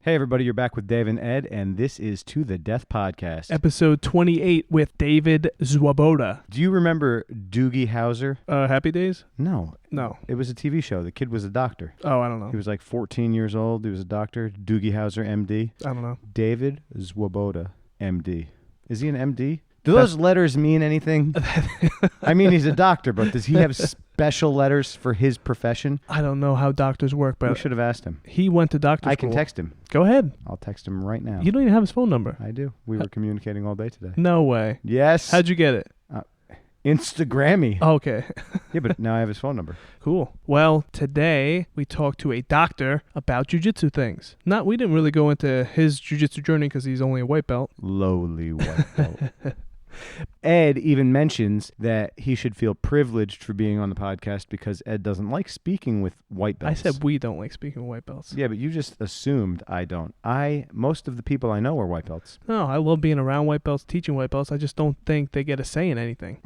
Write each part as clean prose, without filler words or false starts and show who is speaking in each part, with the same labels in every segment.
Speaker 1: Hey everybody, you're back with Dave and Ed, and this is To the Death Podcast.
Speaker 2: Episode 28 with David Zwoboda.
Speaker 1: Do you remember Doogie Howser?
Speaker 2: Happy Days?
Speaker 1: No.
Speaker 2: No.
Speaker 1: It was a TV show. The kid was a doctor.
Speaker 2: Oh, I don't know.
Speaker 1: He was like 14 years old. He was a doctor. Doogie Howser, MD.
Speaker 2: I don't know.
Speaker 1: David Zwoboda, MD. Is he an MD? Do those letters mean anything? I mean, he's a doctor, but does he have special letters for his profession?
Speaker 2: I don't know how doctors work, but
Speaker 1: We should have asked him.
Speaker 2: he went to doctor
Speaker 1: I
Speaker 2: school.
Speaker 1: can text him.
Speaker 2: Go ahead.
Speaker 1: I'll text him right now.
Speaker 2: You don't even have his phone number.
Speaker 1: I do. We were communicating all day today.
Speaker 2: No way.
Speaker 1: Yes.
Speaker 2: How'd you get it?
Speaker 1: Instagrammy.
Speaker 2: Oh, okay.
Speaker 1: Yeah, but now I have his phone number.
Speaker 2: Cool. Well, today we talked to a doctor about Jiu Jitsu things. We didn't really go into his Jiu Jitsu journey because he's only a white belt.
Speaker 1: Lowly white belt. Ed even mentions that he should feel privileged for being on the podcast because Ed doesn't like speaking with white belts.
Speaker 2: I said we don't like speaking with white belts.
Speaker 1: Yeah, but you just assumed I don't. Most of the people I know are white belts.
Speaker 2: No, I love being around white belts, teaching white belts. I just don't think they get a say in anything.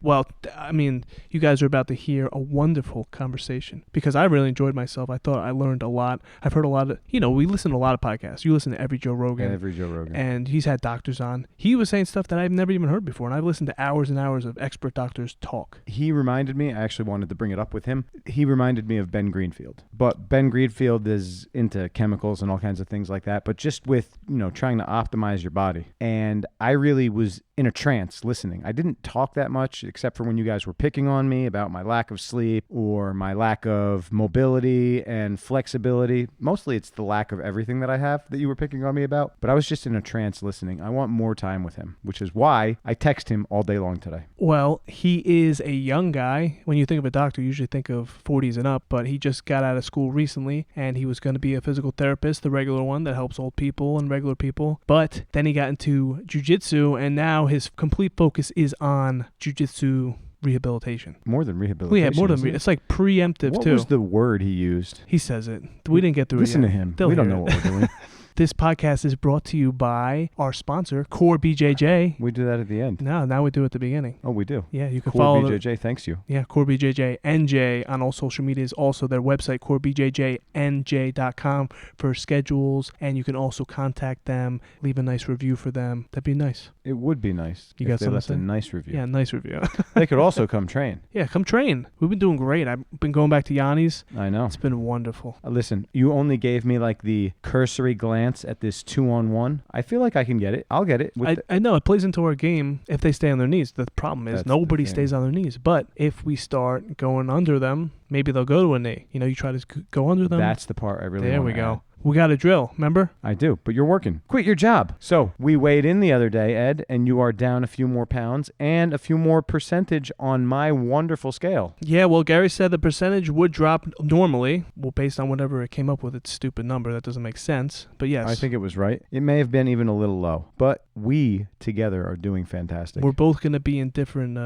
Speaker 2: Well, I mean, you guys are about to hear a wonderful conversation because I really enjoyed myself. I thought I learned a lot. I've heard a lot of, we listen to a lot of podcasts. You listen to every Joe Rogan.
Speaker 1: Every Joe Rogan.
Speaker 2: And he's had doctors on. He was saying stuff that I've never even heard before, and I've listened to hours and hours of expert doctors talk.
Speaker 1: He reminded me, I actually wanted to bring it up with him, he reminded me of Ben Greenfield. But Ben Greenfield is into chemicals and all kinds of things like that, but just with, trying to optimize your body. And I really was in a trance listening. I didn't talk that much except for when you guys were picking on me about my lack of sleep or my lack of mobility and flexibility. Mostly it's the lack of everything that I have that you were picking on me about. But I was just in a trance listening. I want more time with him, which is why I text him all day long today.
Speaker 2: Well, he is a young guy. When you think of a doctor, you usually think of 40s and up, but he just got out of school recently, and he was going to be a physical therapist, the regular one that helps old people and regular people. But then he got into jiu-jitsu, and now his complete focus is on jiu-jitsu rehabilitation.
Speaker 1: More than rehabilitation.
Speaker 2: Yeah, more than it's like preemptive too.
Speaker 1: What was the word he used?
Speaker 2: He says it. We didn't get through
Speaker 1: Listen
Speaker 2: it yet.
Speaker 1: to him.
Speaker 2: They'll
Speaker 1: we don't
Speaker 2: hear
Speaker 1: know
Speaker 2: it.
Speaker 1: what we're doing.
Speaker 2: This podcast is brought to you by our sponsor, Core BJJ.
Speaker 1: We do that at the end.
Speaker 2: No, now we do it at the beginning.
Speaker 1: Oh, we do.
Speaker 2: Yeah, you can
Speaker 1: Core
Speaker 2: follow
Speaker 1: BJJ, thanks you.
Speaker 2: Yeah, Core BJJ NJ on all social medias. Also, their website, corebjjnj.com for schedules, and you can also contact them, leave a nice review for them. That'd be nice.
Speaker 1: It would be nice
Speaker 2: You
Speaker 1: if
Speaker 2: got
Speaker 1: they
Speaker 2: something
Speaker 1: left
Speaker 2: to
Speaker 1: a
Speaker 2: say?
Speaker 1: nice review.
Speaker 2: Yeah, nice review.
Speaker 1: They could also come train.
Speaker 2: Yeah, come train. We've been doing great. I've been going back to Yanni's.
Speaker 1: I know.
Speaker 2: It's been wonderful.
Speaker 1: Listen, you only gave me like the cursory glance at this 2-on-1. I feel like I can get it. I'll get it.
Speaker 2: I know it plays into our game if they stay on their knees. The problem is
Speaker 1: That's
Speaker 2: nobody
Speaker 1: the thing.
Speaker 2: stays on their knees. But if we start going under them, maybe they'll go to a knee. You try to go under them.
Speaker 1: That's the part I really
Speaker 2: There
Speaker 1: want
Speaker 2: we
Speaker 1: to
Speaker 2: go.
Speaker 1: add.
Speaker 2: We got a drill, remember?
Speaker 1: I do, but you're working. Quit your job. So we weighed in the other day, Ed, and you are down a few more pounds and a few more percentage on my wonderful scale.
Speaker 2: Yeah, well, Gary said the percentage would drop normally, based on whatever it came up with, its stupid number. That doesn't make sense, but yes.
Speaker 1: I think it was right. It may have been even a little low, but we together are doing fantastic.
Speaker 2: We're both going to be in different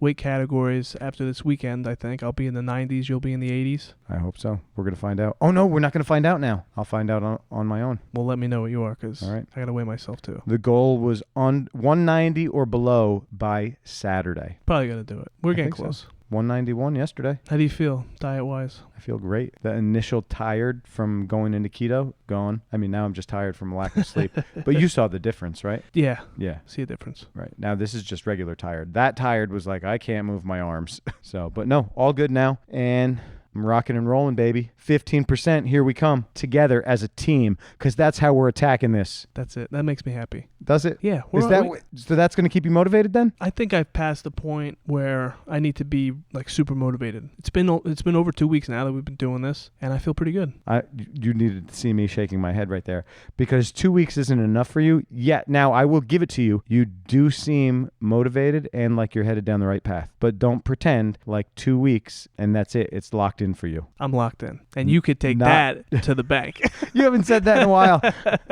Speaker 2: weight categories after this weekend, I think. I'll be in the 90s, you'll be in the 80s.
Speaker 1: I hope so. We're going to find out. Oh, no, we're not going to find out now. I'll find out on my own.
Speaker 2: Well, let me know what you are, because
Speaker 1: All right.
Speaker 2: I got to weigh myself, too.
Speaker 1: The goal was on 190 or below by Saturday.
Speaker 2: Probably going to do it. We're getting
Speaker 1: think so.
Speaker 2: close.
Speaker 1: 191 yesterday.
Speaker 2: How do you feel, diet-wise?
Speaker 1: I feel great. The initial tired from going into keto, gone. I mean, now I'm just tired from lack of sleep. But you saw the difference, right?
Speaker 2: Yeah.
Speaker 1: Yeah.
Speaker 2: See a difference.
Speaker 1: Right. Now this is just regular tired. That tired was like, I can't move my arms. But no, all good now. And I'm rocking and rolling, baby. 15%, here we come together as a team, because that's how we're attacking this.
Speaker 2: That's it. That makes me happy.
Speaker 1: Does it?
Speaker 2: Yeah.
Speaker 1: So that's going to keep you motivated then?
Speaker 2: I think I've passed the point where I need to be like super motivated. It's been over 2 weeks now that we've been doing this, and I feel pretty good.
Speaker 1: You needed to see me shaking my head right there, because 2 weeks isn't enough for you yet. Now I will give it to you. You do seem motivated and like you're headed down the right path, but don't pretend like 2 weeks and that's it. It's locked in for you.
Speaker 2: I'm locked in, and you could take that to the bank.
Speaker 1: You haven't said that in a while.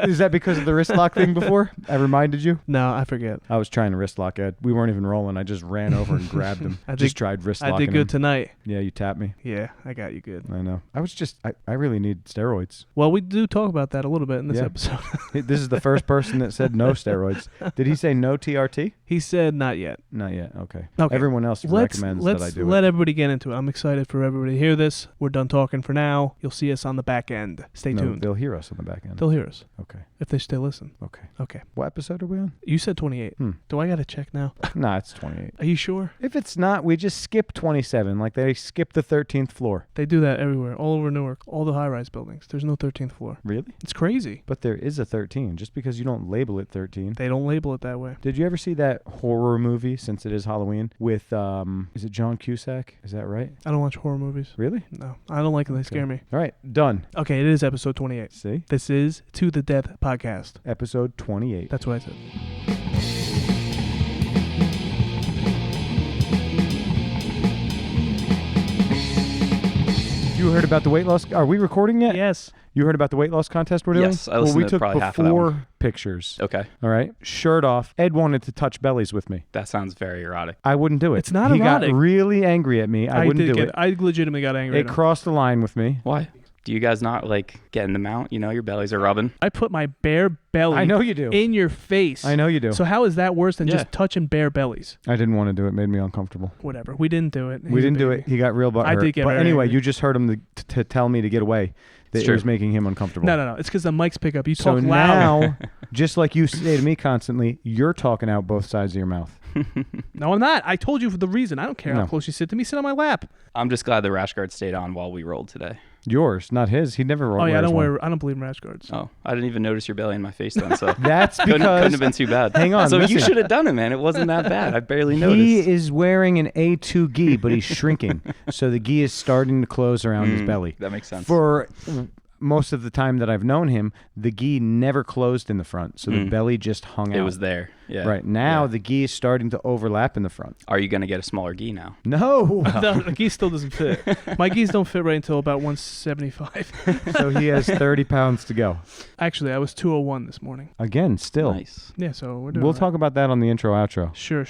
Speaker 1: Is that because of the wrist lock thing before? I reminded you?
Speaker 2: No, I forget.
Speaker 1: I was trying to wrist lock Ed. We weren't even rolling. I just ran over and grabbed him. Just tried wrist locking him.
Speaker 2: I did good tonight.
Speaker 1: Yeah, you tapped me.
Speaker 2: Yeah, I got you good.
Speaker 1: I know. I really need steroids.
Speaker 2: Well, we do talk about that a little bit in this episode.
Speaker 1: This is the first person that said no steroids. Did he say no TRT?
Speaker 2: He said not yet.
Speaker 1: Not yet. Okay.
Speaker 2: Everyone
Speaker 1: else recommends that I do
Speaker 2: let everybody get into it. I'm excited for everybody to hear this. We're done talking for now. You'll see us on the back end. Stay tuned.
Speaker 1: They'll hear us on the back end.
Speaker 2: They'll hear us.
Speaker 1: Okay.
Speaker 2: If they still listen.
Speaker 1: Okay. What episode are we on?
Speaker 2: You said 28. Do I got to check now?
Speaker 1: Nah, it's 28.
Speaker 2: Are you sure?
Speaker 1: If it's not, we just skip 27. Like they skip the 13th floor.
Speaker 2: They do that everywhere. All over Newark. All the high-rise buildings. There's no 13th floor.
Speaker 1: Really?
Speaker 2: It's crazy.
Speaker 1: But there is a 13. Just because you don't label it 13.
Speaker 2: They don't label it that way.
Speaker 1: Did you ever see that horror movie, since it is Halloween, with, is it John Cusack? Is that right?
Speaker 2: I don't watch horror movies.
Speaker 1: Really?
Speaker 2: No. I don't like them. They scare me.
Speaker 1: All right. Done.
Speaker 2: Okay, it is episode 28.
Speaker 1: See?
Speaker 2: This is To the Death Podcast.
Speaker 1: Episode 28.
Speaker 2: That's what I said.
Speaker 1: You heard about the weight loss? Are we recording yet?
Speaker 2: Yes.
Speaker 1: You heard about the weight loss contest we're doing?
Speaker 3: Yes, I listened
Speaker 1: we
Speaker 3: to
Speaker 1: took
Speaker 3: probably half of that one.
Speaker 1: Pictures.
Speaker 3: Okay.
Speaker 1: All right. Shirt off. Ed wanted to touch bellies with me.
Speaker 3: That sounds very erotic.
Speaker 1: I wouldn't do it.
Speaker 2: It's not
Speaker 1: he
Speaker 2: erotic.
Speaker 1: He got really angry at me. I wouldn't do it.
Speaker 2: I legitimately got angry
Speaker 1: It crossed the line with me.
Speaker 3: Why? Do you guys not like getting them out? You know, your bellies are rubbing.
Speaker 2: I put my bare belly
Speaker 1: I know you do.
Speaker 2: in your face.
Speaker 1: I know you do.
Speaker 2: So how is that worse than just touching bare bellies?
Speaker 1: I didn't want to do it. It made me uncomfortable.
Speaker 2: Whatever. We didn't do it.
Speaker 1: We didn't do it. He got real butthurt.
Speaker 2: I did get
Speaker 1: But
Speaker 2: very
Speaker 1: anyway,
Speaker 2: angry.
Speaker 1: you just heard him to tell me to get away. That it was making him uncomfortable.
Speaker 2: No. It's because the mics pick up. You
Speaker 1: so
Speaker 2: talk loud.
Speaker 1: Now, just like you say to me constantly, you're talking out both sides of your mouth.
Speaker 2: No, I'm not. I told you for the reason. I don't care how close you sit to me. Sit on my lap.
Speaker 3: I'm just glad the rash guard stayed on while we rolled today.
Speaker 1: Yours, not his. He never rolled.
Speaker 2: Oh yeah, I don't believe in rash guards.
Speaker 3: Oh, I didn't even notice your belly in my face then. So
Speaker 1: that's because
Speaker 3: couldn't have been too bad.
Speaker 1: Hang on.
Speaker 3: So
Speaker 1: listen.
Speaker 3: you should have done it, man. It wasn't that bad. I barely noticed.
Speaker 1: He is wearing an A2 gi, but he's shrinking, so the gi is starting to close around his belly.
Speaker 3: That makes sense.
Speaker 1: For most of the time that I've known him, the gi never closed in the front, so the belly just hung out.
Speaker 3: It was there. Yeah.
Speaker 1: Right. Now the gi is starting to overlap in the front.
Speaker 3: Are you going to get a smaller gi now?
Speaker 1: No.
Speaker 2: The gi still doesn't fit. My gis don't fit right until about 175.
Speaker 1: So he has 30 pounds to go.
Speaker 2: Actually, I was 201 this morning.
Speaker 1: Again, still.
Speaker 3: Nice.
Speaker 2: Yeah, so we're doing
Speaker 1: We'll
Speaker 2: right.
Speaker 1: talk about that on the intro outro.
Speaker 2: Sure.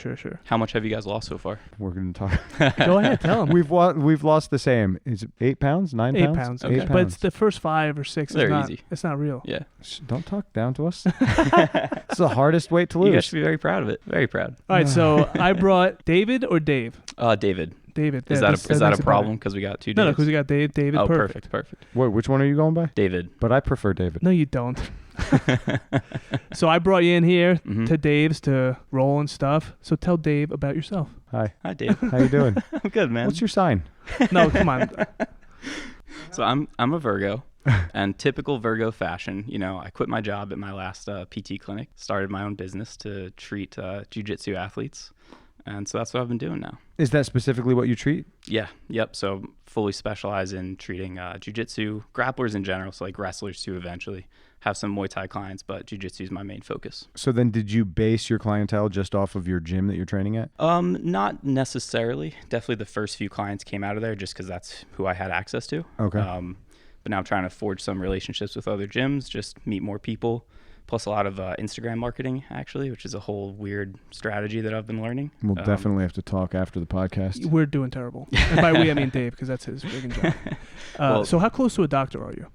Speaker 3: How much have you guys lost so far?
Speaker 1: We're going to talk.
Speaker 2: Go ahead, tell him.
Speaker 1: We've lost the same. Is it 8 pounds? 9
Speaker 2: 8
Speaker 1: pounds?
Speaker 2: pounds.
Speaker 3: Okay.
Speaker 1: 8
Speaker 2: But
Speaker 1: pounds.
Speaker 2: it's the first 5 or 6.
Speaker 3: They're
Speaker 2: it's not,
Speaker 3: easy.
Speaker 2: It's not real.
Speaker 3: Yeah.
Speaker 1: Don't talk down to us. It's the hardest weight to lose.
Speaker 3: You guys should be very proud of it. Very proud.
Speaker 2: All right, so I brought David or Dave?
Speaker 3: David.
Speaker 2: David.
Speaker 3: Is
Speaker 2: Yeah,
Speaker 3: that
Speaker 2: makes
Speaker 3: a
Speaker 2: it
Speaker 3: problem?
Speaker 2: better.
Speaker 3: Because we got 2 Daves.
Speaker 2: No, because we got David.
Speaker 3: Oh,
Speaker 2: Perfect.
Speaker 3: perfect.
Speaker 1: Wait, which one are you going by?
Speaker 3: David.
Speaker 1: But I prefer David.
Speaker 2: No, you don't. So I brought you in here
Speaker 3: Mhm.
Speaker 2: to Dave's to roll and stuff. So tell Dave about yourself.
Speaker 1: Hi.
Speaker 3: Hi, Dave.
Speaker 1: How you doing?
Speaker 3: I'm good, man.
Speaker 1: What's your sign?
Speaker 2: No, come on.
Speaker 3: So I'm a Virgo, and typical Virgo fashion, you know, I quit my job at my last PT clinic, started my own business to treat Jiu Jitsu athletes, and so that's what I've been doing now.
Speaker 1: Is that specifically what you treat?
Speaker 3: Yeah, yep. So fully specialize in treating Jiu Jitsu, grapplers in general, so like wrestlers too eventually. Have some Muay Thai clients, but Jiu Jitsu is my main focus.
Speaker 1: So then did you base your clientele just off of your gym that you're training at?
Speaker 3: Not necessarily. Definitely the first few clients came out of there just because that's who I had access to.
Speaker 1: Okay.
Speaker 3: But now I'm trying to forge some relationships with other gyms, just meet more people, plus a lot of Instagram marketing, actually, which is a whole weird strategy that I've been learning.
Speaker 1: We'll definitely have to talk after the podcast.
Speaker 2: We're doing terrible. And by we, I mean Dave, because that's his freaking job. So how close to a doctor are you?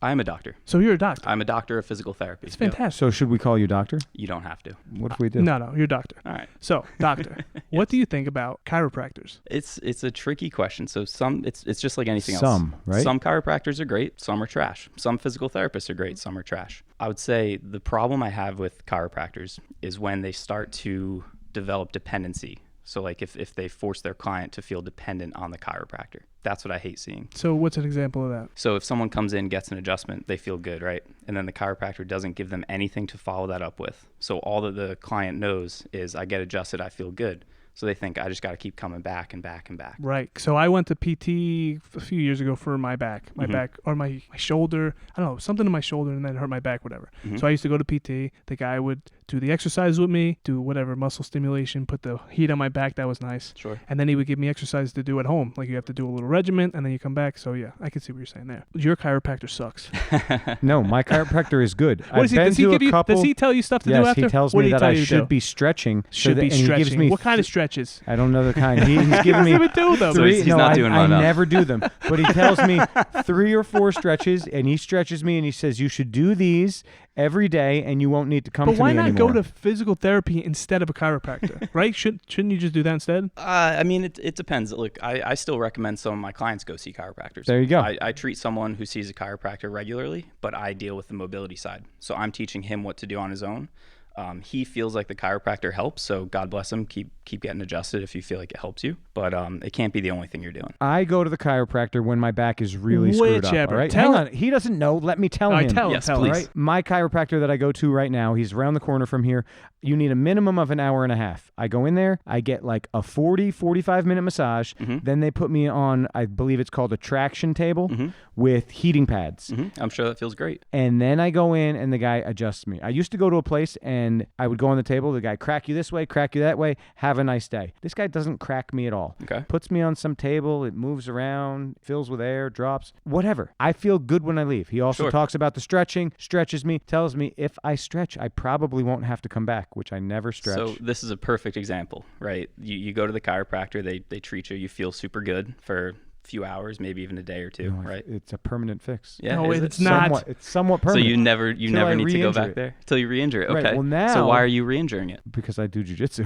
Speaker 3: I'm a doctor.
Speaker 2: So you're a doctor.
Speaker 3: I'm a doctor of physical therapy.
Speaker 2: It's fantastic.
Speaker 1: So should we call you doctor?
Speaker 3: You don't have to.
Speaker 1: What if we do?
Speaker 2: No, you're a doctor.
Speaker 3: All right.
Speaker 2: So, doctor, what do you think about chiropractors?
Speaker 3: It's a tricky question. So it's just like anything else.
Speaker 1: Some, right?
Speaker 3: Some chiropractors are great. Some are trash. Some physical therapists are great. Some are trash. I would say the problem I have with chiropractors is when they start to develop dependency. So like if they force their client to feel dependent on the chiropractor. That's what I hate seeing.
Speaker 2: So what's an example of that?
Speaker 3: So if someone comes in, gets an adjustment, they feel good, right? And then the chiropractor doesn't give them anything to follow that up with. So all that the client knows is I get adjusted, I feel good. So they think I just got to keep coming back and back and back.
Speaker 2: Right. So I went to PT a few years ago for my back, back or my shoulder. I don't know, something in my shoulder, and then it hurt my back, whatever. So I used to go to PT. The guy would do the exercise with me, do whatever muscle stimulation, put the heat on my back. That was nice.
Speaker 3: Sure.
Speaker 2: And then he would give me exercises to do at home. Like you have to do a little regiment and then you come back. So yeah, I can see what you're saying there. Your chiropractor sucks.
Speaker 1: No, my chiropractor is good.
Speaker 2: What does does he tell you stuff to do after?
Speaker 1: Yes, he tells me that I should be stretching.
Speaker 2: Should be stretching. What kind of stretches?
Speaker 1: I don't know the kind. He's giving me
Speaker 2: do them.
Speaker 3: So he's not doing well
Speaker 1: I
Speaker 3: enough.
Speaker 1: never do them. But he tells me 3 or 4 stretches, and he stretches me, and he says, you should do these every day, and you won't need to come to me anymore.
Speaker 2: But why not go to physical therapy instead of a chiropractor, right? Shouldn't you just do that instead?
Speaker 3: I mean, it depends. Look, I still recommend some of my clients go see chiropractors.
Speaker 1: There you go.
Speaker 3: I treat someone who sees a chiropractor regularly, but I deal with the mobility side. So I'm teaching him what to do on his own. He feels like the chiropractor helps, so God bless him. Keep getting adjusted if you feel like it helps you, but it can't be the only thing you're doing.
Speaker 1: I go to the chiropractor when my back is really screwed up. All right?
Speaker 2: Hang
Speaker 1: on. He doesn't know. Let me tell him.
Speaker 3: Yes, please.
Speaker 1: Right? My chiropractor that I go to right now, he's around the corner from here. You need a minimum of an hour and a half. I go in there. I get like a 45-minute massage.
Speaker 3: Mm-hmm.
Speaker 1: Then they put me on, I believe it's called a traction table with heating pads.
Speaker 3: Mm-hmm. I'm sure that feels great.
Speaker 1: And then I go in and the guy adjusts me. I used to go to a place and I would go on the table. The guy crack you this way, crack you that way. Have a nice day. This guy doesn't crack me at all.
Speaker 3: Okay.
Speaker 1: Puts me on some table. It moves around, fills with air, drops, whatever. I feel good when I leave. He also talks about the stretching, stretches me, tells me if I stretch, I probably won't have to come back, which I never stretch.
Speaker 3: So this is a perfect example, right? You go to the chiropractor, they treat you, you feel super good for few hours, maybe even a day or two, right?
Speaker 1: It's a permanent fix.
Speaker 3: Yeah,
Speaker 2: no, it's not.
Speaker 1: It's somewhat permanent.
Speaker 3: So you never need to go back there till you re-injure it. Okay.
Speaker 1: Right, well now,
Speaker 3: so why are you re-injuring it?
Speaker 1: Because I do jiu-jitsu.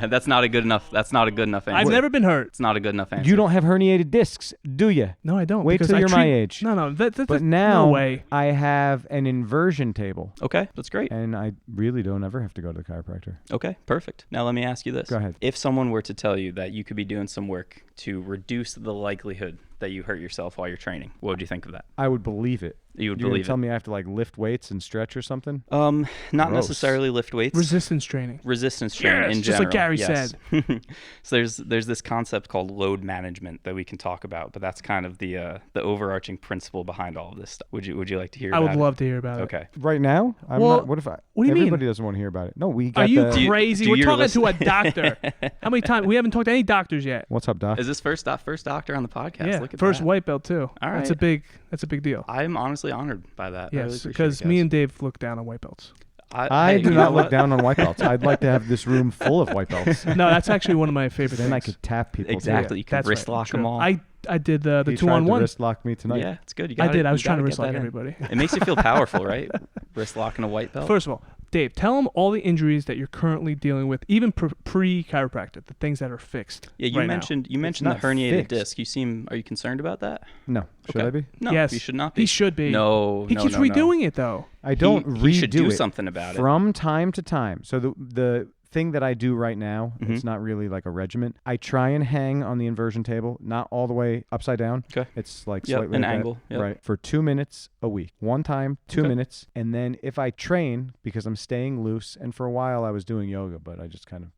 Speaker 3: That's not a good enough answer.
Speaker 2: I've never been hurt.
Speaker 3: It's not a good enough answer.
Speaker 1: You don't have herniated discs, do you?
Speaker 2: No, I don't.
Speaker 1: Wait till you're my age.
Speaker 2: No,
Speaker 1: but now
Speaker 2: no way.
Speaker 1: I have an inversion table.
Speaker 3: Okay, that's great.
Speaker 1: And I really don't ever have to go to the chiropractor.
Speaker 3: Okay, perfect. Now let me ask you this.
Speaker 1: Go ahead.
Speaker 3: If someone were to tell you that you could be doing some work to reduce the likelihood that you hurt yourself while you're training, what would you think of that?
Speaker 1: I would believe it.
Speaker 3: You would
Speaker 1: You're
Speaker 3: believe
Speaker 1: tell
Speaker 3: it?
Speaker 1: me I have to like lift weights and stretch or something?
Speaker 3: Not
Speaker 1: Gross.
Speaker 3: necessarily lift weights.
Speaker 2: Resistance training.
Speaker 3: Resistance training in general.
Speaker 2: Just like Gary
Speaker 3: yes.
Speaker 2: said.
Speaker 3: So there's this concept called load management that we can talk about, but that's kind of the overarching principle behind all of this stuff. Would you like to hear about it?
Speaker 2: I would love to hear about it.
Speaker 3: Okay.
Speaker 1: Right now? What if I?
Speaker 2: What do you mean?
Speaker 1: Everybody doesn't want to hear about it. No, we got
Speaker 2: Are you
Speaker 1: the...
Speaker 2: crazy? We're talking to a doctor. How many times? We haven't talked to any doctors yet.
Speaker 1: What's up, doc?
Speaker 3: Is this first doctor on the podcast?
Speaker 2: Yeah,
Speaker 3: Look at
Speaker 2: first
Speaker 3: that.
Speaker 2: white belt too.
Speaker 3: All
Speaker 2: That's
Speaker 3: right.
Speaker 2: a big deal.
Speaker 3: I'm honestly honored by that. I really
Speaker 2: Yes,
Speaker 3: appreciate
Speaker 2: because
Speaker 3: it,
Speaker 2: me
Speaker 3: guys.
Speaker 2: and Dave look down on white belts.
Speaker 1: I
Speaker 3: hey,
Speaker 1: do
Speaker 3: you
Speaker 1: not
Speaker 3: know
Speaker 1: look
Speaker 3: what?
Speaker 1: down on white belts. I'd like to have this room full of white belts.
Speaker 2: No, that's actually one of my favorite
Speaker 1: Then
Speaker 2: things.
Speaker 1: I could tap people.
Speaker 3: Exactly. You can
Speaker 2: That's
Speaker 3: wrist
Speaker 2: right,
Speaker 3: lock
Speaker 2: true.
Speaker 3: them all.
Speaker 2: I did the
Speaker 1: He
Speaker 2: 2-on-1.
Speaker 1: tried to wrist lock me tonight.
Speaker 3: Yeah, it's good.
Speaker 2: I did. I was trying to wrist lock everybody.
Speaker 3: It makes you feel powerful, right? Wrist locking a white belt.
Speaker 2: First of all, Dave, tell them all the injuries that you're currently dealing with, even pre-chiropractic, the things that are fixed.
Speaker 3: Yeah, you
Speaker 2: right
Speaker 3: mentioned the
Speaker 1: not
Speaker 3: herniated
Speaker 1: fixed.
Speaker 3: disc. Are you concerned about that?
Speaker 1: No. Should I be?
Speaker 3: No,
Speaker 2: Yes.
Speaker 3: you should not be.
Speaker 2: He should be.
Speaker 3: No,
Speaker 2: He keeps redoing it though.
Speaker 1: I don't
Speaker 3: He should do
Speaker 1: redo it
Speaker 3: something about it.
Speaker 1: from time to time. So the thing that I do right now, it's not really like a regiment. I try and hang on the inversion table, not all the way upside down.
Speaker 3: Okay.
Speaker 1: It's like
Speaker 3: Yep,
Speaker 1: slightly
Speaker 3: an
Speaker 1: like that.
Speaker 3: angle, yep.
Speaker 1: Right. For 2 minutes a week. One time, 2
Speaker 3: Okay.
Speaker 1: minutes. And then if I train, because I'm staying loose, and for a while I was doing yoga, but I just kind of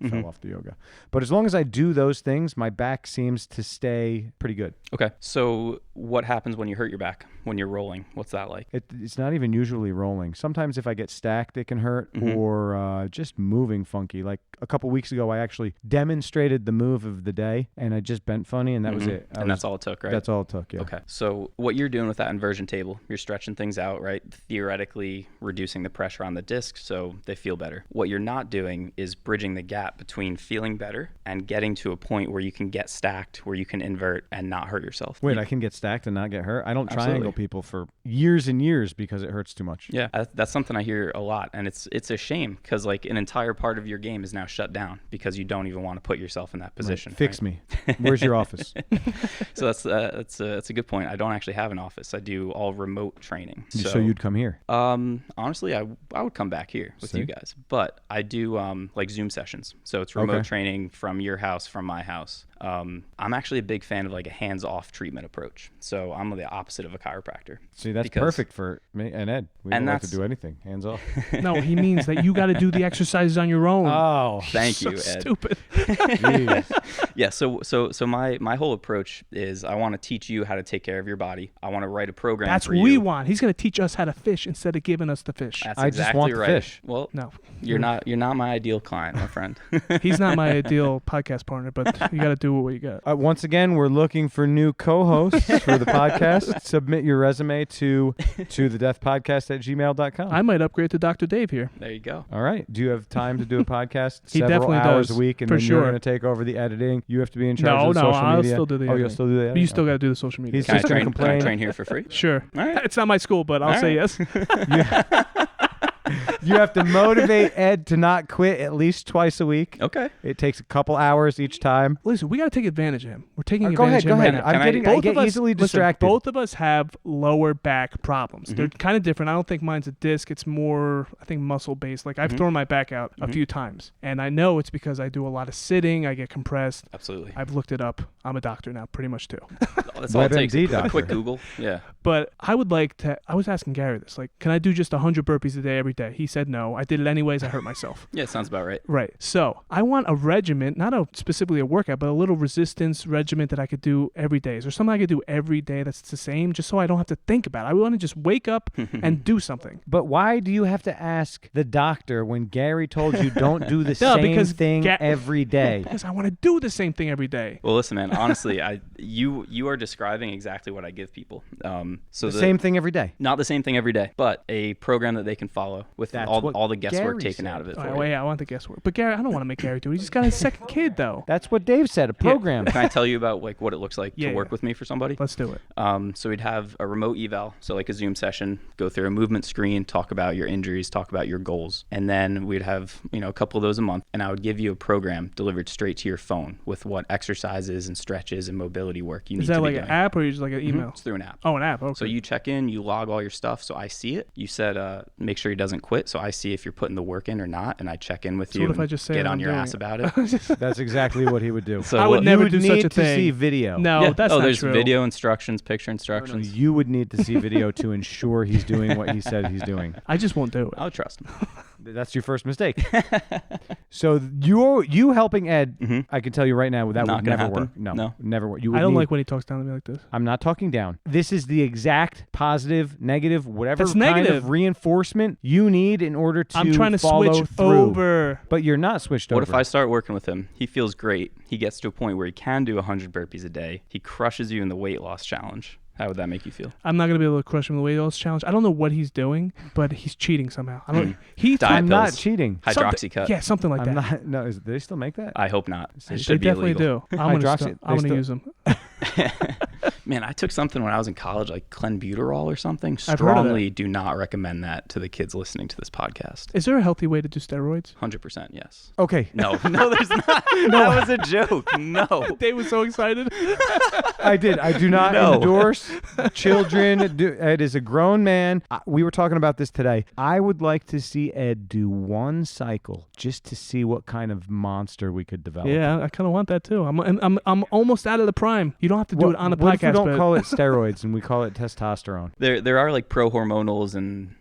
Speaker 1: fell off the yoga. But as long as I do those things, my back seems to stay pretty good.
Speaker 3: Okay. So what happens when you hurt your back? When you're rolling? What's that like?
Speaker 1: It's not even usually rolling. Sometimes if I get stacked, it can hurt, or just moving funky. Like a couple weeks ago, I actually demonstrated the move of the day, and I just bent funny, and that was it.
Speaker 3: That's all it took, right?
Speaker 1: That's all it took, yeah.
Speaker 3: Okay. So what you're doing with that inversion table, you're stretching things out, right? Theoretically reducing the pressure on the disc so they feel better. What you're not doing is bridging the gap between feeling better and getting to a point where you can get stacked, where you can invert and not hurt yourself.
Speaker 1: Wait, I can get stacked and not get hurt? I don't
Speaker 3: Absolutely.
Speaker 1: triangle people for years and years because it hurts too much.
Speaker 3: Yeah, that's something I hear a lot, and it's a shame because like an entire part of your game is now shut down because you don't even want to put yourself in that position.
Speaker 1: Fix me. Where's your office?
Speaker 3: So that's a good point. I don't actually have an office. I do all remote training.
Speaker 1: So you'd come here?
Speaker 3: Honestly, I would come back here with you guys, but I do like Zoom sessions. So it's remote
Speaker 1: Okay.
Speaker 3: training from your house, from my house. I'm actually a big fan of like a hands-off treatment approach. So I'm the opposite of a chiropractor.
Speaker 1: See, that's perfect for me and Ed. We don't like to do anything. Hands off.
Speaker 2: No, he means that you got to do the exercises on your own.
Speaker 1: Oh,
Speaker 3: thank you, Ed.
Speaker 2: Stupid.
Speaker 3: Yeah. So my whole approach is I want to teach you how to take care of your body. I want to write a program.
Speaker 2: That's
Speaker 3: for
Speaker 2: what we
Speaker 3: you.
Speaker 2: want. He's going to teach us how to fish instead of giving us the fish.
Speaker 3: That's
Speaker 1: I
Speaker 3: exactly
Speaker 1: just want the
Speaker 3: right.
Speaker 1: fish.
Speaker 3: Well,
Speaker 2: No.
Speaker 3: you're not my ideal client, my friend.
Speaker 2: He's not my ideal podcast partner, but you got to do what you got.
Speaker 1: Once again, we're looking for new co-hosts for the podcast. Submit your resume to thedeathpodcast@gmail.com.
Speaker 2: I might upgrade to Dr. Dave here.
Speaker 3: There you go.
Speaker 1: All right. Do you have time to do a podcast
Speaker 2: He
Speaker 1: several
Speaker 2: definitely
Speaker 1: hours
Speaker 2: does,
Speaker 1: a week, and
Speaker 2: for
Speaker 1: then you're
Speaker 2: sure.
Speaker 1: going to take over the editing? You have to be in charge of the
Speaker 2: No,
Speaker 1: social
Speaker 2: I'll
Speaker 1: media.
Speaker 2: still do the
Speaker 1: Oh, you'll
Speaker 2: editing.
Speaker 1: still do the editing?
Speaker 2: But you still got to do the social media.
Speaker 1: He's
Speaker 3: Can I
Speaker 1: just going to
Speaker 3: train? Can I
Speaker 1: complain.
Speaker 3: train here for free?
Speaker 2: Sure.
Speaker 3: All right.
Speaker 2: It's not my school, but I'll
Speaker 3: All
Speaker 2: say
Speaker 3: right.
Speaker 2: yes.
Speaker 1: You have to motivate Ed to not quit at least twice a week.
Speaker 3: Okay.
Speaker 1: It takes a couple hours each time.
Speaker 2: Listen, we got to take advantage of him. We're taking
Speaker 1: Go ahead.
Speaker 2: advantage of him right now.
Speaker 1: I get easily distracted.
Speaker 2: Both of us have lower back problems. They're kind of different. I don't think mine's a disc. It's more, I think, muscle based. Like I've thrown my back out a few times, and I know it's because I do a lot of sitting. I get compressed.
Speaker 3: Absolutely.
Speaker 2: I've looked it up. I'm a doctor now, pretty much too.
Speaker 3: That's all it takes.
Speaker 1: WebMD
Speaker 3: A
Speaker 1: doctor.
Speaker 3: quick Google. Yeah.
Speaker 2: But I would like to. I was asking Gary this. Like, can I do just 100 burpees a day every day? He said no. I did it anyways. I hurt myself.
Speaker 3: Yeah, sounds about right.
Speaker 2: Right. So I want a regimen, not specifically a workout, but a little resistance regimen that I could do every day. Is there something I could do every day that's the same, just so I don't have to think about it? I want to just wake up and do something.
Speaker 1: But why do you have to ask the doctor when Gary told you don't do the same thing every day?
Speaker 2: Because I want to do the same thing every day.
Speaker 3: Well, listen, man. Honestly, you are describing exactly what I give people. So
Speaker 1: The same thing every day.
Speaker 3: Not the same thing every day, but a program that they can follow with
Speaker 1: That's
Speaker 3: all
Speaker 1: what
Speaker 3: the guesswork
Speaker 1: Gary
Speaker 3: taken
Speaker 1: said.
Speaker 3: out of it.
Speaker 2: All
Speaker 3: For
Speaker 2: right,
Speaker 3: you.
Speaker 2: well, yeah, I want the guesswork. But Gary, I don't want to make Gary do it. He just got his second kid, though.
Speaker 1: That's what Dave said, a program.
Speaker 3: Can I tell you about like what it looks like to work with me for somebody?
Speaker 2: Let's do it.
Speaker 3: So we'd have a remote eval, so like a Zoom session, go through a movement screen, talk about your injuries, talk about your goals, and then we'd have a couple of those a month, and I would give you a program delivered straight to your phone with what exercises and stretches and mobility work you need
Speaker 2: Is
Speaker 3: to
Speaker 2: that
Speaker 3: be
Speaker 2: like
Speaker 3: doing.
Speaker 2: an app or just like an email?
Speaker 3: It's through an app.
Speaker 2: Oh, an app. Okay.
Speaker 3: So you check in, you log all your stuff, so I see it. You said make sure he doesn't quit, so I see if you're putting the work in or not, and I check in with
Speaker 2: So
Speaker 3: you
Speaker 2: what if
Speaker 3: and
Speaker 2: I just say
Speaker 3: get
Speaker 2: that
Speaker 3: on
Speaker 2: I'm
Speaker 3: your
Speaker 2: doing
Speaker 3: ass
Speaker 2: it?
Speaker 3: about it.
Speaker 1: That's exactly what he would do.
Speaker 3: So
Speaker 2: I would
Speaker 3: what-
Speaker 2: never
Speaker 1: you would
Speaker 2: do
Speaker 1: need
Speaker 2: such a
Speaker 1: to
Speaker 2: thing.
Speaker 1: see video.
Speaker 2: No,
Speaker 3: Yeah.
Speaker 2: that's
Speaker 3: oh,
Speaker 2: not
Speaker 3: there's
Speaker 2: true.
Speaker 3: video instructions, picture instructions.
Speaker 1: You would need to see video to ensure he's doing what he said he's doing.
Speaker 2: I just won't do it.
Speaker 3: I would trust him.
Speaker 1: That's your first mistake. So you helping Ed, I can tell you right now, that
Speaker 3: Not
Speaker 1: would
Speaker 3: gonna
Speaker 1: never
Speaker 3: happen?
Speaker 1: work. No,
Speaker 3: No.
Speaker 1: never work. You would
Speaker 2: I don't
Speaker 1: need-
Speaker 2: like when he talks down to me like this.
Speaker 1: I'm not talking down. This is the exact positive, negative, whatever
Speaker 2: That's
Speaker 1: kind
Speaker 2: negative.
Speaker 1: of reinforcement you need in order to
Speaker 2: I'm trying to
Speaker 1: follow
Speaker 2: switch
Speaker 1: through.
Speaker 2: over.
Speaker 1: But you're not switched
Speaker 3: What
Speaker 1: over.
Speaker 3: if I start working with him? He feels great. He gets to a point where he can do 100 burpees a day. He crushes you in the weight loss challenge. How would that make you feel?
Speaker 2: I'm not gonna be able to crush him in the weight loss challenge. I don't know what he's doing, but he's cheating somehow. I don't. He
Speaker 3: Diet
Speaker 1: I'm not
Speaker 3: pills.
Speaker 1: cheating.
Speaker 3: Hydroxycut.
Speaker 2: Yeah, something like
Speaker 1: I'm
Speaker 2: that.
Speaker 1: not. No, do they still make that?
Speaker 3: I hope not. It
Speaker 2: They
Speaker 3: should be
Speaker 2: definitely
Speaker 3: illegal.
Speaker 2: do. I'm
Speaker 1: Hydroxy-
Speaker 2: gonna
Speaker 1: they
Speaker 2: use them.
Speaker 3: Man, I took something when I was in college, like clenbuterol or something.
Speaker 2: I've heard of
Speaker 3: Strongly do not recommend that to the kids listening to this podcast.
Speaker 2: Is there a healthy way to do steroids?
Speaker 3: 100% yes.
Speaker 1: Okay.
Speaker 3: No, there's not. That was a joke. No.
Speaker 2: Dave was so excited.
Speaker 1: I did. I do not
Speaker 3: No.
Speaker 1: endorse children. Ed is a grown man. We were talking about this today. I would like to see Ed do one cycle just to see what kind of monster we could develop.
Speaker 2: Yeah, I kind of want that too. I'm almost out of the prime. You don't have to do it on the
Speaker 1: what if we
Speaker 2: podcast.
Speaker 1: don't
Speaker 2: but
Speaker 1: call it steroids and we call it testosterone?
Speaker 3: There are like pro-hormonals and,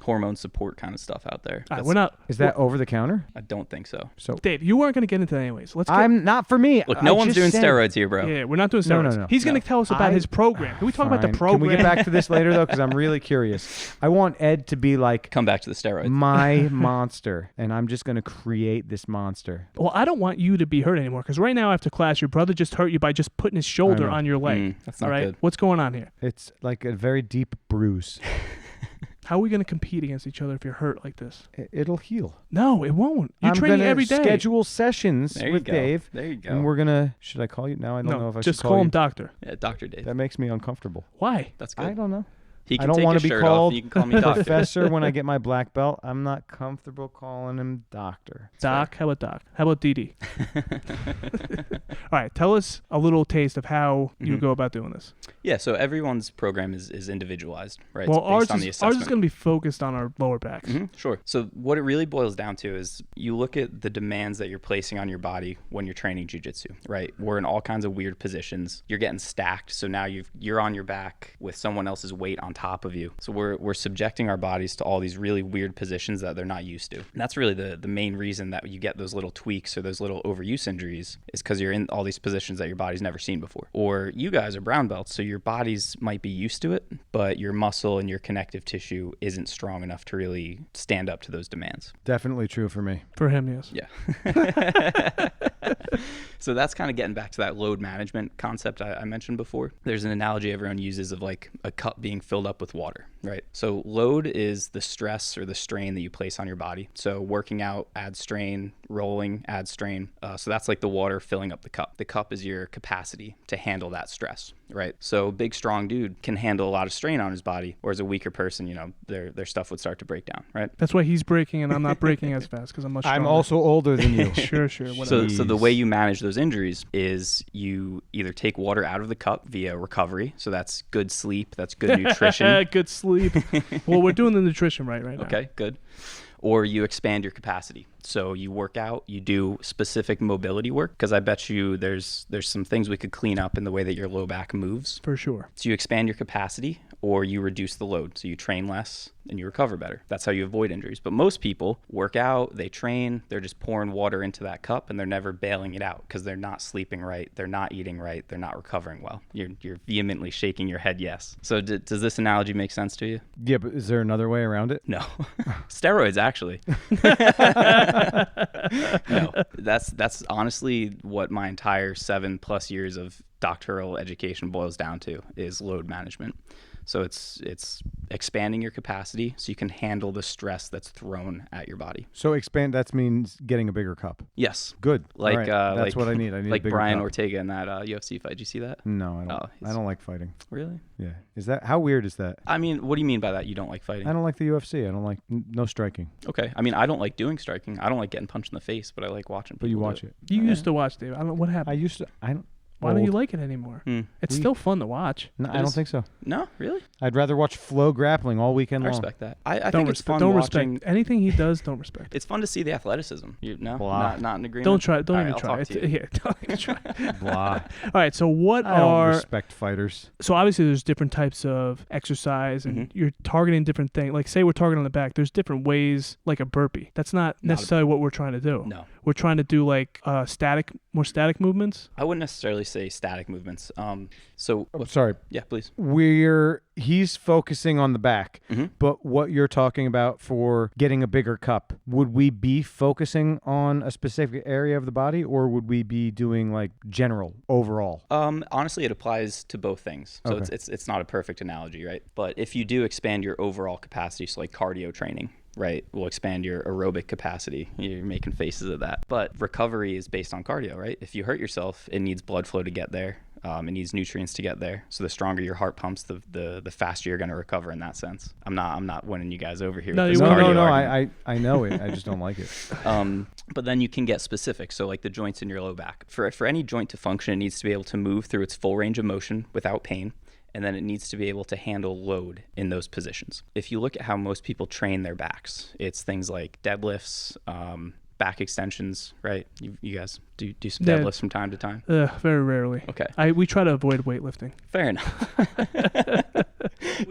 Speaker 3: hormone support kind of stuff out there.
Speaker 2: All right, we're not.
Speaker 1: Is that over the counter?
Speaker 3: I don't think so.
Speaker 1: So
Speaker 2: Dave, you weren't going to get into that anyways. Let's get.
Speaker 1: I'm not for me.
Speaker 3: Look, no
Speaker 1: I
Speaker 3: one's
Speaker 1: just
Speaker 3: doing
Speaker 1: said-
Speaker 3: steroids here, bro.
Speaker 2: Yeah, we're not doing
Speaker 1: No,
Speaker 2: steroids.
Speaker 1: no.
Speaker 2: He's going to tell us about
Speaker 1: I-
Speaker 2: his program. Can we talk about the
Speaker 1: Fine.
Speaker 2: program?
Speaker 1: Can we get back to this later though? Because I'm really curious. I want Ed to be like
Speaker 3: Come back to the steroids.
Speaker 1: my monster, and I'm just gonna create this monster.
Speaker 2: Well, I don't want you to be hurt anymore because right now after class, your brother just hurt you by just putting his shoulder
Speaker 1: know.
Speaker 2: on your leg.
Speaker 3: That's not
Speaker 2: all right,
Speaker 3: good.
Speaker 2: what's going on here?
Speaker 1: It's like a very deep bruise.
Speaker 2: How are we going to compete against each other if you're hurt like this?
Speaker 1: It'll heal.
Speaker 2: No, it won't. You're
Speaker 1: I'm
Speaker 2: training
Speaker 1: gonna
Speaker 2: every day.
Speaker 1: schedule sessions
Speaker 3: There you
Speaker 1: with
Speaker 3: go.
Speaker 1: Dave.
Speaker 3: There you go.
Speaker 1: And we're gonna. Should I call you now? I don't know if I
Speaker 2: just
Speaker 1: should
Speaker 2: call him
Speaker 1: you.
Speaker 2: doctor.
Speaker 3: Yeah, Dr. Dave.
Speaker 1: That makes me uncomfortable.
Speaker 2: Why?
Speaker 3: That's good.
Speaker 1: I don't know.
Speaker 3: He
Speaker 1: I
Speaker 3: can
Speaker 1: don't
Speaker 3: take
Speaker 1: want
Speaker 3: his
Speaker 1: to be
Speaker 3: shirt off.
Speaker 1: called
Speaker 3: You can call me doctor.
Speaker 1: professor when I get my black belt. I'm not comfortable calling him doctor.
Speaker 2: Doc? How about Doc? How about DD? All right, tell us a little taste of how you go about doing this.
Speaker 3: Yeah, so everyone's program is individualized, right?
Speaker 2: Well,
Speaker 3: It's based on the
Speaker 2: ours
Speaker 3: assessment.
Speaker 2: is going to be focused on our lower backs.
Speaker 3: Sure. So what it really boils down to is you look at the demands that you're placing on your body when you're training jiu-jitsu, right? We're in all kinds of weird positions. You're getting stacked, so now you're on your back with someone else's weight on top of you. So we're subjecting our bodies to all these really weird positions that they're not used to. And that's really the main reason that you get those little tweaks or those little overuse injuries is because you're in all these positions that your body's never seen before. Or you guys are brown belts, so your bodies might be used to it, but your muscle and your connective tissue isn't strong enough to really stand up to those demands.
Speaker 1: Definitely true for me.
Speaker 2: For him, yes.
Speaker 3: Yeah. So that's kind of getting back to that load management concept I mentioned before. There's an analogy everyone uses of like a cup being filled up with water, right? So load is the stress or the strain that you place on your body. So working out adds strain, rolling adds strain. So that's like the water filling up the cup. The cup is your capacity to handle that stress, right? So a big, strong dude can handle a lot of strain on his body, whereas a weaker person, you know, their stuff would start to break down, right?
Speaker 2: That's why he's breaking and I'm not breaking as fast because I'm much stronger.
Speaker 1: I'm also older than you.
Speaker 2: Sure, whatever.
Speaker 3: So the way you manage those injuries is you either take water out of the cup via recovery. So that's good sleep, that's good nutrition.
Speaker 2: Good sleep. Well, we're doing the nutrition right now.
Speaker 3: Okay, good. Or you expand your capacity. So you work out, you do specific mobility work, because I bet you there's some things we could clean up in the way that your low back moves.
Speaker 2: For sure.
Speaker 3: So you expand your capacity or you reduce the load. So you train less and you recover better. That's how you avoid injuries. But most people work out, they train, they're just pouring water into that cup and they're never bailing it out because they're not sleeping right, they're not eating right, they're not recovering well. You're vehemently shaking your head yes. So does this analogy make sense to you?
Speaker 1: Yeah, but is there another way around it?
Speaker 3: No. Steroids, actually. No, that's honestly what my entire 7+ years of doctoral education boils down to is load management. So it's expanding your capacity so you can handle the stress that's thrown at your body.
Speaker 1: So expand, that means getting a bigger cup.
Speaker 3: Yes.
Speaker 1: Good.
Speaker 3: Like
Speaker 1: All right. That's what I need. I need
Speaker 3: like
Speaker 1: a bigger
Speaker 3: Brian
Speaker 1: cup.
Speaker 3: Ortega in that UFC fight. Did you see that?
Speaker 1: No, I don't.
Speaker 3: Oh,
Speaker 1: I don't like fighting.
Speaker 3: Really?
Speaker 1: Yeah. Is that how weird is that?
Speaker 3: I mean, what do you mean by that? You don't like fighting?
Speaker 1: I don't like the UFC. I don't like no striking.
Speaker 3: Okay. I mean, I don't like doing striking. I don't like getting punched in the face, but I like watching people
Speaker 1: But you
Speaker 3: do
Speaker 1: watch it.
Speaker 2: You used to watch, Dave. I don't know what happened.
Speaker 1: I used to. I don't.
Speaker 2: Why don't you
Speaker 1: old.
Speaker 2: like it anymore? It's
Speaker 1: We-
Speaker 2: still fun to watch.
Speaker 1: No,
Speaker 3: It
Speaker 1: I don't
Speaker 3: is.
Speaker 1: think so.
Speaker 3: No, really?
Speaker 1: I'd rather watch flow grappling all weekend
Speaker 3: I
Speaker 1: long.
Speaker 3: respect that. I
Speaker 2: Don't
Speaker 3: think it's fun
Speaker 2: don't
Speaker 3: watching.
Speaker 2: respect anything he does. Don't respect.
Speaker 3: It's fun to see the athleticism. No,
Speaker 1: Blah.
Speaker 3: not in agreement.
Speaker 2: Don't try. Don't
Speaker 3: All
Speaker 2: even
Speaker 3: right,
Speaker 2: try.
Speaker 3: I'll talk to you.
Speaker 2: Yeah, don't even try.
Speaker 1: Blah.
Speaker 2: All right. So what
Speaker 1: I don't
Speaker 2: are
Speaker 1: respect fighters.
Speaker 2: so obviously there's different types of exercise and you're targeting different things. Like say we're targeting the back. There's different ways, like a burpee. That's not necessarily what we're trying to do.
Speaker 3: No,
Speaker 2: We're trying to do like more static movements.
Speaker 3: I wouldn't necessarily say static movements. So
Speaker 1: Sorry.
Speaker 3: yeah, please.
Speaker 1: He's focusing on the back, but what you're talking about for getting a bigger cup, would we be focusing on a specific area of the body, or would we be doing like general overall?
Speaker 3: Honestly, it applies to both things. So
Speaker 1: Okay.
Speaker 3: it's not a perfect analogy, right? But if you do expand your overall capacity, so like cardio training, right, will expand your aerobic capacity. You're making faces at that. But recovery is based on cardio, right? If you hurt yourself, it needs blood flow to get there. It needs nutrients to get there. So the stronger your heart pumps, the faster you're going to recover in that sense. I'm not winning you guys over here.
Speaker 2: No,
Speaker 3: with this
Speaker 2: you won't.
Speaker 3: cardio
Speaker 1: No.
Speaker 3: argument.
Speaker 1: I know it. I just don't like it.
Speaker 3: But then you can get specific. So like the joints in your low back. For any joint to function, it needs to be able to move through its full range of motion without pain. And then it needs to be able to handle load in those positions. If you look at how most people train their backs, it's things like deadlifts, back extensions, right? You guys do some
Speaker 2: Yeah.
Speaker 3: deadlifts from time to time?
Speaker 2: Very rarely.
Speaker 3: Okay.
Speaker 2: We try to avoid weightlifting.
Speaker 3: Fair enough.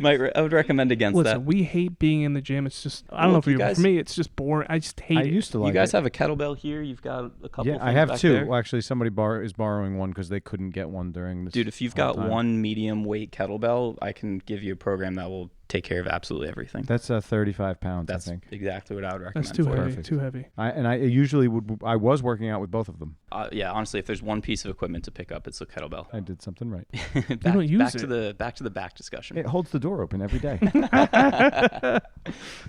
Speaker 3: I would recommend against
Speaker 2: Listen,
Speaker 3: that.
Speaker 2: we hate being in the gym. It's just I don't know
Speaker 3: Well,
Speaker 2: for
Speaker 3: you
Speaker 2: you, but
Speaker 3: guys-
Speaker 2: for me, it's just boring. I just hate
Speaker 1: I
Speaker 2: it.
Speaker 1: used to like
Speaker 3: You guys
Speaker 1: it.
Speaker 3: have a kettlebell here. You've got a couple.
Speaker 1: Yeah, I
Speaker 3: things
Speaker 1: have
Speaker 3: back
Speaker 1: two.
Speaker 3: there.
Speaker 1: Well, actually, somebody is borrowing one because they couldn't get one during this.
Speaker 3: Dude, if you've
Speaker 1: whole
Speaker 3: got
Speaker 1: time.
Speaker 3: one medium weight kettlebell, I can give you a program that will take care of absolutely everything.
Speaker 1: That's 35 pounds,
Speaker 3: That's
Speaker 1: I think.
Speaker 3: exactly what I would recommend.
Speaker 2: That's too
Speaker 3: for
Speaker 2: heavy.
Speaker 3: you.
Speaker 1: Perfect.
Speaker 2: Too heavy.
Speaker 1: I usually I was working out with both of them.
Speaker 3: Yeah, honestly, if there's one piece of equipment to pick up, it's a kettlebell.
Speaker 1: I did something right.
Speaker 3: back,
Speaker 2: don't use
Speaker 3: back
Speaker 2: it.
Speaker 3: to the back discussion.
Speaker 1: It holds the door open every day.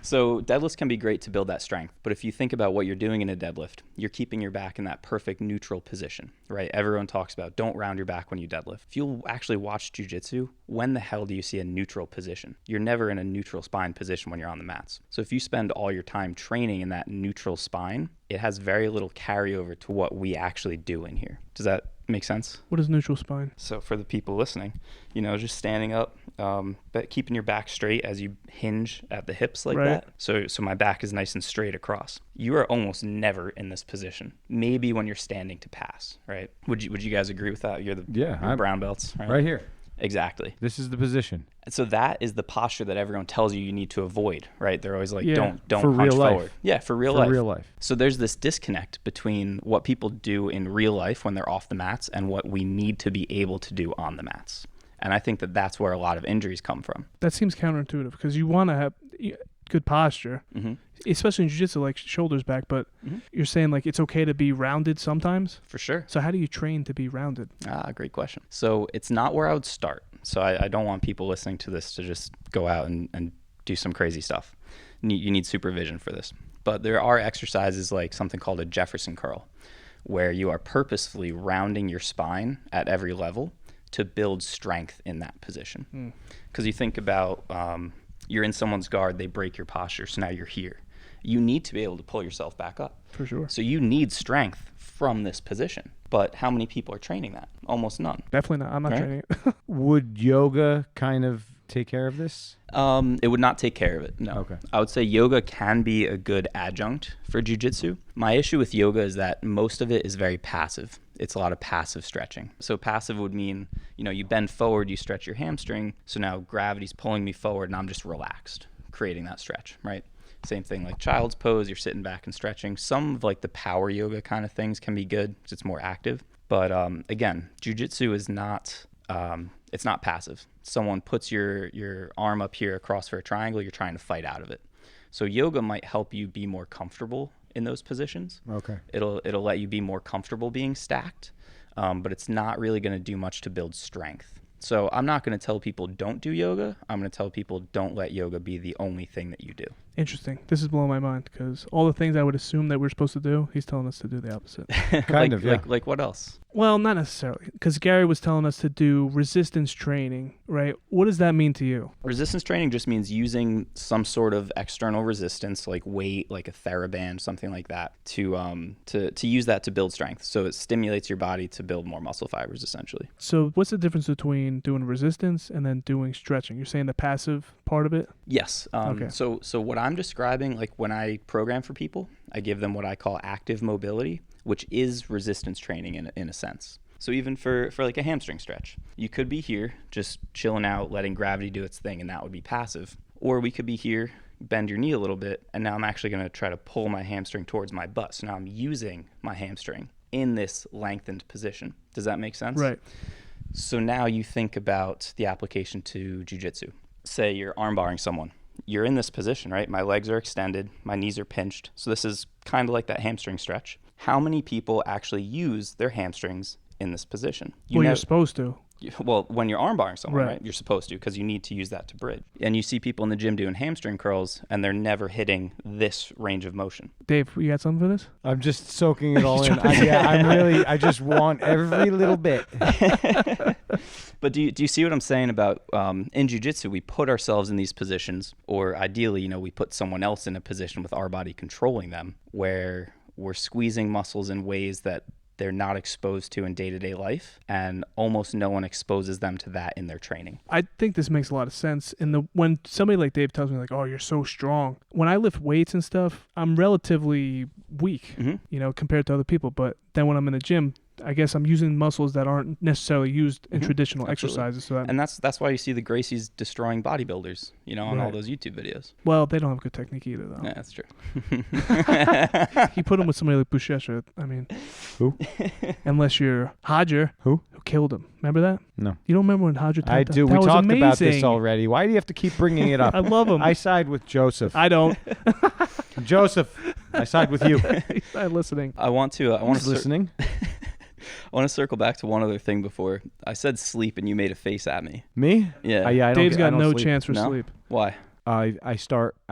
Speaker 3: So deadlifts can be great to build that strength. But if you think about what you're doing in a deadlift, you're keeping your back in that perfect neutral position, right? Everyone talks about don't round your back when you deadlift. If you'll actually watch jiu-jitsu, when the hell do you see a neutral position? You're never in a neutral spine position when you're on the mats. So if you spend all your time training in that neutral spine, it has very little carryover to what we actually do in here. Does that make sense?
Speaker 2: What is neutral spine?
Speaker 3: So for the people listening, just standing up, but keeping your back straight as you hinge at the hips like that. So my back is nice and straight across. You are almost never in this position. Maybe when you're standing to pass, right? Would you guys agree with that? You're the brown belts, right?
Speaker 1: Right here.
Speaker 3: Exactly.
Speaker 1: This is the position.
Speaker 3: And so that is the posture that everyone tells you need to avoid, right? They're always like, don't
Speaker 1: for
Speaker 3: punch
Speaker 1: real life.
Speaker 3: forward. Yeah, for real life. So there's this disconnect between what people do in real life when they're off the mats and what we need to be able to do on the mats. And I think that that's where a lot of injuries come from.
Speaker 2: That seems counterintuitive because you want to have good posture, especially in jiu-jitsu, like shoulders back, but you're saying like it's okay to be rounded sometimes?
Speaker 3: For sure.
Speaker 2: So how do you train to be rounded?
Speaker 3: Great question. So it's not where I would start. So I don't want people listening to this to just go out and do some crazy stuff. You need supervision for this. But there are exercises like something called a Jefferson Curl, where you are purposefully rounding your spine at every level to build strength in that position. Because you think about you're in someone's guard, they break your posture, so now you're here. You need to be able to pull yourself back up.
Speaker 2: For sure.
Speaker 3: So you need strength from this position. But how many people are training that? Almost none.
Speaker 2: Definitely not. I'm not training it.
Speaker 1: Would yoga kind of take care of this?
Speaker 3: It would not take care of it, no.
Speaker 1: Okay.
Speaker 3: I would say yoga can be a good adjunct for jiu-jitsu. My issue with yoga is that most of it is very passive. It's a lot of passive stretching. So passive would mean, you bend forward, you stretch your hamstring, so now gravity's pulling me forward and I'm just relaxed, creating that stretch, right? Same thing like child's pose, you're sitting back and stretching. Some of like the power yoga kind of things can be good because it's more active. But again, jiu-jitsu is not, it's not passive. Someone puts your arm up here across for a triangle, you're trying to fight out of it. So yoga might help you be more comfortable in those positions.
Speaker 1: Okay.
Speaker 3: It'll let you be more comfortable being stacked, but it's not really going to do much to build strength. So I'm not going to tell people don't do yoga. I'm going to tell people don't let yoga be the only thing that you do.
Speaker 2: Interesting. This is blowing my mind because all the things I would assume that we're supposed to do, he's telling us to do the opposite.
Speaker 1: Kind of, yeah.
Speaker 3: Like what else?
Speaker 2: Well, not necessarily, because Gary was telling us to do resistance training, right? What does that mean to you?
Speaker 3: Resistance training just means using some sort of external resistance, like weight, like a TheraBand, something like that, to use that to build strength. So it stimulates your body to build more muscle fibers, essentially.
Speaker 2: So what's the difference between doing resistance and then doing stretching? You're saying the passive part of it?
Speaker 3: Yes.
Speaker 2: Okay.
Speaker 3: So what I'm describing, like when I program for people, I give them what I call active mobility, which is resistance training in a sense. So even for like a hamstring stretch, you could be here just chilling out, letting gravity do its thing, and that would be passive. Or we could be here, bend your knee a little bit, and now I'm actually going to try to pull my hamstring towards my butt. So now I'm using my hamstring in this lengthened position. Does that make sense?
Speaker 2: Right.
Speaker 3: So now you think about the application to jiu-jitsu. Say you're arm barring someone. You're in this position, right? My legs are extended, my knees are pinched. So this is kind of like that hamstring stretch. How many people actually use their hamstrings in this position?
Speaker 2: You're supposed to.
Speaker 3: Well, when you're arm barring someone,
Speaker 2: Right.
Speaker 3: right? You're supposed to, because you need to use that to bridge. And you see people in the gym doing hamstring curls, and they're never hitting this range of motion.
Speaker 2: Dave, you got something for this?
Speaker 1: I'm just soaking it all in. I just want every little bit.
Speaker 3: But do you see what I'm saying about in jiu-jitsu, we put ourselves in these positions, or ideally, we put someone else in a position with our body controlling them, where we're squeezing muscles in ways that they're not exposed to in day-to-day life, and almost no one exposes them to that in their training.
Speaker 2: I think this makes a lot of sense. When somebody like Dave tells me like, "Oh, you're so strong," when I lift weights and stuff, I'm relatively weak, compared to other people. But then when I'm in the gym, I guess I'm using muscles that aren't necessarily used in traditional exercises. So
Speaker 3: and that's why you see the Gracies destroying bodybuilders, on all those YouTube videos.
Speaker 2: Well, they don't have good technique either, though.
Speaker 3: Yeah, that's true.
Speaker 2: He put him with somebody like Buchecha. I mean,
Speaker 1: who?
Speaker 2: Unless you're Hodger,
Speaker 1: who
Speaker 2: killed him. Remember that?
Speaker 1: No.
Speaker 2: You don't remember when Hodger?
Speaker 1: I do. We talked about this already. Why do you have to keep bringing it up?
Speaker 2: I love him.
Speaker 1: I side with Joseph.
Speaker 2: I don't.
Speaker 1: Joseph, I side with you.
Speaker 2: He's not listening.
Speaker 3: I want to
Speaker 1: listening.
Speaker 3: I want to circle back to one other thing before. I said sleep and you made a face at me.
Speaker 1: Me?
Speaker 3: Yeah.
Speaker 1: I
Speaker 2: Dave's got no
Speaker 1: sleep.
Speaker 2: chance for sleep.
Speaker 3: Why?
Speaker 1: I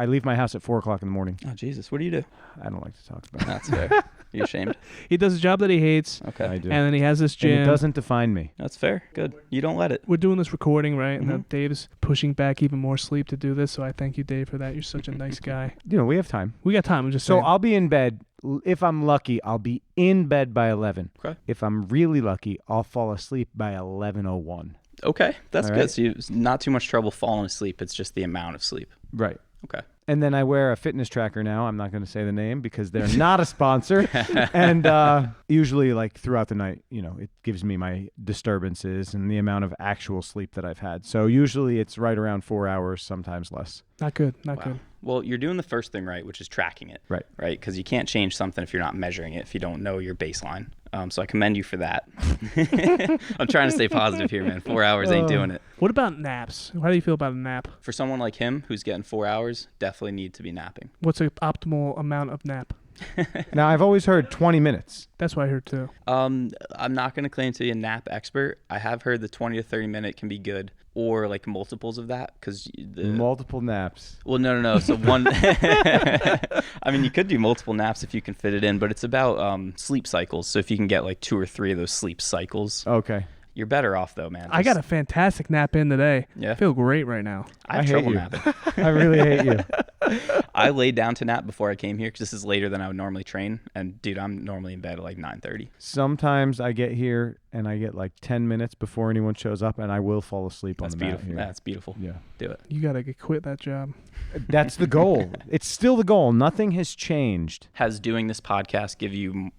Speaker 1: leave my house at 4 o'clock in the morning.
Speaker 3: Oh, Jesus. What do you do?
Speaker 1: I don't like to talk about it.
Speaker 3: That's fair. Are you ashamed?
Speaker 2: He does a job that he hates.
Speaker 3: Okay.
Speaker 1: I do.
Speaker 2: And then he has this gym.
Speaker 1: And it doesn't define me.
Speaker 3: That's fair. Good. You don't let it.
Speaker 2: We're doing this recording, right? And
Speaker 3: Mhm.
Speaker 2: then Dave's pushing back even more sleep to do this. So I thank you, Dave, for that. You're such a nice guy.
Speaker 1: You know, we have time.
Speaker 2: We got time. I'm just
Speaker 1: So
Speaker 2: saying.
Speaker 1: I'll be in bed. If I'm lucky, I'll be in bed by 11.
Speaker 3: Okay.
Speaker 1: If I'm really lucky, I'll fall asleep by 11:01.
Speaker 3: Okay. That's
Speaker 1: All
Speaker 3: good.
Speaker 1: right.
Speaker 3: So not too much trouble falling asleep. It's just the amount of sleep.
Speaker 1: Right.
Speaker 3: Okay.
Speaker 1: And then I wear a fitness tracker now. I'm not going to say the name because they're not a sponsor. And usually, like throughout the night, you know, it gives me my disturbances and the amount of actual sleep that I've had. So usually it's right around 4 hours, sometimes less.
Speaker 2: Not good. Not
Speaker 3: Wow.
Speaker 2: good.
Speaker 3: Well, you're doing the first thing right, which is tracking it.
Speaker 1: Right.
Speaker 3: Right? Because you can't change something if you're not measuring it, if you don't know your baseline. So I commend you for that. I'm trying to stay positive here, man. 4 hours ain't doing it.
Speaker 2: What about naps? How do you feel about a nap?
Speaker 3: For someone like him who's getting 4 hours, definitely need to be napping.
Speaker 2: What's an optimal amount of nap?
Speaker 1: Now, I've always heard 20 minutes.
Speaker 2: That's what I heard too.
Speaker 3: I'm not going to claim to be a nap expert. I have heard the 20 to 30 minute can be good, or like multiples of that, because
Speaker 1: Multiple naps.
Speaker 3: Well, no. So one, I mean, you could do multiple naps if you can fit it in, but it's about sleep cycles. So if you can get like 2 or 3 of those sleep cycles,
Speaker 1: Okay.
Speaker 3: you're better off though, man.
Speaker 2: I got a fantastic nap in today.
Speaker 3: Yeah.
Speaker 2: I feel great right now.
Speaker 3: I have
Speaker 1: I hate
Speaker 3: trouble
Speaker 1: you.
Speaker 3: napping.
Speaker 1: I really hate you.
Speaker 3: I laid down to nap before I came here because this is later than I would normally train. And dude, I'm normally in bed at like 9:30.
Speaker 1: Sometimes I get here and I get like 10 minutes before anyone shows up and I will fall asleep
Speaker 3: That's
Speaker 1: on the
Speaker 3: beautiful.
Speaker 1: mat here.
Speaker 3: That's beautiful.
Speaker 1: Yeah.
Speaker 3: Do it.
Speaker 2: You gotta quit that job.
Speaker 1: That's the goal. It's still the goal. Nothing has changed.
Speaker 3: Has doing this podcast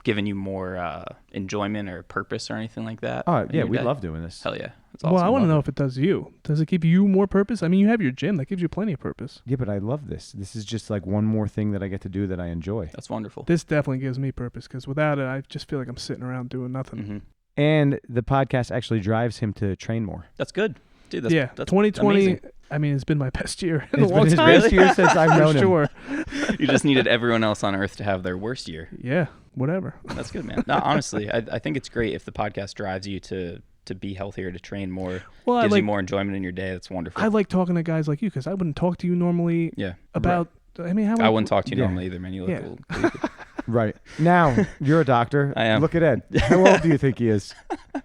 Speaker 3: given you more enjoyment or purpose or anything like that?
Speaker 1: Oh,
Speaker 3: in
Speaker 1: yeah,
Speaker 3: your
Speaker 1: we
Speaker 3: day?
Speaker 1: love doing this.
Speaker 3: Hell yeah. That's awesome.
Speaker 2: Well, I want to
Speaker 3: Love
Speaker 2: know
Speaker 3: it.
Speaker 2: if it does you. Does it give you more purpose? I mean, you have your gym. That gives you plenty of purpose.
Speaker 1: Yeah, but I love this. This is just like one more thing that I get to do that I enjoy.
Speaker 3: That's wonderful.
Speaker 2: This definitely gives me purpose because without it, I just feel like I'm sitting around doing nothing.
Speaker 3: Mm-hmm.
Speaker 1: And the podcast actually drives him to train more.
Speaker 3: That's good. Dude, that's,
Speaker 2: Yeah,
Speaker 3: that's
Speaker 2: 2020,
Speaker 3: amazing.
Speaker 2: I mean, it's been my best year in
Speaker 1: It's
Speaker 2: a
Speaker 1: been
Speaker 2: long
Speaker 1: his
Speaker 2: time.
Speaker 1: best year since I've known
Speaker 2: For
Speaker 1: him.
Speaker 2: sure.
Speaker 3: You just needed everyone else on earth to have their worst year.
Speaker 2: Yeah, whatever.
Speaker 3: That's good, man. No, honestly, I think it's great if the podcast drives you to be healthier, to train more,
Speaker 2: Well,
Speaker 3: gives you more enjoyment in your day. That's wonderful.
Speaker 2: I like talking to guys like you because I wouldn't talk to you normally
Speaker 3: yeah.
Speaker 2: about. I mean, how
Speaker 3: I wouldn't talk to you
Speaker 1: Yeah.
Speaker 3: normally either, man. You look
Speaker 2: Yeah.
Speaker 3: a little creepy.
Speaker 1: Right. Now, you're a doctor.
Speaker 3: I am.
Speaker 1: Look at Ed. How old do you think he is?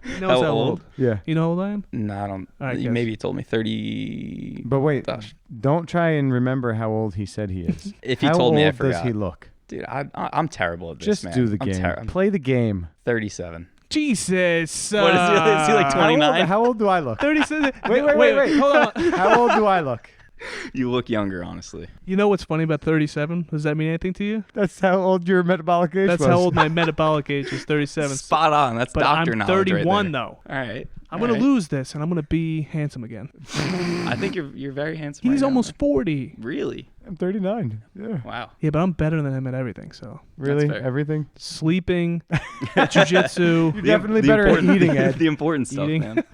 Speaker 2: He knows
Speaker 3: How
Speaker 2: how
Speaker 3: old?
Speaker 2: old.
Speaker 1: Yeah.
Speaker 2: You know how old I am?
Speaker 3: No, I don't.
Speaker 2: All right,
Speaker 3: You
Speaker 2: guess.
Speaker 3: maybe you told me 30.
Speaker 1: But wait,
Speaker 3: Gosh.
Speaker 1: don't try and remember how old he said he is.
Speaker 3: If he
Speaker 1: how
Speaker 3: told me, I
Speaker 1: old does
Speaker 3: forgot.
Speaker 1: he look?
Speaker 3: Dude, I'm terrible at this,
Speaker 1: Just
Speaker 3: man.
Speaker 1: do the
Speaker 3: I'm
Speaker 1: game.
Speaker 3: I'm
Speaker 1: Play the game.
Speaker 3: 37.
Speaker 2: Jesus.
Speaker 3: What is he? Is he like
Speaker 1: How old-
Speaker 3: 29?
Speaker 1: How old do I look?
Speaker 2: 37.
Speaker 1: Wait.
Speaker 2: Hold on.
Speaker 1: How old do I look?
Speaker 3: You look younger, honestly.
Speaker 2: You know what's funny about 37? Does that mean anything to you?
Speaker 1: That's how old your metabolic age
Speaker 2: That's
Speaker 1: was.
Speaker 2: how old my metabolic age is, 37.
Speaker 3: Spot on. That's
Speaker 2: But
Speaker 3: doctor
Speaker 2: I'm
Speaker 3: knowledge
Speaker 2: 31
Speaker 3: right there.
Speaker 2: though.
Speaker 3: All right.
Speaker 2: I'm
Speaker 3: All
Speaker 2: going
Speaker 3: right.
Speaker 2: to lose this and I'm going to be handsome again.
Speaker 3: I think you're very handsome.
Speaker 2: He's
Speaker 3: right now,
Speaker 2: almost
Speaker 3: man.
Speaker 2: 40.
Speaker 3: Really?
Speaker 1: I'm 39. Yeah.
Speaker 3: Wow.
Speaker 2: Yeah, but I'm better than him at everything. So
Speaker 1: Really?
Speaker 3: fair.
Speaker 1: Everything?
Speaker 2: sleeping, jiu-jitsu.
Speaker 1: You're definitely better at eating, Ed.
Speaker 3: The important stuff,
Speaker 2: Eating.
Speaker 3: man.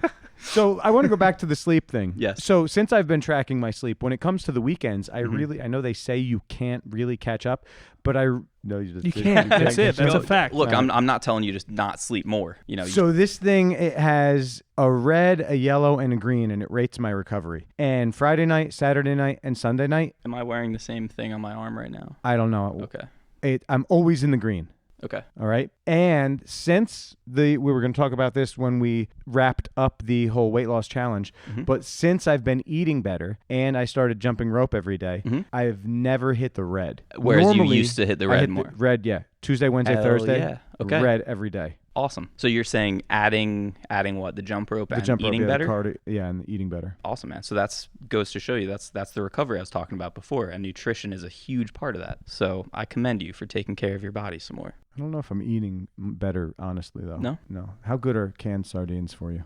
Speaker 1: So I want to go back to the sleep thing.
Speaker 3: Yes.
Speaker 1: So since I've been tracking my sleep, when it comes to the weekends, I know they say you can't really catch up, but you
Speaker 2: can't. That's it. That's
Speaker 1: So-
Speaker 2: a fact.
Speaker 3: Look, I'm not telling you to not sleep more. You know.
Speaker 1: So this thing, it has a red, a yellow, and a green, and it rates my recovery. And Friday night, Saturday night, and Sunday night,
Speaker 3: am I wearing the same thing on my arm right now?
Speaker 1: I don't know.
Speaker 3: Okay.
Speaker 1: I'm always in the green.
Speaker 3: Okay.
Speaker 1: All right. And since we were going to talk about this when we wrapped up the whole weight loss challenge,
Speaker 3: Mhm.
Speaker 1: but since I've been eating better and I started jumping rope every day,
Speaker 3: Mhm.
Speaker 1: I've never hit the red.
Speaker 3: Whereas
Speaker 1: Normally,
Speaker 3: you used to hit the
Speaker 1: I
Speaker 3: red
Speaker 1: hit
Speaker 3: more.
Speaker 1: The red, yeah. Tuesday, Wednesday,
Speaker 3: Hell
Speaker 1: Thursday.
Speaker 3: yeah. Okay.
Speaker 1: Red every day.
Speaker 3: Awesome. So you're saying adding what? The jump rope
Speaker 1: The
Speaker 3: and
Speaker 1: jump rope,
Speaker 3: eating
Speaker 1: yeah,
Speaker 3: better?
Speaker 1: the cardio, yeah, and eating better.
Speaker 3: Awesome, man. So that's goes to show you that's the recovery I was talking about before, and nutrition is a huge part of that. So I commend you for taking care of your body some more.
Speaker 1: I don't know if I'm eating better, honestly, though.
Speaker 3: No?
Speaker 1: No. How good are canned sardines for you?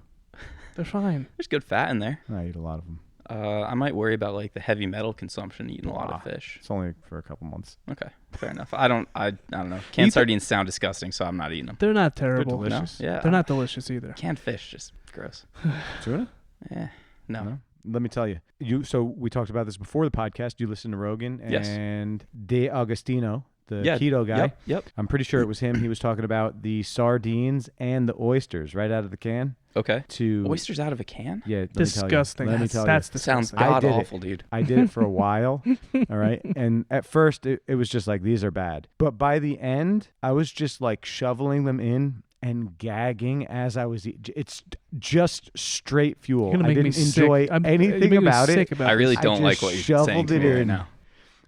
Speaker 2: They're fine.
Speaker 3: There's good fat in there.
Speaker 1: I eat a lot of them.
Speaker 3: I might worry about like the heavy metal consumption, eating a lot of fish.
Speaker 1: It's only for a couple months.
Speaker 3: Okay, fair enough. I don't know. Canned sardines sound disgusting, so I'm not eating them.
Speaker 2: They're not
Speaker 1: They're
Speaker 2: terrible.
Speaker 1: delicious.
Speaker 3: No? Yeah.
Speaker 2: They're not delicious either.
Speaker 3: Canned fish, just gross.
Speaker 1: Tuna?
Speaker 3: Yeah. No.
Speaker 1: No. Let me tell you. So we talked about this before the podcast. You listen to Rogan
Speaker 3: Yes.
Speaker 1: and De Agostino, the
Speaker 3: Yeah.
Speaker 1: keto guy.
Speaker 3: Yep.
Speaker 1: I'm pretty sure it was him. He was talking about the sardines and the oysters right out of the can.
Speaker 3: Okay.
Speaker 1: to
Speaker 3: Oysters out of a can?
Speaker 1: Yeah, let me tell you.
Speaker 2: Disgusting.
Speaker 1: Let me tell you.
Speaker 2: That's
Speaker 3: Sounds
Speaker 2: disgusting.
Speaker 1: I did
Speaker 3: god
Speaker 1: it.
Speaker 3: awful, dude.
Speaker 1: I did it for a while, all right? And at first, it was just like, these are bad. But by the end, I was just like shoveling them in and gagging as I was eating. It's just straight fuel.
Speaker 2: You're gonna
Speaker 1: I
Speaker 2: make me
Speaker 1: didn't enjoy
Speaker 2: sick. You're
Speaker 1: anything
Speaker 2: making me
Speaker 1: about
Speaker 2: sick
Speaker 1: it.
Speaker 2: about
Speaker 3: I really
Speaker 2: this.
Speaker 3: don't like
Speaker 1: just
Speaker 3: what you're saying
Speaker 1: shoveled
Speaker 3: to
Speaker 1: it
Speaker 3: me right
Speaker 1: in.
Speaker 3: now.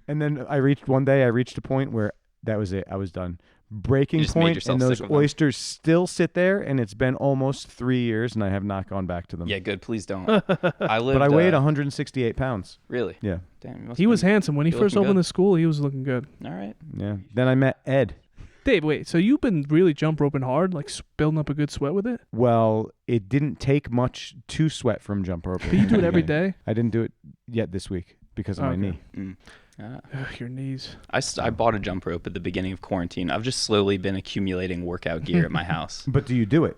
Speaker 1: And then I reached a point where that was it. I was done. Breaking
Speaker 3: You just made
Speaker 1: point,
Speaker 3: yourself
Speaker 1: and those
Speaker 3: sick with them.
Speaker 1: oysters still sit there, and it's been almost 3 years, and I have not gone back to them.
Speaker 3: Yeah, good. Please don't. I lived.
Speaker 1: But I weighed 168 pounds.
Speaker 3: Really?
Speaker 1: Yeah.
Speaker 3: Damn.
Speaker 2: He was handsome when he
Speaker 3: you're
Speaker 2: first
Speaker 3: looking
Speaker 2: opened
Speaker 3: good.
Speaker 2: the school. He was looking good.
Speaker 3: All right.
Speaker 1: Yeah. Then I met Ed.
Speaker 2: Dave, wait. So you've been really jump roping hard, like building up a good sweat with it?
Speaker 1: Well, it didn't take much to sweat from jump rope.
Speaker 2: But you do it every day?
Speaker 1: I didn't do it yet this week because of my
Speaker 2: Okay.
Speaker 1: knee.
Speaker 3: Mm.
Speaker 2: Ugh, your knees.
Speaker 3: I bought a jump rope at the beginning of quarantine. I've just slowly been accumulating workout gear at my house.
Speaker 1: But do you do it?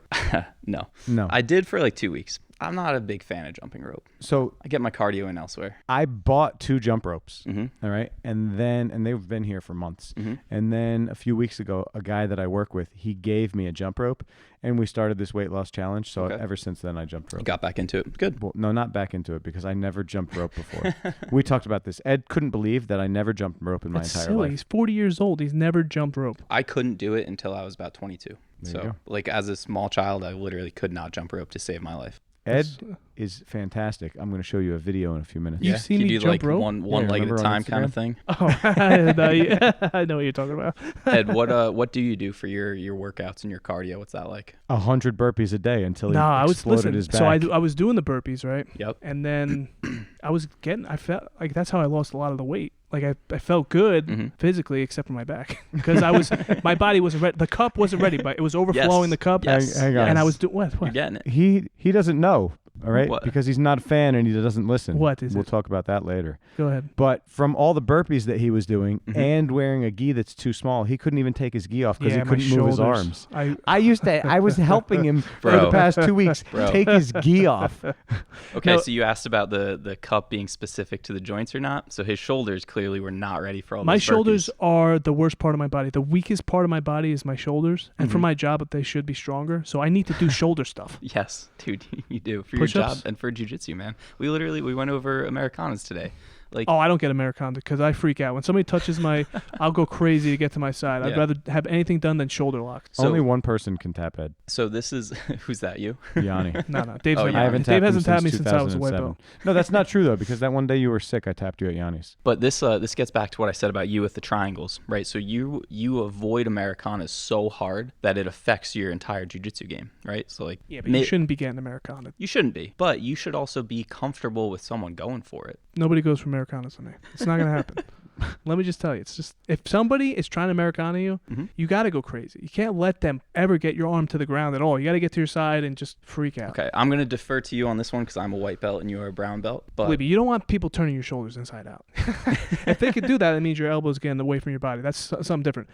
Speaker 3: No.
Speaker 1: No.
Speaker 3: I did for like 2 weeks. I'm not a big fan of jumping rope.
Speaker 1: So
Speaker 3: I get my cardio in elsewhere.
Speaker 1: I bought 2 jump ropes.
Speaker 3: Mm-hmm.
Speaker 1: All right. And they've been here for months.
Speaker 3: Mm-hmm.
Speaker 1: And then a few weeks ago, a guy that I work with, he gave me a jump rope and we started this weight loss challenge. So
Speaker 3: Okay.
Speaker 1: ever since then, I jumped rope.
Speaker 3: Got back into it. Good.
Speaker 1: Well, no, not back into it because I never jumped rope before. We talked about this. Ed couldn't believe that I never jumped rope in my
Speaker 2: That's
Speaker 1: entire
Speaker 2: silly.
Speaker 1: life.
Speaker 2: He's 40 years old. He's never jumped rope.
Speaker 3: I couldn't do it until I was about 22.
Speaker 1: There you
Speaker 3: So,
Speaker 1: go.
Speaker 3: like, as a small child, I literally could not jump rope to save my life.
Speaker 1: Ed is fantastic. I'm going to show you a video in a few minutes.
Speaker 2: You've seen
Speaker 3: Can
Speaker 2: me
Speaker 3: you do
Speaker 2: jump
Speaker 3: like
Speaker 2: rope?
Speaker 3: one
Speaker 1: Yeah,
Speaker 3: leg at
Speaker 1: remember
Speaker 3: a
Speaker 1: on
Speaker 3: time kind of
Speaker 1: Instagram?
Speaker 3: thing?
Speaker 2: Oh, I know what you're talking about.
Speaker 3: Ed, what do you do for your workouts and your cardio? What's that like?
Speaker 1: 100 burpees a day until he
Speaker 2: No, I was
Speaker 1: exploded his back.
Speaker 2: So I was doing the burpees, right?
Speaker 3: Yep.
Speaker 2: And then I felt like that's how I lost a lot of the weight. Like I felt good
Speaker 3: Mhm.
Speaker 2: physically, except for my back, because my body wasn't ready. The cup wasn't ready, but it was overflowing the cup.
Speaker 3: Yes.
Speaker 1: Hang on.
Speaker 2: And I was doing
Speaker 3: You're
Speaker 2: what?
Speaker 3: getting it.
Speaker 1: He doesn't know, all right?
Speaker 3: What?
Speaker 1: Because he's not a fan and he doesn't listen.
Speaker 2: What is
Speaker 1: We'll
Speaker 2: it?
Speaker 1: talk about that later.
Speaker 2: Go ahead.
Speaker 1: But from all the burpees that he was doing
Speaker 3: Mhm.
Speaker 1: and wearing a gi that's too small, he couldn't even take his gi off because
Speaker 2: Yeah,
Speaker 1: he
Speaker 2: my
Speaker 1: couldn't move his
Speaker 2: shoulders.
Speaker 1: arms. I was helping him for the
Speaker 3: Bro.
Speaker 1: past 2 weeks
Speaker 3: Bro.
Speaker 1: take his gi off.
Speaker 3: Okay,
Speaker 2: No.
Speaker 3: so you asked about the cup being specific to the joints or not. So his shoulders clearly were not ready for all
Speaker 2: My
Speaker 3: those
Speaker 2: shoulders
Speaker 3: burpees.
Speaker 2: are the worst part of my body. The weakest part of my body is my shoulders, and for
Speaker 3: Mhm.
Speaker 2: my job, they should be stronger. So I need to do shoulder stuff.
Speaker 3: Yes, dude, you do for
Speaker 2: Push-ups?
Speaker 3: your job and for jiu-jitsu, man. We went over Americanas today. Like,
Speaker 2: Oh, I don't get Americana because I freak out when somebody touches my. I'll go crazy to get to my side. I'd
Speaker 3: Yeah.
Speaker 2: rather have anything done than shoulder lock.
Speaker 3: so,
Speaker 1: Only one person can tap Ed,
Speaker 3: so this is who's that? You?
Speaker 1: Yanni.
Speaker 2: No, Dave's
Speaker 3: Oh,
Speaker 2: never,
Speaker 3: yeah.
Speaker 1: I haven't
Speaker 2: Dave
Speaker 1: tapped
Speaker 2: hasn't
Speaker 1: him
Speaker 2: tapped me
Speaker 1: since
Speaker 2: since I was a white
Speaker 1: 2007.
Speaker 2: belt.
Speaker 1: No, that's not true though, because that one day you were sick, I tapped you at Yanni's.
Speaker 3: But this gets back to what I said about you with the triangles, right? So you avoid Americanas so hard that it affects your entire jiu-jitsu game, right? So like,
Speaker 2: Yeah, but you shouldn't be getting Americana.
Speaker 3: you shouldn't be, but you should also be comfortable with someone going for it.
Speaker 2: Nobody goes for Americanas on me. It's not gonna happen. Let me just tell you, it's just if somebody is trying to Americana you,
Speaker 3: Mhm.
Speaker 2: you got to go crazy. You can't let them ever get your arm to the ground at all. You got to get to your side and just freak out.
Speaker 3: Okay, I'm gonna defer to you on this one because I'm a white belt and you are a brown belt. But
Speaker 2: Believe me, you don't want people turning your shoulders inside out. If they could do that, it means your elbow's getting away from your body. That's something different.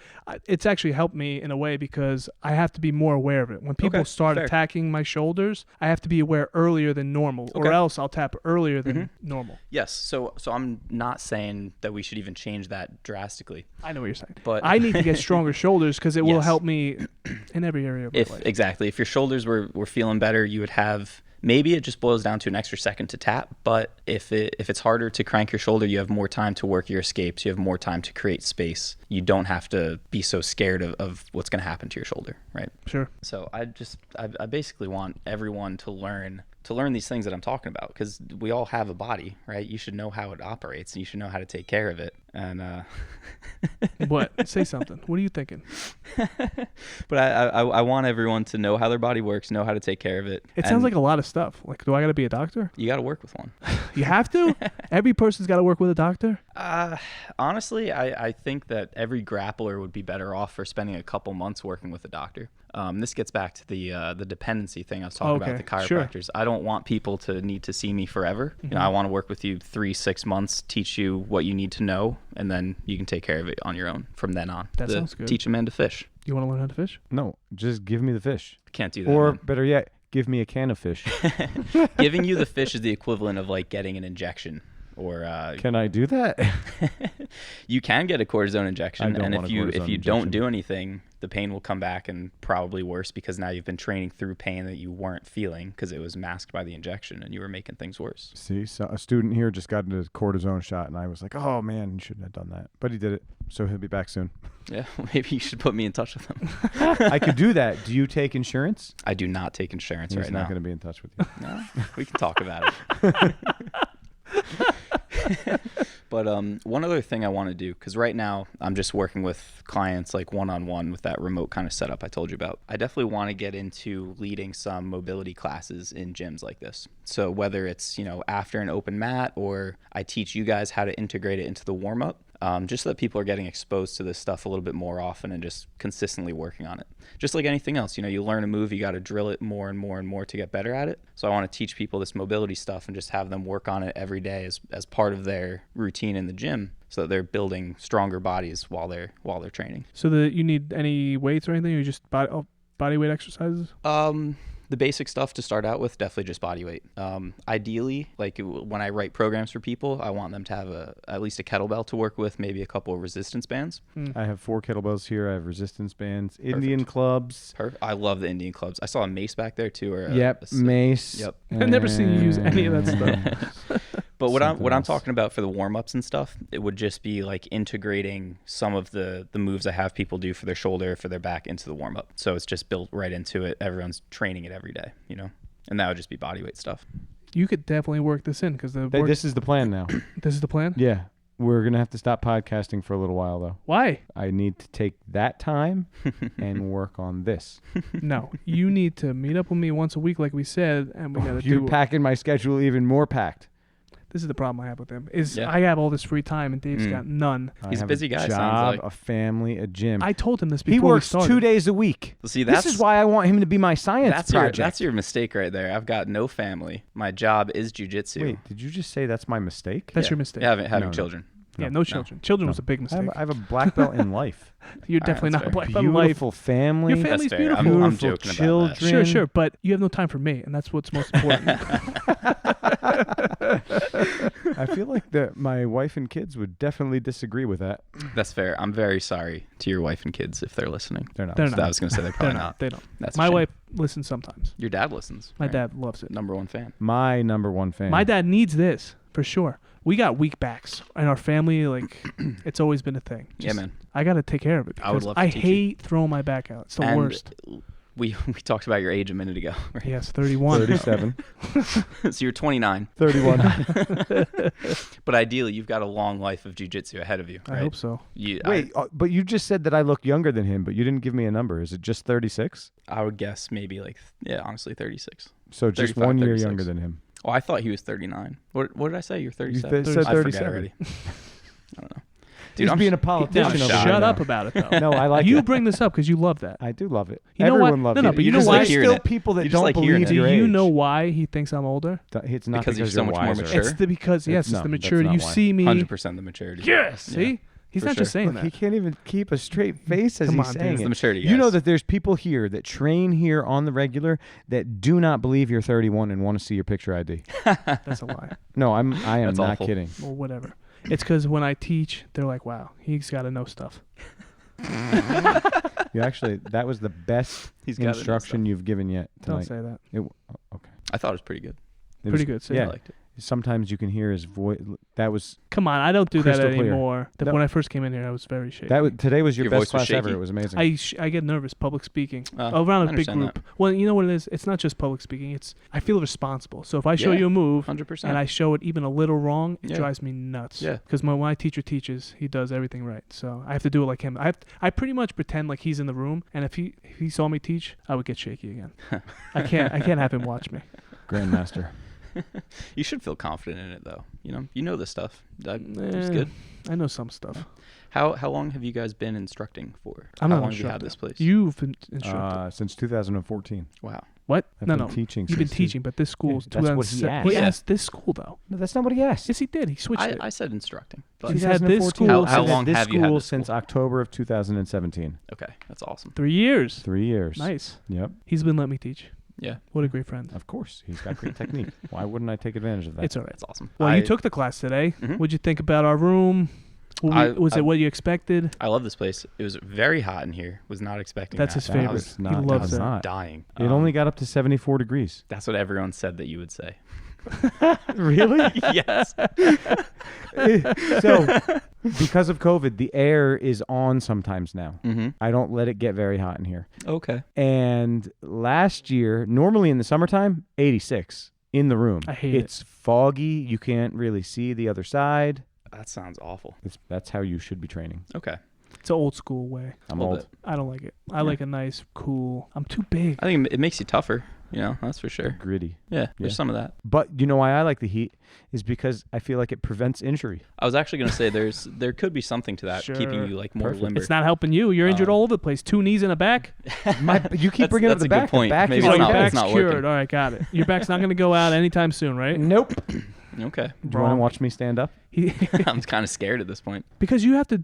Speaker 2: It's actually helped me in a way because I have to be more aware of it. When people
Speaker 3: Okay,
Speaker 2: start
Speaker 3: fair.
Speaker 2: attacking my shoulders, I have to be aware earlier than normal, or
Speaker 3: Okay.
Speaker 2: else I'll tap earlier than
Speaker 3: Mhm.
Speaker 2: normal.
Speaker 3: yes, so I'm not saying that we should even change that drastically.
Speaker 2: I know what you're saying.
Speaker 3: But
Speaker 2: I need to get stronger shoulders because it will
Speaker 3: Yes.
Speaker 2: help me in every area of my
Speaker 3: if
Speaker 2: life.
Speaker 3: exactly if your shoulders were feeling better, you would have maybe it just boils down to an extra second to tap. But if it's harder to crank your shoulder, you have more time to work your escapes. You have more time to create space. You don't have to be so scared of what's going to happen to your shoulder, right?
Speaker 2: Sure.
Speaker 3: So I basically want everyone to learn these things that I'm talking about because we all have a body, right? You should know how it operates and you should know how to take care of it. And
Speaker 2: What? Say something. What are you thinking?
Speaker 3: but I want everyone to know how their body works, know how to take care of it.
Speaker 2: It sounds like a lot of stuff. Like, do I got to be a doctor?
Speaker 3: You got to work with one.
Speaker 2: You have to? Every person's got to work with a doctor?
Speaker 3: Honestly, I think that every grappler would be better off for spending a couple months working with a doctor. This gets back to the dependency thing I was talking about, the chiropractors.
Speaker 2: Sure.
Speaker 3: I don't want people to need to see me forever. You know, I want to work with you 3-6 months, teach you what you need to know, and then you can take care of it on your own from then on.
Speaker 2: That sounds good.
Speaker 3: Teach a man to fish.
Speaker 2: You want to learn how to fish?
Speaker 1: No, just give me the fish.
Speaker 3: Can't do that.
Speaker 1: Or
Speaker 3: man.
Speaker 1: better yet, give me a can of fish.
Speaker 3: Giving you the fish is the equivalent of like getting an injection or
Speaker 1: Can I do that?
Speaker 3: You can get a cortisone
Speaker 1: I
Speaker 3: injection,
Speaker 1: don't
Speaker 3: and
Speaker 1: want
Speaker 3: if
Speaker 1: a
Speaker 3: you
Speaker 1: cortisone
Speaker 3: don't
Speaker 1: injection.
Speaker 3: do anything, the pain will come back and probably worse because now you've been training through pain that you weren't feeling because it was masked by the injection and you were making things worse.
Speaker 1: See, so a student here just got a cortisone shot, and I was like, oh, man, you shouldn't have done that. But he did it, so he'll be back soon.
Speaker 3: Yeah, maybe you should put me in touch with him.
Speaker 1: I could do that. Do you take insurance?
Speaker 3: I do not take insurance
Speaker 1: He's
Speaker 3: right
Speaker 1: not
Speaker 3: now.
Speaker 1: going to be in touch with you.
Speaker 3: No, we can talk about it. But one other thing I want to do, because right now I'm just working with clients like one-on-one with that remote kind of setup I told you about. I definitely want to get into leading some mobility classes in gyms like this. So whether it's, after an open mat or I teach you guys how to integrate it into the warm-up, just so that people are getting exposed to this stuff a little bit more often and just consistently working on it. Just like anything else, you learn a move, you got to drill it more and more and more to get better at it. So I want to teach people this mobility stuff and just have them work on it every day as part of their routine in the gym, so that they're building stronger bodies while they're training.
Speaker 2: So you need any weights or anything, or just body weight exercises?
Speaker 3: The basic stuff to start out with, definitely just body weight. Ideally, like when I write programs for people, I want them to have at least a kettlebell to work with, maybe a couple of resistance bands.
Speaker 1: I have 4 kettlebells here. I have resistance bands, Indian clubs.
Speaker 3: Perfect. I love the Indian clubs. I saw a mace back there too.
Speaker 1: Mace.
Speaker 3: Yep.
Speaker 2: I've never seen you use any of that stuff.
Speaker 3: But what
Speaker 1: Something
Speaker 3: I'm
Speaker 1: else.
Speaker 3: talking about for the warm-ups and stuff, it would just be like integrating some of the moves I have people do for their shoulder, for their back into the warm-up. So it's just built right into it. Everyone's training it every day, and that would just be body weight stuff.
Speaker 2: You could definitely work this in because
Speaker 1: This is the plan now.
Speaker 2: this is the plan.
Speaker 1: Yeah. We're going to have to stop podcasting for a little while, though.
Speaker 2: Why?
Speaker 1: I need to take that time and work on this.
Speaker 2: No, you need to meet up with me once a week, like we said, and we gotta
Speaker 1: You're
Speaker 2: do.
Speaker 1: packing my schedule even more packed.
Speaker 2: This is the problem I have with him. Is
Speaker 3: Yeah.
Speaker 2: I have all this free time and Dave's got none.
Speaker 3: He's
Speaker 1: I
Speaker 3: a
Speaker 1: have
Speaker 3: busy guy,
Speaker 1: Job,
Speaker 3: sounds like.
Speaker 1: a family, a gym.
Speaker 2: I told him this before
Speaker 1: He works
Speaker 2: we started.
Speaker 1: 2 days a week.
Speaker 3: See,
Speaker 1: This is why I want him to be my science project.
Speaker 3: That's your mistake right there. I've got no family. My job is jujitsu.
Speaker 1: Wait, did you just say that's my mistake?
Speaker 2: That's your mistake.
Speaker 3: Having
Speaker 1: No.
Speaker 3: children.
Speaker 2: Yeah, no children. Children was a big mistake.
Speaker 1: I have a black belt in life.
Speaker 2: You're
Speaker 3: All right,
Speaker 2: definitely
Speaker 3: that's
Speaker 2: not a
Speaker 3: fair.
Speaker 2: black belt in life.
Speaker 1: Beautiful family.
Speaker 2: Your family's
Speaker 3: That's fair.
Speaker 2: beautiful.
Speaker 3: I'm
Speaker 1: Beautiful
Speaker 3: joking about
Speaker 1: children.
Speaker 3: that.
Speaker 2: Sure, but you have no time for me, and that's what's most important.
Speaker 1: I feel like my wife and kids would definitely disagree with that.
Speaker 3: That's fair. I'm very sorry to your wife and kids if they're listening.
Speaker 1: They're not.
Speaker 2: They're not.
Speaker 3: I was going to say they're
Speaker 2: They're
Speaker 3: probably
Speaker 2: not.
Speaker 3: not.
Speaker 2: They don't.
Speaker 3: That's a
Speaker 2: My
Speaker 3: shame.
Speaker 2: wife listens sometimes.
Speaker 3: Your dad listens.
Speaker 2: My
Speaker 3: right?
Speaker 2: dad loves it.
Speaker 3: Number one fan.
Speaker 1: My number one fan.
Speaker 2: My dad needs this for sure. We got weak backs in our family. Like it's always been a thing.
Speaker 3: Yeah, man.
Speaker 2: I got to take care of it.
Speaker 3: I would
Speaker 2: because
Speaker 3: love to
Speaker 2: I
Speaker 3: teach you.
Speaker 2: hate throwing my back out. It's the
Speaker 3: And
Speaker 2: worst.
Speaker 3: We talked about your age a minute ago. Right?
Speaker 2: Yes, 31.
Speaker 1: 37,
Speaker 3: So you're 29.
Speaker 1: 31.
Speaker 3: But ideally, you've got a long life of jiu-jitsu ahead of you.
Speaker 2: I
Speaker 3: right?
Speaker 2: hope so.
Speaker 1: Wait, but you just said that I look younger than him, but you didn't give me a number. Is it just 36?
Speaker 3: I would guess maybe honestly 36.
Speaker 1: So just
Speaker 3: 35,
Speaker 1: 1 year
Speaker 3: 36.
Speaker 1: younger than him.
Speaker 3: Oh, I thought he was 39. What did I say? You're 37.
Speaker 1: said
Speaker 3: I forget
Speaker 1: 37.
Speaker 3: already. I don't know. Dude,
Speaker 1: He's
Speaker 3: I'm
Speaker 1: being a
Speaker 2: No,
Speaker 1: politician over
Speaker 2: shut
Speaker 1: here
Speaker 2: up
Speaker 1: now.
Speaker 2: about it though.
Speaker 1: No, I like
Speaker 2: You
Speaker 1: it.
Speaker 2: bring this up because you love that.
Speaker 1: I do love it.
Speaker 2: You know
Speaker 1: Everyone
Speaker 2: why?
Speaker 1: loves
Speaker 2: No, no,
Speaker 1: it.
Speaker 2: but you
Speaker 3: just
Speaker 2: know why?
Speaker 3: like
Speaker 1: There's
Speaker 3: hearing
Speaker 1: still
Speaker 3: it.
Speaker 1: people that
Speaker 3: You just
Speaker 1: don't
Speaker 3: like hearing
Speaker 1: believe
Speaker 3: it.
Speaker 1: your
Speaker 2: Do
Speaker 1: age.
Speaker 2: you know why he thinks I'm older?
Speaker 1: It's not
Speaker 3: Because you're
Speaker 1: because
Speaker 3: so
Speaker 1: you're
Speaker 3: much more
Speaker 1: wiser.
Speaker 3: mature.
Speaker 2: It's yes, it's
Speaker 1: no,
Speaker 2: the
Speaker 1: that's
Speaker 2: maturity.
Speaker 1: not
Speaker 2: You
Speaker 1: why.
Speaker 2: see me.
Speaker 3: 100% the maturity.
Speaker 2: Yes. See,
Speaker 3: Yeah.
Speaker 2: he's
Speaker 3: For
Speaker 2: not just
Speaker 3: sure.
Speaker 2: saying
Speaker 1: Look,
Speaker 2: that.
Speaker 1: he can't even keep a straight face as
Speaker 2: Come
Speaker 1: he's
Speaker 2: on, dude.
Speaker 1: saying
Speaker 3: It's the
Speaker 1: it.
Speaker 3: maturity,
Speaker 1: You know
Speaker 3: guys.
Speaker 1: that there's people here that train here on the regular that do not believe you're 31 and want to see your picture ID.
Speaker 2: That's a lie.
Speaker 1: No, I am
Speaker 3: That's
Speaker 1: not
Speaker 3: awful.
Speaker 1: kidding.
Speaker 2: Well, whatever. It's because when I teach, they're like, "Wow, he's got to know stuff."
Speaker 1: You actually, that was the best
Speaker 3: He's got it and
Speaker 1: instruction you've given yet
Speaker 2: Don't
Speaker 1: tonight.
Speaker 2: say that.
Speaker 1: Okay.
Speaker 3: I thought it was pretty good.
Speaker 1: It
Speaker 2: Pretty
Speaker 1: was-
Speaker 2: good. See?
Speaker 3: I
Speaker 1: Yeah.
Speaker 3: liked it.
Speaker 1: Sometimes you can hear his voice. That was
Speaker 2: Come on, I don't do that
Speaker 1: Crystal clear.
Speaker 2: anymore.
Speaker 1: No.
Speaker 2: When I first came in here, I was very shaky.
Speaker 1: today was your
Speaker 3: Your
Speaker 1: best
Speaker 3: voice was
Speaker 1: class ever.
Speaker 3: shaky?
Speaker 1: It was amazing.
Speaker 2: I get nervous public speaking
Speaker 3: I
Speaker 2: around a big
Speaker 3: understand
Speaker 2: group.
Speaker 3: that.
Speaker 2: Well, you know what it is? It's not just public speaking. It's I feel responsible. So if I show
Speaker 3: Yeah,
Speaker 2: you a move
Speaker 3: 100%.
Speaker 2: and I show it even a little wrong, it
Speaker 3: Yeah.
Speaker 2: drives me nuts.
Speaker 3: Yeah.
Speaker 2: Because when my teacher teaches, he does everything right. So I have to do it like him. I pretty much pretend like he's in the room, and if he saw me teach, I would get shaky again. I can't have him watch me.
Speaker 1: Grandmaster.
Speaker 3: You should feel confident in it, though. You know this stuff. It's
Speaker 2: Eh,
Speaker 3: good.
Speaker 2: I know some stuff.
Speaker 3: How long have you guys been instructing for?
Speaker 2: I'm
Speaker 3: How
Speaker 2: not
Speaker 3: long have you had
Speaker 2: instructor.
Speaker 3: this place?
Speaker 2: You've been instructed.
Speaker 1: Since 2014.
Speaker 3: Wow.
Speaker 2: What?
Speaker 1: I've
Speaker 2: No,
Speaker 1: been
Speaker 2: no.
Speaker 1: teaching.
Speaker 2: You've been
Speaker 1: since
Speaker 2: teaching, but this school's
Speaker 1: Yeah, that's what he
Speaker 2: 2007. He
Speaker 3: asked.
Speaker 2: asked this school though.
Speaker 1: No, that's not what he asked.
Speaker 2: Yes, he did. He switched it.
Speaker 3: I said instructing. But
Speaker 2: He's had this
Speaker 1: 2014.
Speaker 2: school
Speaker 3: How
Speaker 1: I've had
Speaker 3: long
Speaker 1: this
Speaker 3: have you had
Speaker 1: school
Speaker 3: this school?
Speaker 1: since October of 2017.
Speaker 3: okay, that's awesome.
Speaker 2: 3 years.
Speaker 1: 3 years.
Speaker 2: Nice.
Speaker 1: Yep.
Speaker 2: He's been letting me teach.
Speaker 3: Yeah,
Speaker 2: What a great friend.
Speaker 1: Of course. He's got great technique. Why wouldn't I take advantage of that?
Speaker 2: It's all right.
Speaker 3: that's awesome.
Speaker 2: Well, you took the class today.
Speaker 3: Mhm.
Speaker 2: What'd you think about our room? Was it what you expected?
Speaker 3: I love this place. It was very hot in here. Was not expecting
Speaker 2: That's
Speaker 3: that.
Speaker 2: his favorite.
Speaker 3: I was,
Speaker 2: He loves
Speaker 3: I
Speaker 2: it.
Speaker 3: was dying.
Speaker 1: It only got up to 74 degrees.
Speaker 3: That's what everyone said that you would say.
Speaker 1: Really?
Speaker 3: Yes.
Speaker 1: So, because of COVID, the air is on sometimes now.
Speaker 3: Mm-hmm.
Speaker 1: I don't let it get very hot in here.
Speaker 3: Okay.
Speaker 1: And last year, normally in the summertime, 86 in the room.
Speaker 2: I hate it.
Speaker 1: It's foggy. You can't really see the other side.
Speaker 3: That sounds awful.
Speaker 1: That's how you should be training.
Speaker 3: Okay.
Speaker 2: It's an old school way.
Speaker 1: I'm
Speaker 3: Little
Speaker 1: old.
Speaker 3: bit.
Speaker 2: I don't like it. I like a nice, cool. I'm too big.
Speaker 3: I think it makes you tougher. That's for sure.
Speaker 1: Gritty.
Speaker 3: Yeah, there's some of that.
Speaker 1: But you know why I like the heat is because I feel like it prevents injury.
Speaker 3: I was actually going to say there could be something to that,
Speaker 2: Sure.
Speaker 3: keeping you like more
Speaker 1: Perfect.
Speaker 3: limber.
Speaker 2: It's not helping you. You're injured all over the place. 2 knees in the back.
Speaker 1: You keep bringing up
Speaker 3: that's
Speaker 1: the
Speaker 3: a good
Speaker 1: back.
Speaker 3: point.
Speaker 1: The back
Speaker 3: Maybe
Speaker 1: is
Speaker 3: it's
Speaker 2: your
Speaker 3: not-
Speaker 2: back's
Speaker 3: not
Speaker 2: cured.
Speaker 3: working.
Speaker 2: All right, got it. Your back's not going to go out anytime soon, right?
Speaker 1: Nope.
Speaker 3: Okay.
Speaker 1: Do you want to watch me stand up?
Speaker 3: I'm kind of scared at this point.
Speaker 2: Because he has to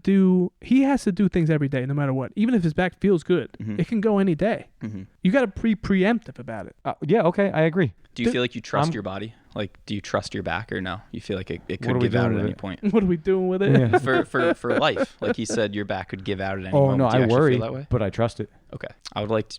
Speaker 2: do things every day, no matter what. Even if his back feels good, it can go any day.
Speaker 3: Mm-hmm.
Speaker 2: You got to be preemptive about it.
Speaker 1: Yeah, okay, I agree.
Speaker 3: Do you feel like you trust your body? Like, do you trust your back or no? You feel like it
Speaker 1: What
Speaker 3: could
Speaker 1: are we
Speaker 3: give out
Speaker 1: doing
Speaker 3: at
Speaker 1: with
Speaker 3: any
Speaker 1: it?
Speaker 3: point?
Speaker 2: What are we doing with it?
Speaker 1: Yeah.
Speaker 3: for life. Like you said, your back could give out at any
Speaker 1: Oh,
Speaker 3: moment.
Speaker 1: no,
Speaker 3: Do you
Speaker 1: I
Speaker 3: actually
Speaker 1: worry,
Speaker 3: feel that way?
Speaker 1: but I trust it.
Speaker 3: Okay. I would like to,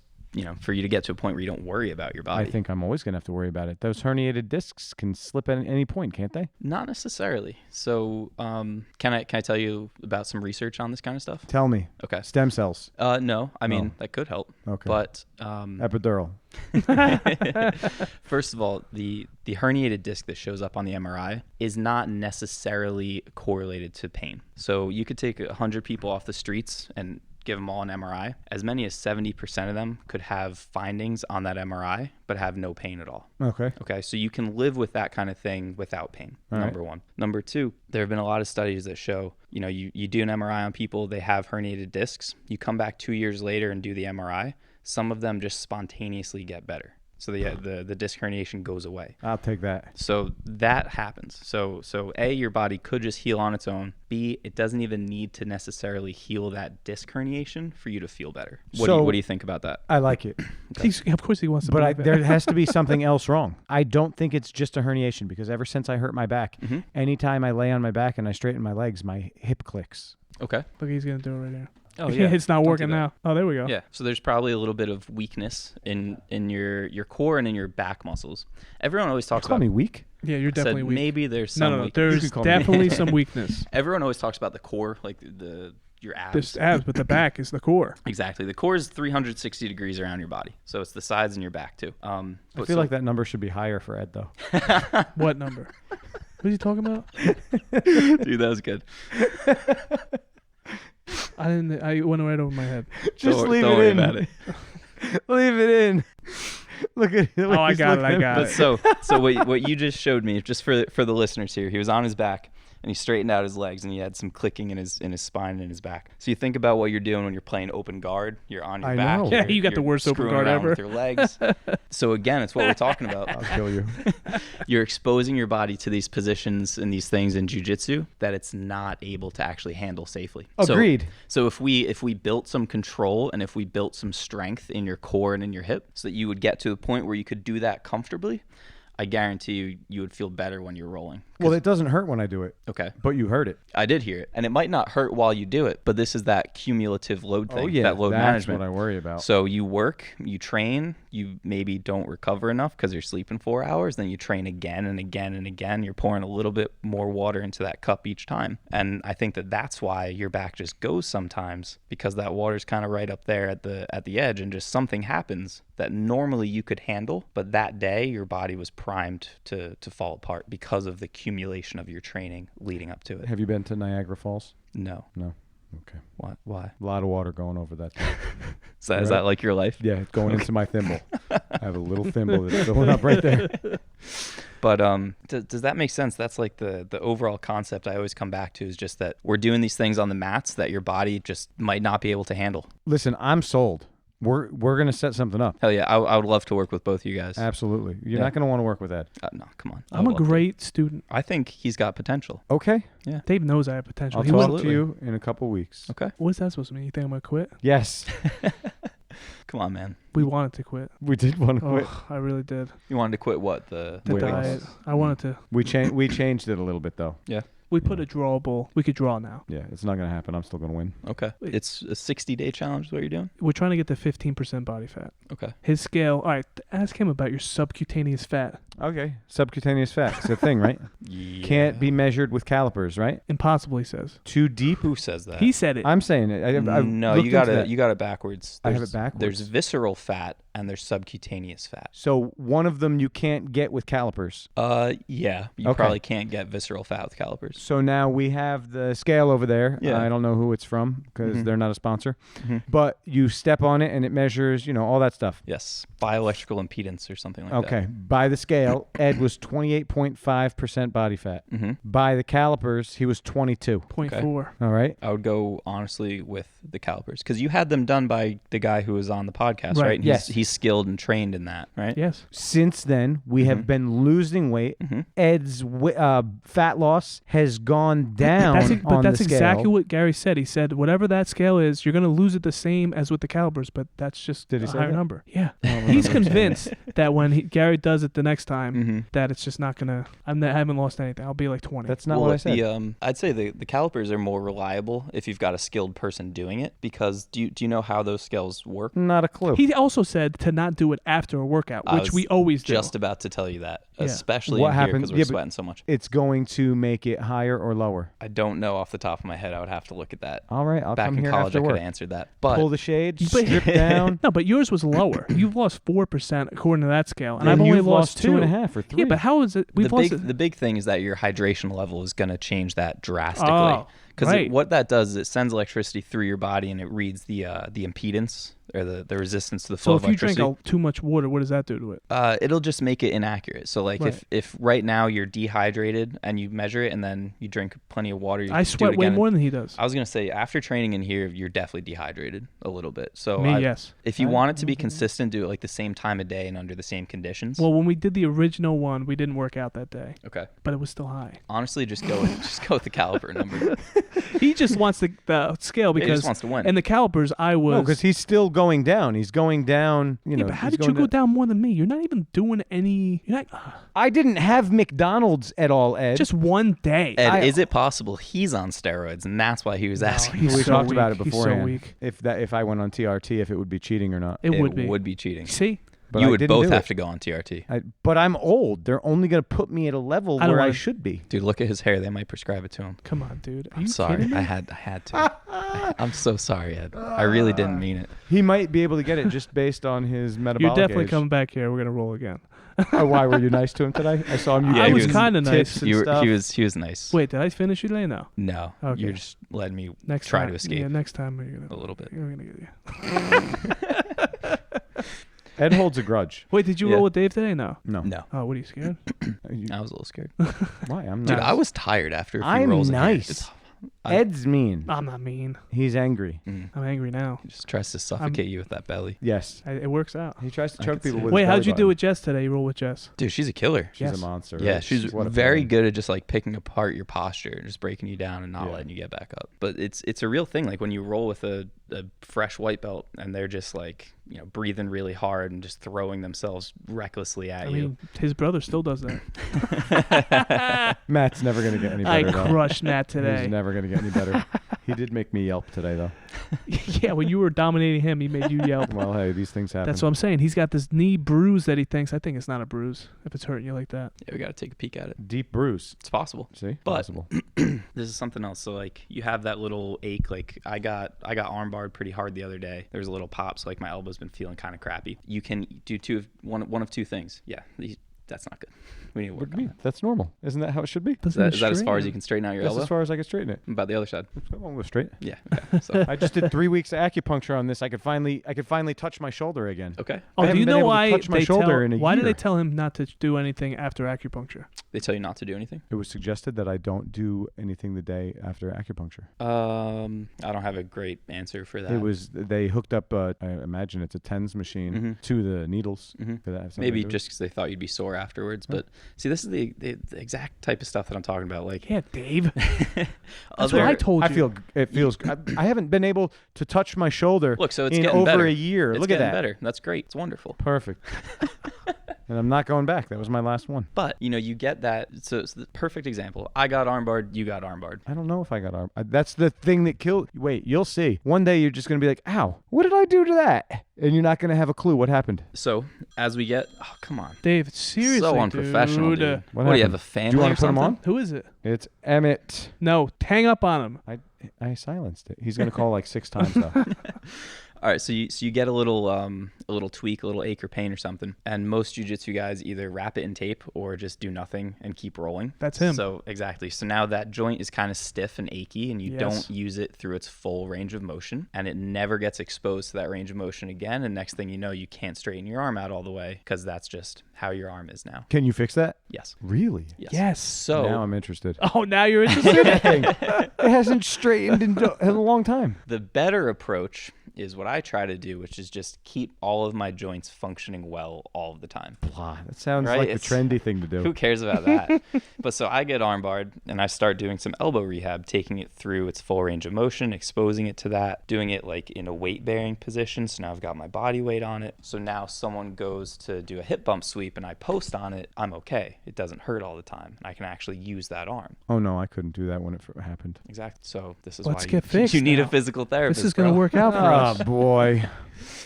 Speaker 3: for you to get to a point where you don't worry about your body.
Speaker 1: I think I'm always going to have to worry about it. Those herniated discs can slip at any point, can't they?
Speaker 3: Not necessarily. So, can I tell you about some research on this kind of stuff?
Speaker 1: Tell me.
Speaker 3: Okay.
Speaker 1: Stem cells.
Speaker 3: No. I mean,
Speaker 1: No.
Speaker 3: that could help.
Speaker 1: Okay.
Speaker 3: But
Speaker 1: Epidural.
Speaker 3: first of all, the herniated disc that shows up on the MRI is not necessarily correlated to pain. So you could take 100 people off the streets and give them all an MRI. As many as 70% of them could have findings on that MRI, but have no pain at all.
Speaker 1: Okay.
Speaker 3: Okay, so you can live with that kind of thing without pain,
Speaker 1: All
Speaker 3: number one. Number two, there have been a lot of studies that show, you do an MRI on people, they have herniated discs. You come back 2 years later and do the MRI, some of them just spontaneously get better. So the disc herniation goes away.
Speaker 1: I'll take that.
Speaker 3: So that happens. So A, your body could just heal on its own. B, it doesn't even need to necessarily heal that disc herniation for you to feel better. What do you think about that?
Speaker 1: I like it.
Speaker 2: Of course he wants to.
Speaker 1: But
Speaker 2: believe it.
Speaker 1: there has to be something else wrong. I don't think it's just a herniation because ever since I hurt my back, anytime I lay on my back and I straighten my legs, my hip clicks.
Speaker 3: Okay.
Speaker 2: Look, he's gonna do it right now.
Speaker 3: Oh yeah.
Speaker 2: It's not
Speaker 3: Don't
Speaker 2: working
Speaker 3: do that.
Speaker 2: now. Oh, there we go.
Speaker 3: Yeah. So there's probably a little bit of weakness in your core and in your back muscles. Everyone always talks
Speaker 1: Call
Speaker 3: about
Speaker 1: me weak.
Speaker 2: Yeah, you're definitely weak.
Speaker 3: maybe there's some
Speaker 2: No.
Speaker 3: weakness.
Speaker 2: There's
Speaker 1: can call me-
Speaker 2: definitely some weakness.
Speaker 3: Everyone always talks about the core, like your abs.
Speaker 2: There's abs, but the back is the core.
Speaker 3: Exactly. The core is 360 degrees around your body. So it's the sides and your back too.
Speaker 1: I feel like that number should be higher for Ed though.
Speaker 2: What number? What are you talking about?
Speaker 3: Dude, that was good.
Speaker 2: I went right over my head.
Speaker 1: Just
Speaker 3: Don't
Speaker 1: leave
Speaker 3: don't
Speaker 1: it
Speaker 3: worry
Speaker 1: in.
Speaker 3: about it.
Speaker 1: Leave it in. Look at it.
Speaker 2: I got it.
Speaker 3: But so what you just showed me, just for the listeners here, he was on his back and he straightened out his legs and he had some clicking in his spine and in his back. So you think about what you're doing when you're playing open guard. You're on your
Speaker 1: I
Speaker 3: back.
Speaker 1: know.
Speaker 2: Yeah, you got the
Speaker 3: you're
Speaker 2: worst open
Speaker 3: screwing
Speaker 2: guard
Speaker 3: around
Speaker 2: ever.
Speaker 3: with your legs. So again, it's what we're talking about.
Speaker 1: I'll kill you.
Speaker 3: You're exposing your body to these positions and these things in jiu-jitsu that it's not able to actually handle safely.
Speaker 1: Agreed.
Speaker 3: So if we built some control and if we built some strength in your core and in your hip so that you would get to the point where you could do that comfortably, I guarantee you would feel better when you're rolling.
Speaker 1: Well, it doesn't hurt when I do it,
Speaker 3: Okay.
Speaker 1: but you heard it.
Speaker 3: I did hear it. And it might not hurt while you do it, but this is that cumulative load thing, that load
Speaker 1: that's
Speaker 3: management.
Speaker 1: what I worry about.
Speaker 3: So you work, you train, you maybe don't recover enough because you're sleeping 4 hours, then you train again and again and again. You're pouring a little bit more water into that cup each time. And I think that's why your back just goes sometimes, because that water's kind of right up there at the edge and just something happens that normally you could handle, but that day your body was primed to fall apart because of the accumulation of your training leading up to it.
Speaker 1: Have you been to Niagara Falls?
Speaker 3: No.
Speaker 1: No. Okay.
Speaker 3: Why?
Speaker 1: A lot of water going over that thing.
Speaker 3: Is that like your life?
Speaker 1: Yeah, it's going into my thimble. I have a little thimble that's going up right there.
Speaker 3: But does that make sense? That's like the overall concept I always come back to is just that we're doing these things on the mats that your body just might not be able to handle.
Speaker 1: Listen, I'm sold. We're going to set something up.
Speaker 3: Hell yeah, I would love to work with both of you guys.
Speaker 1: Absolutely. You're
Speaker 3: Yeah.
Speaker 1: not going to want to work with Ed.
Speaker 3: No, come on. I
Speaker 2: I'm
Speaker 3: would
Speaker 2: a
Speaker 3: love to.
Speaker 2: great student.
Speaker 3: I think he's got potential.
Speaker 1: Okay.
Speaker 2: Dave knows I have potential.
Speaker 1: I'll
Speaker 2: He
Speaker 1: talk
Speaker 2: was,
Speaker 3: Absolutely.
Speaker 1: to you in a couple weeks.
Speaker 3: Okay.
Speaker 2: what's that supposed to mean? You think I'm gonna quit?
Speaker 1: Yes.
Speaker 3: Come on, man.
Speaker 2: We wanted to quit.
Speaker 1: We did want to quit.
Speaker 2: Oh, I really did.
Speaker 3: You wanted to quit what? The
Speaker 2: The
Speaker 1: Weight
Speaker 2: diet.
Speaker 1: loss.
Speaker 2: I wanted to.
Speaker 1: We changed it a little bit though.
Speaker 3: Yeah.
Speaker 2: We put a drawable. We could draw now.
Speaker 1: Yeah, it's not going to happen. I'm still going to win.
Speaker 3: Okay. It's a 60-day challenge is what you're doing?
Speaker 2: We're trying to get to 15% body fat.
Speaker 3: Okay.
Speaker 2: His scale. All right, ask him about your subcutaneous fat.
Speaker 1: Okay. Subcutaneous fat. It's a thing, right?
Speaker 3: Yeah.
Speaker 1: Can't be measured with calipers, right?
Speaker 2: Impossible, he says.
Speaker 1: Too deep.
Speaker 3: Who says that?
Speaker 2: He said it.
Speaker 1: I'm saying it.
Speaker 3: No, you got it backwards.
Speaker 1: I have it backwards.
Speaker 3: There's visceral fat and there's subcutaneous fat.
Speaker 1: So one of them you can't get with calipers.
Speaker 3: Yeah. You probably can't get visceral fat with calipers.
Speaker 1: So now we have the scale over there.
Speaker 3: Yeah.
Speaker 1: I don't know who it's from because they're not a sponsor. But you step on it and it measures, all that stuff.
Speaker 3: Yes. Bioelectrical impedance or something like that.
Speaker 1: Okay. By the scale, Ed was 28.5% body fat. By the calipers, he was 22.
Speaker 2: 0.4.
Speaker 1: All right.
Speaker 3: I would go honestly with the calipers because you had them done by the guy who was on the podcast, right? And
Speaker 1: Yes.
Speaker 3: He's skilled and trained in that, right?
Speaker 2: Yes.
Speaker 1: Since then, we have been losing weight. Ed's fat loss has gone down on
Speaker 2: that's
Speaker 1: the scale.
Speaker 2: exactly what Gary said. He said, whatever that scale is, you're going to lose it the same as with the calipers, but that's just
Speaker 1: Did he
Speaker 2: a
Speaker 1: say
Speaker 2: higher
Speaker 1: that?
Speaker 2: number. Yeah. He's convinced that when Gary does it the next time, that it's just not going to, I haven't lost anything. I'll be like 20.
Speaker 1: That's not what I said.
Speaker 3: I'd say the calipers are more reliable if you've got a skilled person doing it because do you know how those scales work?
Speaker 1: Not a clue.
Speaker 2: He also said to not do it after a workout, which we always do.
Speaker 3: Just about to tell you that,
Speaker 2: Yeah.
Speaker 3: especially
Speaker 1: What
Speaker 3: in here
Speaker 1: happens-
Speaker 3: because we're
Speaker 1: yeah, but-
Speaker 3: sweating so much.
Speaker 1: It's going to make it higher or lower.
Speaker 3: I don't know off the top of my head. I would have to look at that.
Speaker 1: All right, I'll
Speaker 3: Back
Speaker 1: come
Speaker 3: in
Speaker 1: here
Speaker 3: college,
Speaker 1: after
Speaker 3: I could
Speaker 1: work.
Speaker 3: have answered that. But
Speaker 1: Pull the shades,
Speaker 2: But-
Speaker 1: strip down.
Speaker 2: No, but yours was lower. You've lost 4% according to that scale, and
Speaker 1: And
Speaker 2: I've only
Speaker 1: you've
Speaker 2: lost
Speaker 1: 2.5 or 3.
Speaker 2: Yeah, but how is it? We've lost it.
Speaker 3: the big thing is that your hydration level is going to change that drastically.
Speaker 2: Oh,
Speaker 3: Because
Speaker 2: right.
Speaker 3: what that does is it sends electricity through your body and it reads the impedance or the resistance to the flow
Speaker 2: So
Speaker 3: of
Speaker 2: if you drink
Speaker 3: electricity.
Speaker 2: too much water, what does that do to it?
Speaker 3: It'll just make it inaccurate. So like
Speaker 2: Right.
Speaker 3: if right now you're dehydrated and you measure it and then you drink plenty of water, you
Speaker 2: I
Speaker 3: do
Speaker 2: sweat
Speaker 3: it
Speaker 2: way
Speaker 3: again.
Speaker 2: more than he does.
Speaker 3: I was gonna say after training in here, you're definitely dehydrated a little bit. So
Speaker 2: Yes.
Speaker 3: if you want it to be consistent, do it like the same time of day and under the same conditions.
Speaker 2: Well, when we did the original one, we didn't work out that day,
Speaker 3: Okay.
Speaker 2: but it was still high.
Speaker 3: Honestly, just go with the caliper number.
Speaker 2: He just wants the scale
Speaker 3: He
Speaker 2: because
Speaker 3: just wants to win.
Speaker 2: and the calipers I was.
Speaker 1: No, because he's still going down. He's going down.
Speaker 2: Yeah, but how did you go down more than me? You're not even doing any. You're not
Speaker 1: I didn't have McDonald's at all, Ed.
Speaker 2: just one day.
Speaker 3: Ed, is it possible he's on steroids and that's why he was asking?
Speaker 2: he's
Speaker 1: we
Speaker 2: so
Speaker 1: talked about it
Speaker 2: weak. He's so
Speaker 1: beforehand.
Speaker 2: weak.
Speaker 1: If I went on TRT, if it would be cheating or not.
Speaker 2: It
Speaker 3: It
Speaker 2: would be.
Speaker 3: cheating.
Speaker 2: See,
Speaker 1: But
Speaker 3: you
Speaker 1: I
Speaker 3: would
Speaker 1: didn't
Speaker 3: both
Speaker 1: do
Speaker 3: have
Speaker 1: it.
Speaker 3: to go on TRT.
Speaker 1: But I'm old. They're only going to put me at a level
Speaker 2: I don't
Speaker 1: where I
Speaker 2: wanna-
Speaker 1: should be.
Speaker 3: Dude, look at his hair. They might prescribe it to him.
Speaker 2: come on, dude. Are
Speaker 3: I'm
Speaker 2: you
Speaker 3: sorry.
Speaker 2: kidding me?
Speaker 3: I had to. I'm so sorry, Ed. I really didn't mean it.
Speaker 1: He might be able to get it just based on his metabolic
Speaker 2: You're definitely
Speaker 1: age.
Speaker 2: coming back here. We're gonna roll again.
Speaker 1: Oh, why were you nice to him today? I saw him. You
Speaker 3: Yeah,
Speaker 2: I
Speaker 3: he
Speaker 2: was
Speaker 3: was
Speaker 2: kind of
Speaker 1: tips
Speaker 2: nice.
Speaker 1: and stuff.
Speaker 3: He was nice.
Speaker 2: Wait, did I finish you today? No.
Speaker 3: No,
Speaker 2: Okay.
Speaker 3: you're just letting me
Speaker 2: Next
Speaker 3: try
Speaker 2: time,
Speaker 3: to escape
Speaker 2: Yeah, next time you're gonna
Speaker 3: a little bit.
Speaker 2: We're gonna get you.
Speaker 1: Ed holds a grudge.
Speaker 2: Wait, did you
Speaker 3: Yeah.
Speaker 2: roll with Dave today? No.
Speaker 1: No.
Speaker 3: No,
Speaker 2: Oh, what are you scared?
Speaker 3: I was a little scared.
Speaker 1: Why? I'm
Speaker 3: Dude,
Speaker 1: not.
Speaker 3: I was tired after a few
Speaker 1: I'm
Speaker 3: rolls. in here.
Speaker 1: nice. Ed's mean.
Speaker 2: I'm not mean.
Speaker 1: He's angry.
Speaker 2: I'm angry now.
Speaker 3: He just tries to suffocate you with that belly.
Speaker 1: Yes.
Speaker 2: It works out.
Speaker 1: He tries to
Speaker 3: I
Speaker 1: choke
Speaker 3: could see
Speaker 1: people
Speaker 3: it.
Speaker 1: with
Speaker 2: Wait,
Speaker 1: his
Speaker 2: how'd
Speaker 1: belly
Speaker 2: you do
Speaker 1: button.
Speaker 2: with Jess today? You roll with Jess.
Speaker 3: Dude, she's a killer.
Speaker 1: She's
Speaker 2: Yes.
Speaker 1: a monster.
Speaker 3: Yeah, she's
Speaker 1: What a
Speaker 3: very
Speaker 1: pain.
Speaker 3: good at just like picking apart your posture, just breaking you down and not
Speaker 1: Yeah.
Speaker 3: letting you get back up. But it's a real thing. Like when you roll with a fresh white belt and they're just like, breathing really hard and just throwing themselves recklessly at
Speaker 2: I
Speaker 3: you.
Speaker 2: mean, his brother still does that.
Speaker 1: Matt's never going to get any
Speaker 2: I
Speaker 1: better. though.
Speaker 2: crushed Matt today.
Speaker 1: He's never going to get any better. He did make me yelp today, though.
Speaker 2: Yeah, when you were dominating him, he made you yelp.
Speaker 1: Well, hey, these things happen.
Speaker 2: That's what I'm saying. He's got this knee bruise that he thinks. I think it's not a bruise if it's hurting you like that.
Speaker 3: Yeah, we got to take a peek at it.
Speaker 1: Deep bruise.
Speaker 3: It's possible.
Speaker 1: See?
Speaker 3: But-
Speaker 1: Possible.
Speaker 3: This is something else. So like you have that little ache. Like I got arm barred pretty hard the other day. There was a little pop, so like my elbow's been feeling kind of crappy. You can do one of two things. Yeah, that's not good. We need to
Speaker 1: What
Speaker 3: work
Speaker 1: do you
Speaker 3: on
Speaker 1: mean? That's normal. Isn't that how it should be?
Speaker 3: that. Is that as far as you can straighten out your
Speaker 1: That's
Speaker 3: elbow?
Speaker 1: as far as I can straighten it.
Speaker 3: What about the other side?
Speaker 1: I'm going to go straight.
Speaker 3: Yeah. Okay. So
Speaker 1: I just did 3 weeks of acupuncture on this. I could finally touch my shoulder again.
Speaker 3: okay.
Speaker 2: Oh,
Speaker 1: I
Speaker 2: do
Speaker 1: haven't
Speaker 2: you
Speaker 1: been
Speaker 2: know
Speaker 1: able to
Speaker 2: why
Speaker 1: touch my
Speaker 2: they
Speaker 1: shoulder
Speaker 2: tell?
Speaker 1: in a
Speaker 2: Why did
Speaker 1: year.
Speaker 2: they tell him not to do anything after acupuncture?
Speaker 3: They tell you not to do anything.
Speaker 1: It was suggested that I don't do anything the day after acupuncture.
Speaker 3: I don't have a great answer for that.
Speaker 1: They hooked up. I imagine it's a TENS machine to the needles. Could that have something
Speaker 3: maybe
Speaker 1: to do with
Speaker 3: just because they thought you'd be sore afterwards. But see, this is the exact type of stuff that I'm talking about. Like,
Speaker 2: Yeah, Dave. That's
Speaker 3: other,
Speaker 2: what I told
Speaker 1: it?
Speaker 2: you.
Speaker 1: It feels. I haven't been able to touch my shoulder.
Speaker 3: Look, so it's
Speaker 1: in
Speaker 3: getting
Speaker 1: over
Speaker 3: better.
Speaker 1: a year.
Speaker 3: It's
Speaker 1: Look at
Speaker 3: getting
Speaker 1: that.
Speaker 3: better. That's great. It's wonderful.
Speaker 1: Perfect. And I'm not going back. That was my last one.
Speaker 3: But, you get that. So it's the perfect example. I got armbarred, you got armbarred.
Speaker 1: I don't know if I got arm. That's the thing that killed. Wait, you'll see. One day you're just going to be like, ow, what did I do to that? And you're not going to have a clue what happened.
Speaker 3: So as we get, oh, come on.
Speaker 2: Dave, seriously,
Speaker 3: So unprofessional, dude. What do you have, a family
Speaker 1: Do you want
Speaker 3: or
Speaker 1: to put him
Speaker 3: something?
Speaker 1: on?
Speaker 2: Who is it?
Speaker 1: It's Emmett.
Speaker 2: No, hang up on him.
Speaker 1: I silenced it. He's going to call like 6 times though.
Speaker 3: All right, so you get a little tweak, a little ache or pain or something, and most jiu-jitsu guys either wrap it in tape or just do nothing and keep rolling.
Speaker 2: That's him.
Speaker 3: So exactly. So now that joint is kind of stiff and achy, and you don't use it through its full range of motion, and it never gets exposed to that range of motion again. And next thing you know, you can't straighten your arm out all the way because that's just how your arm is now.
Speaker 1: Can you fix that?
Speaker 3: Yes.
Speaker 1: Really?
Speaker 2: Yes.
Speaker 3: So
Speaker 1: now I'm interested.
Speaker 2: Oh, now you're interested?
Speaker 1: It hasn't straightened in a long time.
Speaker 3: the better approach is what I try to do, which is just keep all of my joints functioning well all of the time.
Speaker 1: Blah. That sounds
Speaker 3: Right?
Speaker 1: like the trendy thing to do.
Speaker 3: Who cares about that? But so I get armbarred and I start doing some elbow rehab, taking it through its full range of motion, exposing it to that, doing it like in a weight bearing position. So now I've got my body weight on it. So now someone goes to do a hip bump sweep and I post on it, I'm okay. It doesn't hurt all the time. And I can actually use that arm.
Speaker 1: Oh no, I couldn't do that when it happened.
Speaker 3: Exactly. So this is
Speaker 2: Let's
Speaker 3: why
Speaker 2: get fixed
Speaker 3: you need
Speaker 2: now.
Speaker 3: a physical therapist.
Speaker 2: This is going to work out for us.
Speaker 1: Oh boy.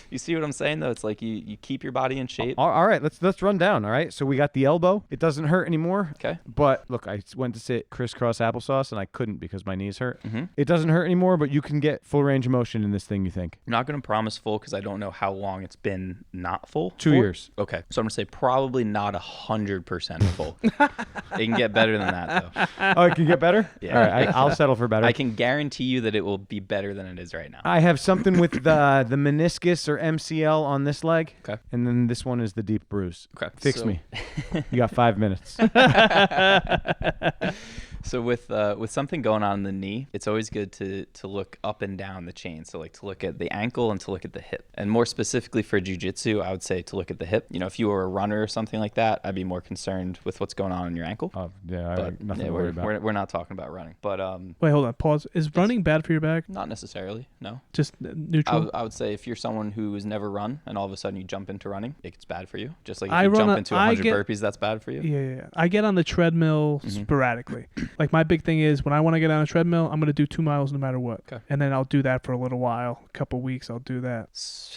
Speaker 3: You see what I'm saying though? It's like you keep your body in shape.
Speaker 1: All right, let's run down. All right, so we got the elbow. It doesn't hurt anymore.
Speaker 3: Okay.
Speaker 1: But look, I went to sit crisscross applesauce and I couldn't because my knees hurt.
Speaker 3: Mm-hmm.
Speaker 1: It doesn't hurt anymore, but you can get full range of motion in this thing. You think?
Speaker 3: I'm not going to promise full because I don't know how long it's been not full.
Speaker 1: 2
Speaker 3: for.
Speaker 1: years.
Speaker 3: Okay. So I'm going to say probably not 100% full. It can get better than that, though.
Speaker 1: Oh, it can get better.
Speaker 3: Yeah.
Speaker 1: All right, I'll settle for better.
Speaker 3: I can guarantee you that it will be better than it is right now.
Speaker 1: I have something with the meniscus or MCL on this leg.
Speaker 3: Okay.
Speaker 1: And then this one is the deep bruise.
Speaker 3: Okay.
Speaker 1: Fix me. You got 5 minutes.
Speaker 3: So with something going on in the knee, it's always good to look up and down the chain. So like to look at the ankle and to look at the hip. And more specifically for jiu-jitsu, I would say to look at the hip. You know, if you were a runner or something like that, I'd be more concerned with what's going on in your ankle.
Speaker 1: Oh, yeah,
Speaker 3: But
Speaker 1: nothing to
Speaker 3: we're,
Speaker 1: worry about.
Speaker 3: we're not talking about running. But
Speaker 2: Wait, hold on. Pause. Is running bad for your back?
Speaker 3: not necessarily, no.
Speaker 2: Just neutral?
Speaker 3: I would say if you're someone who has never run and all of a sudden you jump into running, it's bad for you. Just like if
Speaker 2: I
Speaker 3: you
Speaker 2: run
Speaker 3: jump
Speaker 2: a-
Speaker 3: into
Speaker 2: I
Speaker 3: 100
Speaker 2: get-
Speaker 3: burpees, that's bad for you.
Speaker 2: Yeah. I get on the treadmill sporadically. Like my big thing is when I want to get on a treadmill, I'm going to do 2 miles no matter what.
Speaker 3: Okay.
Speaker 2: And then I'll do that for a little while. A couple weeks, I'll do that.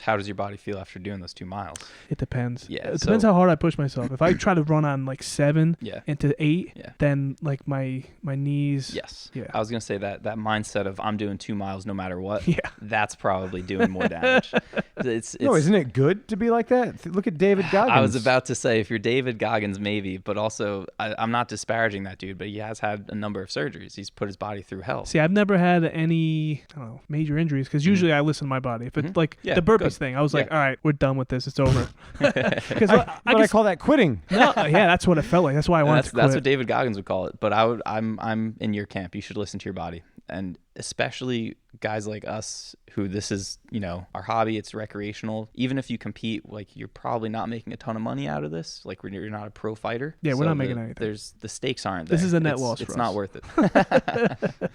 Speaker 3: How does your body feel after doing those 2 miles?
Speaker 2: It depends.
Speaker 3: Yeah,
Speaker 2: It depends how hard I push myself. If I try to run on like 7
Speaker 3: Yeah.
Speaker 2: into 8,
Speaker 3: Yeah.
Speaker 2: then like my knees.
Speaker 3: Yes.
Speaker 2: Yeah.
Speaker 3: I was going to say that mindset of I'm doing 2 miles no matter what,
Speaker 2: Yeah.
Speaker 3: that's probably doing more damage. It's
Speaker 1: No, isn't it good to be like that? Look at David Goggins.
Speaker 3: I was about to say, if you're David Goggins, maybe, but also I'm not disparaging that dude, but he has had a number of surgeries. He's put his body through hell.
Speaker 2: See, I've never had any, I don't know, major injuries because usually I listen to my body. If it's like
Speaker 3: Yeah,
Speaker 2: the burpees
Speaker 3: good.
Speaker 2: thing, I was like,
Speaker 3: Yeah.
Speaker 2: all right, we're done with this. It's over. Because
Speaker 1: I call that quitting.
Speaker 2: no, yeah, that's what it felt like. That's why I wanted to quit.
Speaker 3: That's what David Goggins would call it. But I'm in your camp. You should listen to your body. And especially guys like us who this is, our hobby, it's recreational. Even if you compete, like you're probably not making a ton of money out of this. Like you're not a pro fighter.
Speaker 2: Yeah, we're
Speaker 3: So
Speaker 2: not making anything.
Speaker 3: The stakes aren't there.
Speaker 2: This is a net loss for
Speaker 3: It's
Speaker 2: us.
Speaker 3: not worth it.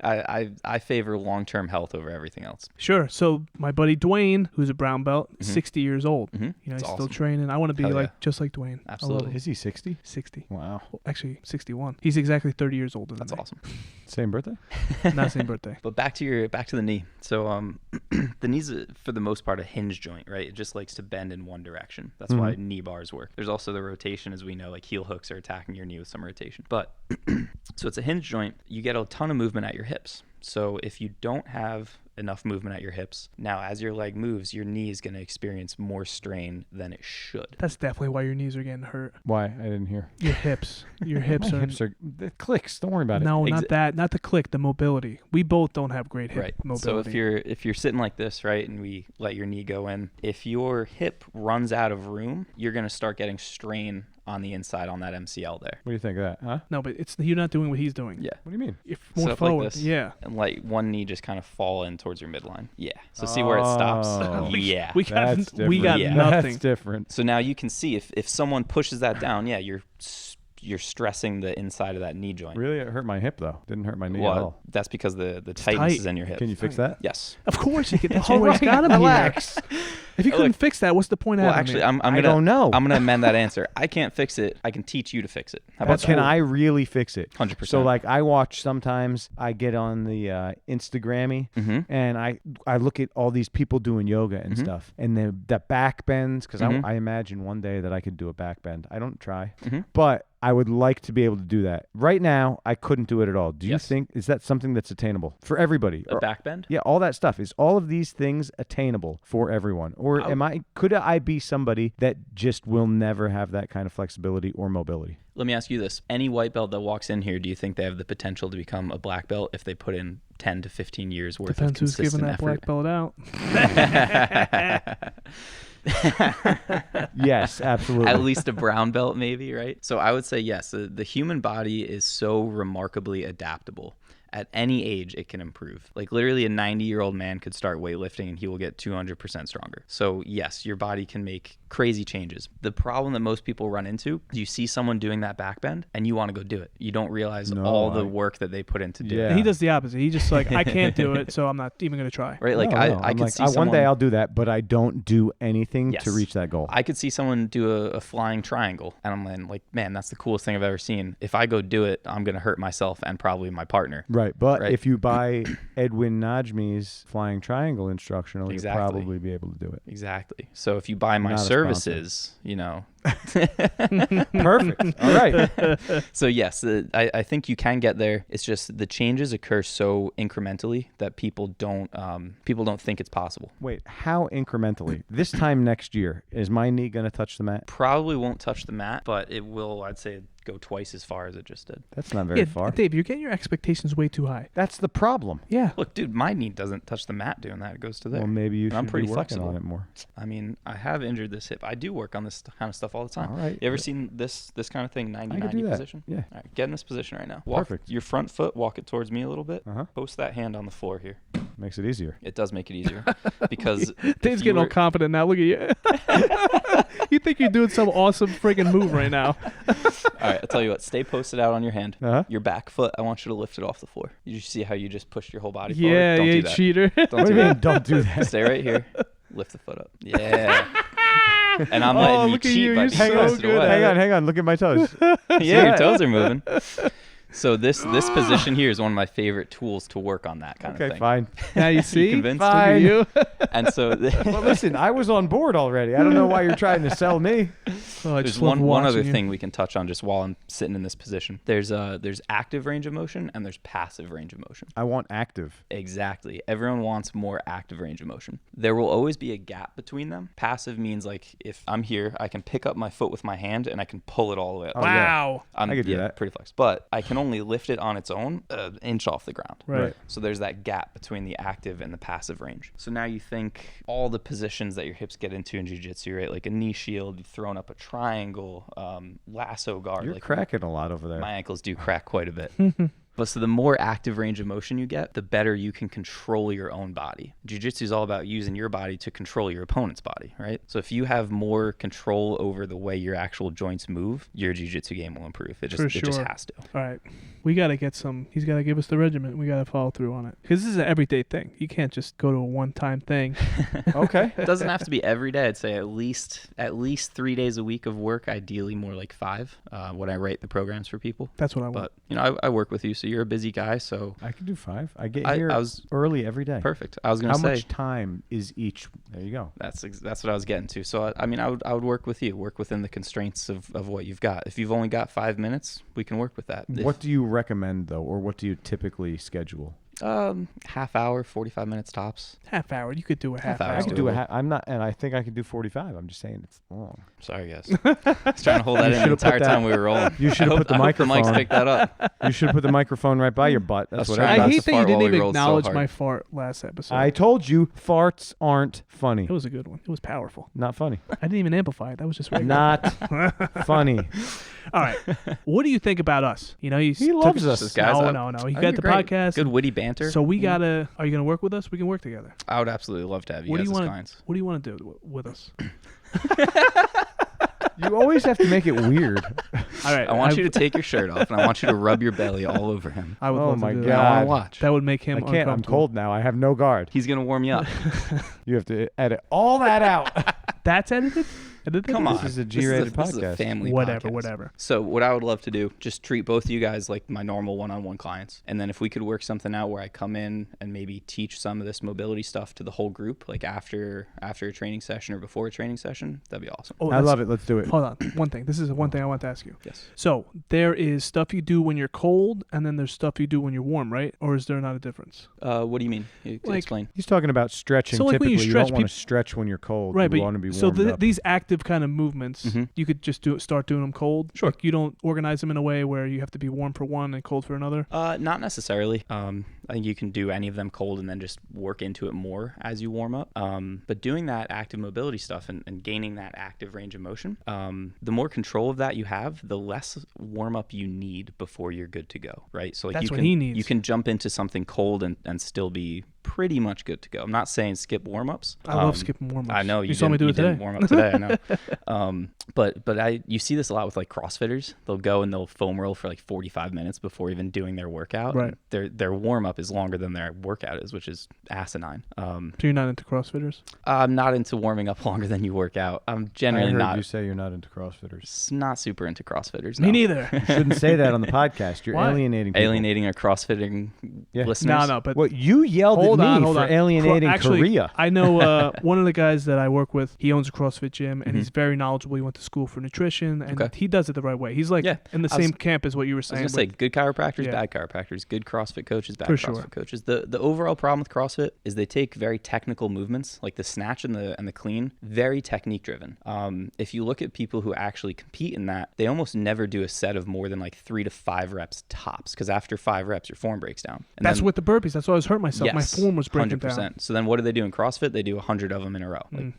Speaker 3: I favor long-term health over everything else.
Speaker 2: Sure. So my buddy Dwayne, who's a brown belt, 60 years old.
Speaker 3: Mm-hmm.
Speaker 2: He's
Speaker 3: That's
Speaker 2: still
Speaker 3: awesome.
Speaker 2: training. I want to be
Speaker 3: Hell
Speaker 2: like
Speaker 3: yeah.
Speaker 2: just like Dwayne. I love
Speaker 3: Absolutely.
Speaker 2: him.
Speaker 1: Is he 60?
Speaker 2: 60.
Speaker 1: Wow.
Speaker 2: Well, actually, 61. He's exactly 30 years older than
Speaker 3: That's
Speaker 2: me.
Speaker 3: awesome.
Speaker 1: Same birthday?
Speaker 2: Not same birthday.
Speaker 3: But back to the knee. So the knee's for the most part a hinge joint, right? It just likes to bend in one direction. That's why knee bars work. There's also the rotation, as we know, like heel hooks are attacking your knee with some rotation. But so it's a hinge joint. You get a ton of movement at your hips. So if you don't have enough movement at your hips, now as your leg moves, your knee is going to experience more strain than it should.
Speaker 2: That's definitely why your knees are getting hurt.
Speaker 1: Why? I didn't hear.
Speaker 2: Your hips. Your hips
Speaker 1: My
Speaker 2: are.
Speaker 1: hips are it clicks. Don't worry about it.
Speaker 2: No, not that. Not the click. The mobility. We both don't have great hip
Speaker 3: Right.
Speaker 2: mobility.
Speaker 3: So if you're sitting like this, right, and we let your knee go in, if your hip runs out of room, you're going to start getting strain on the inside on that MCL there.
Speaker 1: What do you think of that? Huh?
Speaker 2: No, but you're not doing what he's doing.
Speaker 3: Yeah.
Speaker 1: What do you mean?
Speaker 2: If more
Speaker 3: Stuff
Speaker 2: forward.
Speaker 3: like this.
Speaker 2: Yeah.
Speaker 3: And like one knee just kind of fall in towards your midline. Yeah. So see where it stops?
Speaker 1: Oh.
Speaker 3: Yeah.
Speaker 2: We got
Speaker 1: That's
Speaker 2: we got
Speaker 3: different.
Speaker 2: nothing.
Speaker 1: That's different.
Speaker 3: So now you can see if someone pushes that down, yeah, you're stressing the inside of that knee joint.
Speaker 1: Really, it hurt my hip though. Didn't hurt my knee at
Speaker 3: Well,
Speaker 1: all.
Speaker 3: that's because the tightness
Speaker 2: tight.
Speaker 3: is in your hip.
Speaker 1: Can you fix that?
Speaker 3: Yes.
Speaker 2: Of course, you get that's
Speaker 1: All
Speaker 2: always
Speaker 1: right,
Speaker 2: got him
Speaker 1: relax.
Speaker 2: If you couldn't fix that, what's the point of
Speaker 3: Well,
Speaker 2: having
Speaker 3: actually,
Speaker 2: me?
Speaker 3: I
Speaker 1: don't know.
Speaker 3: I'm gonna amend that answer. I can't fix it. I can teach you to fix it. How about
Speaker 1: But can
Speaker 3: that?
Speaker 1: I really fix it?
Speaker 3: 100%.
Speaker 1: So like I watch sometimes, I get on the Instagrammy and I look at all these people doing yoga and stuff, and the back bends, because I imagine one day that I could do a back bend. I don't try, but I would like to be able to do that. Right now, I couldn't do it at all. Do you think, is that something that's attainable for everybody?
Speaker 3: A back bend?
Speaker 1: Yeah, all that stuff. Is all of these things attainable for everyone? Or could I be somebody that just will never have that kind of flexibility or mobility?
Speaker 3: Let me ask you this. Any white belt that walks in here, do you think they have the potential to become a black belt if they put in 10 to 15 years worth
Speaker 2: Depends
Speaker 3: of consistent
Speaker 2: who's giving that
Speaker 3: effort?
Speaker 2: black belt out.
Speaker 1: Yes, absolutely.
Speaker 3: At least a brown belt, maybe, right? So I would say yes. The human body is so remarkably adaptable. At any age, it can improve. Like literally a 90-year-old man could start weightlifting and he will get 200% stronger. So yes, your body can make crazy changes. The problem that most people run into, you see someone doing that back bend and you want to go do it. You don't realize all the work that they put into doing it.
Speaker 2: He does the opposite. He just like, I can't do it, so I'm not even going to try.
Speaker 3: Right? Like I could see someone...
Speaker 1: One day I'll do that, but I don't do anything to reach that goal.
Speaker 3: I could see someone do a flying triangle and I'm like, man, that's the coolest thing I've ever seen. If I go do it, I'm going to hurt myself and probably my partner.
Speaker 1: Right, but if you buy Edwin Najmi's flying triangle instructional, you'll probably be able to do it.
Speaker 3: Exactly. So if you buy my services, you know.
Speaker 1: Perfect. All right.
Speaker 3: So yes, I think you can get there. It's just the changes occur so incrementally that people don't think it's possible.
Speaker 1: Wait, how incrementally? This time next year, is my knee going to touch the mat?
Speaker 3: Probably won't touch the mat, but it will, I'd say, go twice as far as it just did.
Speaker 1: That's not very far.
Speaker 2: Dave, you're getting your expectations way too high.
Speaker 1: That's the problem.
Speaker 2: Yeah.
Speaker 3: Look, dude, my knee doesn't touch the mat doing that. It goes to there.
Speaker 1: Well, maybe you should
Speaker 3: I'm pretty
Speaker 1: be working
Speaker 3: flexible
Speaker 1: on it more.
Speaker 3: I mean, I have injured this hip. I do work on this kind of stuff all the time.
Speaker 1: All right.
Speaker 3: You ever seen this kind of thing, 90-90 position?
Speaker 1: Yeah.
Speaker 3: All right, get in this position right now.
Speaker 1: Perfect.
Speaker 3: Your front foot, walk it towards me a little bit. Post that hand on the floor here.
Speaker 1: Makes it easier.
Speaker 3: It does make it easier because
Speaker 2: Dave's getting all confident now. Look at you. You think you're doing some awesome friggin' move right now.
Speaker 3: All right, I'll tell you what. Stay posted out on your hand. Your back foot, I want you to lift it off the floor. You see how you just pushed your whole body forward?
Speaker 2: Yeah,
Speaker 3: Don't
Speaker 2: you
Speaker 3: do that.
Speaker 2: cheater.
Speaker 3: Don't do that.
Speaker 1: Don't do that.
Speaker 3: Stay right here. Lift the foot up. Yeah. And I'm letting you cheat by being posted away.
Speaker 1: Hang on. Look at my toes.
Speaker 3: Yeah, your toes are moving. So this position here is one of my favorite tools to work on that kind of thing.
Speaker 1: Okay, fine.
Speaker 2: Now you see?
Speaker 3: Convinced?
Speaker 1: Fine.
Speaker 2: You?
Speaker 3: And so
Speaker 1: Well, listen, I was on board already. I don't know why you're trying to sell me.
Speaker 3: there's one other thing we can touch on just while I'm sitting in this position. There's active range of motion and there's passive range of motion.
Speaker 1: I want active.
Speaker 3: Exactly. Everyone wants more active range of motion. There will always be a gap between them. Passive means like if I'm here, I can pick up my foot with my hand and I can pull it all the way up.
Speaker 1: Oh,
Speaker 2: wow.
Speaker 1: I could do that.
Speaker 3: Pretty flex. But I can only lift it on its own an inch off the ground.
Speaker 2: Right.
Speaker 3: So there's that gap between the active and the passive range. So now you think all the positions that your hips get into in Jiu Jitsu, right? Like a knee shield, you've thrown up a triangle, lasso guard.
Speaker 1: You're
Speaker 3: like
Speaker 1: cracking a lot over there.
Speaker 3: my ankles do crack quite a bit. But so the more active range of motion you get, the better you can control your own body. Jiu-jitsu is all about using your body to control your opponent's body, right? So if you have more control over the way your actual joints move, your jiu-jitsu game will improve. It just has to.
Speaker 2: All right. We got to get some, he's got to give us the regimen. We got to follow through on it. Because this is an everyday thing. You can't just go to a one-time thing.
Speaker 1: Okay.
Speaker 3: It doesn't have to be every day. I'd say at least 3 days a week of work, ideally more like 5 when I write the programs for people.
Speaker 2: That's what I want.
Speaker 3: But, you know, I work with you, so you're a busy guy, so
Speaker 1: I can do 5. I get here early every day.
Speaker 3: Perfect. I was going to say.
Speaker 1: How much time is each? There you go.
Speaker 3: That's what I was getting to. So, I mean, I would work with you, work within the constraints of what you've got. If you've only got 5 minutes, we can work with that.
Speaker 1: What do you recommend, though, or what do you typically schedule?
Speaker 3: Half hour, 45 minutes tops.
Speaker 2: Half hour. You could do a half hour.
Speaker 1: I could do I'm not, and I think I could do 45. I'm just saying it's long.
Speaker 3: Sorry, guys. I was trying to hold that in the entire time we were rolling.
Speaker 1: You should have put the microphone.
Speaker 3: I hope the mics picked that up.
Speaker 1: You should have put the microphone right by your butt. That's what
Speaker 2: I hate that you didn't even
Speaker 3: so
Speaker 2: acknowledge
Speaker 3: hard.
Speaker 2: my fart last episode.
Speaker 1: I told you farts aren't funny.
Speaker 2: It was a good one. It was powerful.
Speaker 1: Not funny.
Speaker 2: I didn't even amplify it. That was just regular.
Speaker 1: Not funny.
Speaker 2: All right. What do you think about us? You know,
Speaker 1: he loves us.
Speaker 3: Guys,
Speaker 2: No. You got the podcast.
Speaker 3: Good witty banter.
Speaker 2: So we gotta. Are you gonna work with us? We can work together.
Speaker 3: I would absolutely love to have you guys as clients.
Speaker 2: What do you want to do with us?
Speaker 1: You always have to make it weird.
Speaker 2: All right.
Speaker 3: I want you to take your shirt off, and I want you to rub your belly all over him.
Speaker 2: I would
Speaker 1: Oh
Speaker 2: love
Speaker 1: my
Speaker 2: to do
Speaker 1: God.
Speaker 3: I
Speaker 2: that.
Speaker 3: want to watch.
Speaker 2: That would make him
Speaker 1: I can't. I'm
Speaker 2: uncomfortable.
Speaker 1: cold now. I have no guard.
Speaker 3: He's going to warm you up.
Speaker 1: You have to edit all that out.
Speaker 2: That's edited?
Speaker 3: Come on.
Speaker 1: This is a G-rated
Speaker 3: This is a
Speaker 1: podcast.
Speaker 3: family
Speaker 2: Whatever,
Speaker 3: podcast.
Speaker 2: whatever.
Speaker 3: So what I would love to do, just treat both of you guys like my normal one-on-one clients. And then if we could work something out where I come in and maybe teach some of this mobility stuff to the whole group, like after a training session or before a training session, that'd be awesome.
Speaker 2: Oh,
Speaker 1: I love it. Let's do it.
Speaker 2: Hold on. One thing. This is one thing I want to ask you.
Speaker 3: Yes.
Speaker 2: So there is stuff you do when you're cold, and then there's stuff you do when you're warm, right? Or is there not a difference?
Speaker 3: What do you mean?
Speaker 2: Like-
Speaker 3: Explain.
Speaker 1: He's talking about stretching.
Speaker 2: So, like, when
Speaker 1: Typically,
Speaker 2: you
Speaker 1: you
Speaker 2: stretch,
Speaker 1: don't want to stretch when you're cold.
Speaker 2: Right,
Speaker 1: you
Speaker 2: but
Speaker 1: want to be
Speaker 2: so
Speaker 1: warmed up.
Speaker 2: these active kind of movements,
Speaker 3: Mhm.
Speaker 2: you could just start doing them cold.
Speaker 3: Sure.
Speaker 2: Like, you don't organize them in a way where you have to be warm for one and cold for another.
Speaker 3: Not necessarily. I think you can do any of them cold and then just work into it more as you warm up. But doing that active mobility stuff and gaining that active range of motion, the more control of that you have, the less warm up you need before you're good to go, right? So like
Speaker 2: That's
Speaker 3: you
Speaker 2: what
Speaker 3: can,
Speaker 2: he needs.
Speaker 3: You can jump into something cold and still be pretty much good to go. I'm not saying skip warm-ups.
Speaker 2: I love skipping warm-ups.
Speaker 3: I know
Speaker 2: you saw me do it
Speaker 3: didn't
Speaker 2: today.
Speaker 3: warm up today. I know. But you see this a lot with like CrossFitters. They'll go and they'll foam roll for like 45 minutes before even doing their workout.
Speaker 2: Right.
Speaker 3: Their warm up is longer than their workout is, which is asinine.
Speaker 2: So you're not into CrossFitters?
Speaker 3: I'm not into warming up longer than you work out. I'm generally
Speaker 1: I heard
Speaker 3: not.
Speaker 1: you say you're not into CrossFitters.
Speaker 3: Not super into CrossFitters.
Speaker 2: Me
Speaker 3: no.
Speaker 2: neither.
Speaker 1: You shouldn't say that on the podcast. You're
Speaker 2: Why?
Speaker 1: alienating people.
Speaker 3: Alienating our CrossFitting
Speaker 1: Yeah.
Speaker 3: listeners.
Speaker 2: No, but
Speaker 1: Well, you yelled
Speaker 2: hold
Speaker 1: at
Speaker 2: on,
Speaker 1: me
Speaker 2: hold
Speaker 1: for
Speaker 2: on.
Speaker 1: alienating
Speaker 2: Actually,
Speaker 1: Korea.
Speaker 2: I know one of the guys that I work with. He owns a CrossFit gym, and
Speaker 3: Mhm.
Speaker 2: he's very knowledgeable. He went to school for nutrition, and
Speaker 3: Okay.
Speaker 2: he does it the right way. He's like
Speaker 3: Yeah.
Speaker 2: in the
Speaker 3: I was-
Speaker 2: same camp as what you were
Speaker 3: I was
Speaker 2: saying.
Speaker 3: gonna say good chiropractors,
Speaker 2: Yeah.
Speaker 3: bad chiropractors, good CrossFit coaches, bad
Speaker 2: For
Speaker 3: CrossFit
Speaker 2: sure.
Speaker 3: coaches. The overall problem with CrossFit is they take very technical movements, like the snatch and the clean, very technique driven. If you look at people who actually compete in that, they almost never do a set of more than like 3 to 5 reps tops, because after 5 reps, your form breaks down. And
Speaker 2: That's
Speaker 3: then-
Speaker 2: with the burpees. That's why I was hurting myself. My form was breaking down.
Speaker 3: So then what do they do in CrossFit? They do 100 of them in a row. Like,
Speaker 2: Mm.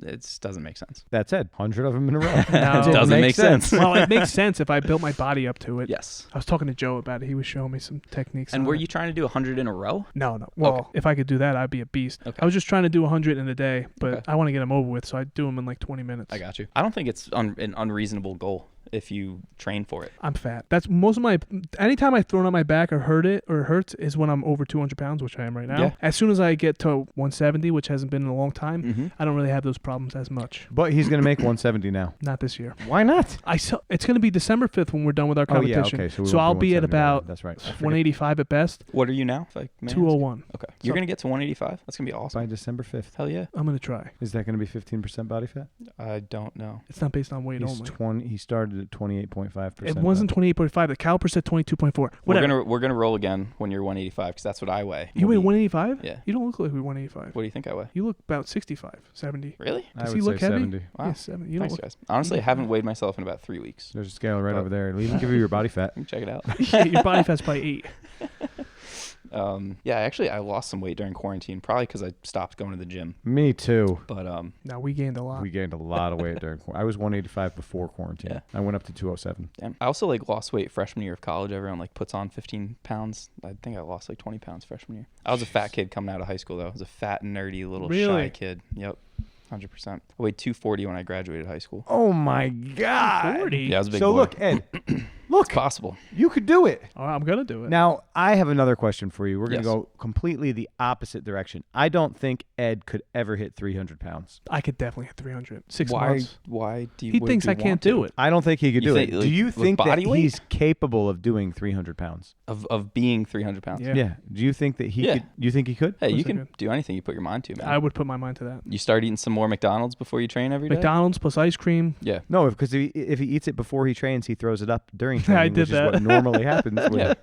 Speaker 3: it just doesn't make sense.
Speaker 1: That said, 100 of them in a row.
Speaker 2: No.
Speaker 1: It
Speaker 3: Doesn't make sense.
Speaker 2: Well, it makes sense if I built my body up to it.
Speaker 3: Yes.
Speaker 2: I was talking to Joe about it. He was showing me some techniques.
Speaker 3: And
Speaker 2: on
Speaker 3: were
Speaker 2: it.
Speaker 3: you trying to do 100 in a row?
Speaker 2: No. Well, if I could do that, I'd be a beast.
Speaker 3: Okay.
Speaker 2: I was just trying to do 100 in a day, but
Speaker 3: Okay.
Speaker 2: I want to get them over with, so I do them in like 20 minutes.
Speaker 3: I got you. I don't think it's an unreasonable goal if you train for it.
Speaker 2: I'm fat. That's most of my. Anytime I've thrown on my back or hurt it or it hurts is when I'm over 200 pounds, which I am right now.
Speaker 3: Yeah.
Speaker 2: As soon as I get to 170, which hasn't been in a long time,
Speaker 3: Mm-hmm.
Speaker 2: I don't really have those problems as much.
Speaker 1: But he's going to make 170 now.
Speaker 2: Not this year.
Speaker 1: Why not?
Speaker 2: It's going to be December 5th when we're done with our
Speaker 1: Oh, yeah.
Speaker 2: competition.
Speaker 1: Okay. So, we
Speaker 2: So
Speaker 1: won't
Speaker 2: I'll
Speaker 1: do
Speaker 2: be at
Speaker 1: 170 now.
Speaker 2: about
Speaker 1: That's right. I forget.
Speaker 2: 185 at best,
Speaker 3: What are you now? If I may ask?
Speaker 2: 201.
Speaker 3: Okay. You're
Speaker 2: So-
Speaker 3: going to get to 185? That's going to be awesome.
Speaker 1: By December 5th.
Speaker 3: Hell yeah.
Speaker 2: I'm going to try.
Speaker 1: Is that going to be 15% body fat?
Speaker 3: I don't know.
Speaker 2: It's not based on weight
Speaker 1: He's
Speaker 2: only.
Speaker 1: He started at 28.5%.
Speaker 2: It wasn't 28.5. The caliper said 22.4. Whatever.
Speaker 3: We're gonna roll again when you're 185 because that's what I weigh.
Speaker 2: You
Speaker 3: We'll
Speaker 2: weigh
Speaker 3: be-
Speaker 2: 185?
Speaker 3: Yeah.
Speaker 2: You don't look like you're 185.
Speaker 3: What do you think I weigh?
Speaker 2: You look about 65, 70.
Speaker 3: Really?
Speaker 1: I
Speaker 2: Does
Speaker 1: would
Speaker 2: he look
Speaker 1: say
Speaker 2: heavy?
Speaker 1: 70.
Speaker 3: Wow.
Speaker 2: Yeah, 70. You don't
Speaker 3: Thanks,
Speaker 2: look.
Speaker 3: guys. Honestly, I haven't weighed myself in about 3 weeks.
Speaker 1: There's a scale right
Speaker 3: But-
Speaker 1: over there. It'll even give you your body fat.
Speaker 3: You can check it out.
Speaker 2: Yeah, your body fat's probably 8.
Speaker 3: Yeah, actually, I lost some weight during quarantine, probably because I stopped going to the gym.
Speaker 1: Me too.
Speaker 3: But
Speaker 2: Now we gained a lot.
Speaker 1: We gained a lot of weight during I was 185 before quarantine.
Speaker 3: Yeah.
Speaker 1: I went up to 207.
Speaker 3: damn. I also like lost weight freshman year of college. Everyone like puts on 15 pounds. I think I lost like 20 pounds freshman year. I was a fat kid coming out of high school though. I was a fat, nerdy, little
Speaker 2: Really?
Speaker 3: shy kid. Yep. 100%. I weighed 240 when I graduated high school.
Speaker 1: Oh my God.
Speaker 2: 40.
Speaker 3: Yeah, I was a big
Speaker 1: So
Speaker 3: boy.
Speaker 1: look, Ed, look,
Speaker 3: It's possible.
Speaker 1: you could do it.
Speaker 2: Oh, I'm going to do it.
Speaker 1: Now, I have another question for you. We're going to
Speaker 3: Yes.
Speaker 1: go completely the opposite direction. I don't think Ed could ever hit 300 pounds.
Speaker 2: I could definitely hit 300. 6
Speaker 3: Why?
Speaker 2: months.
Speaker 3: Why do you?
Speaker 2: He
Speaker 3: would
Speaker 2: thinks
Speaker 3: you
Speaker 2: I can't
Speaker 3: want to?
Speaker 2: do it.
Speaker 1: I don't think he could
Speaker 3: You
Speaker 1: do
Speaker 3: think,
Speaker 1: it.
Speaker 3: like,
Speaker 1: Do you
Speaker 3: with
Speaker 1: think that
Speaker 3: body weight?
Speaker 1: he's capable of doing 300 pounds?
Speaker 3: Of being 300 pounds.
Speaker 2: Yeah.
Speaker 1: Do you think that he
Speaker 3: Yeah.
Speaker 1: could? You think he could?
Speaker 3: Hey,
Speaker 2: Of
Speaker 3: you
Speaker 2: course I
Speaker 3: can
Speaker 2: could.
Speaker 3: do anything you put your mind to, man.
Speaker 2: I would put my mind to that.
Speaker 3: You start eating some more McDonald's before you train every day.
Speaker 2: McDonald's plus ice cream.
Speaker 3: Yeah.
Speaker 1: No, because if he eats it before he trains, he throws it up during training,
Speaker 2: I did
Speaker 1: which
Speaker 2: that.
Speaker 1: is what normally happens.
Speaker 3: Yeah.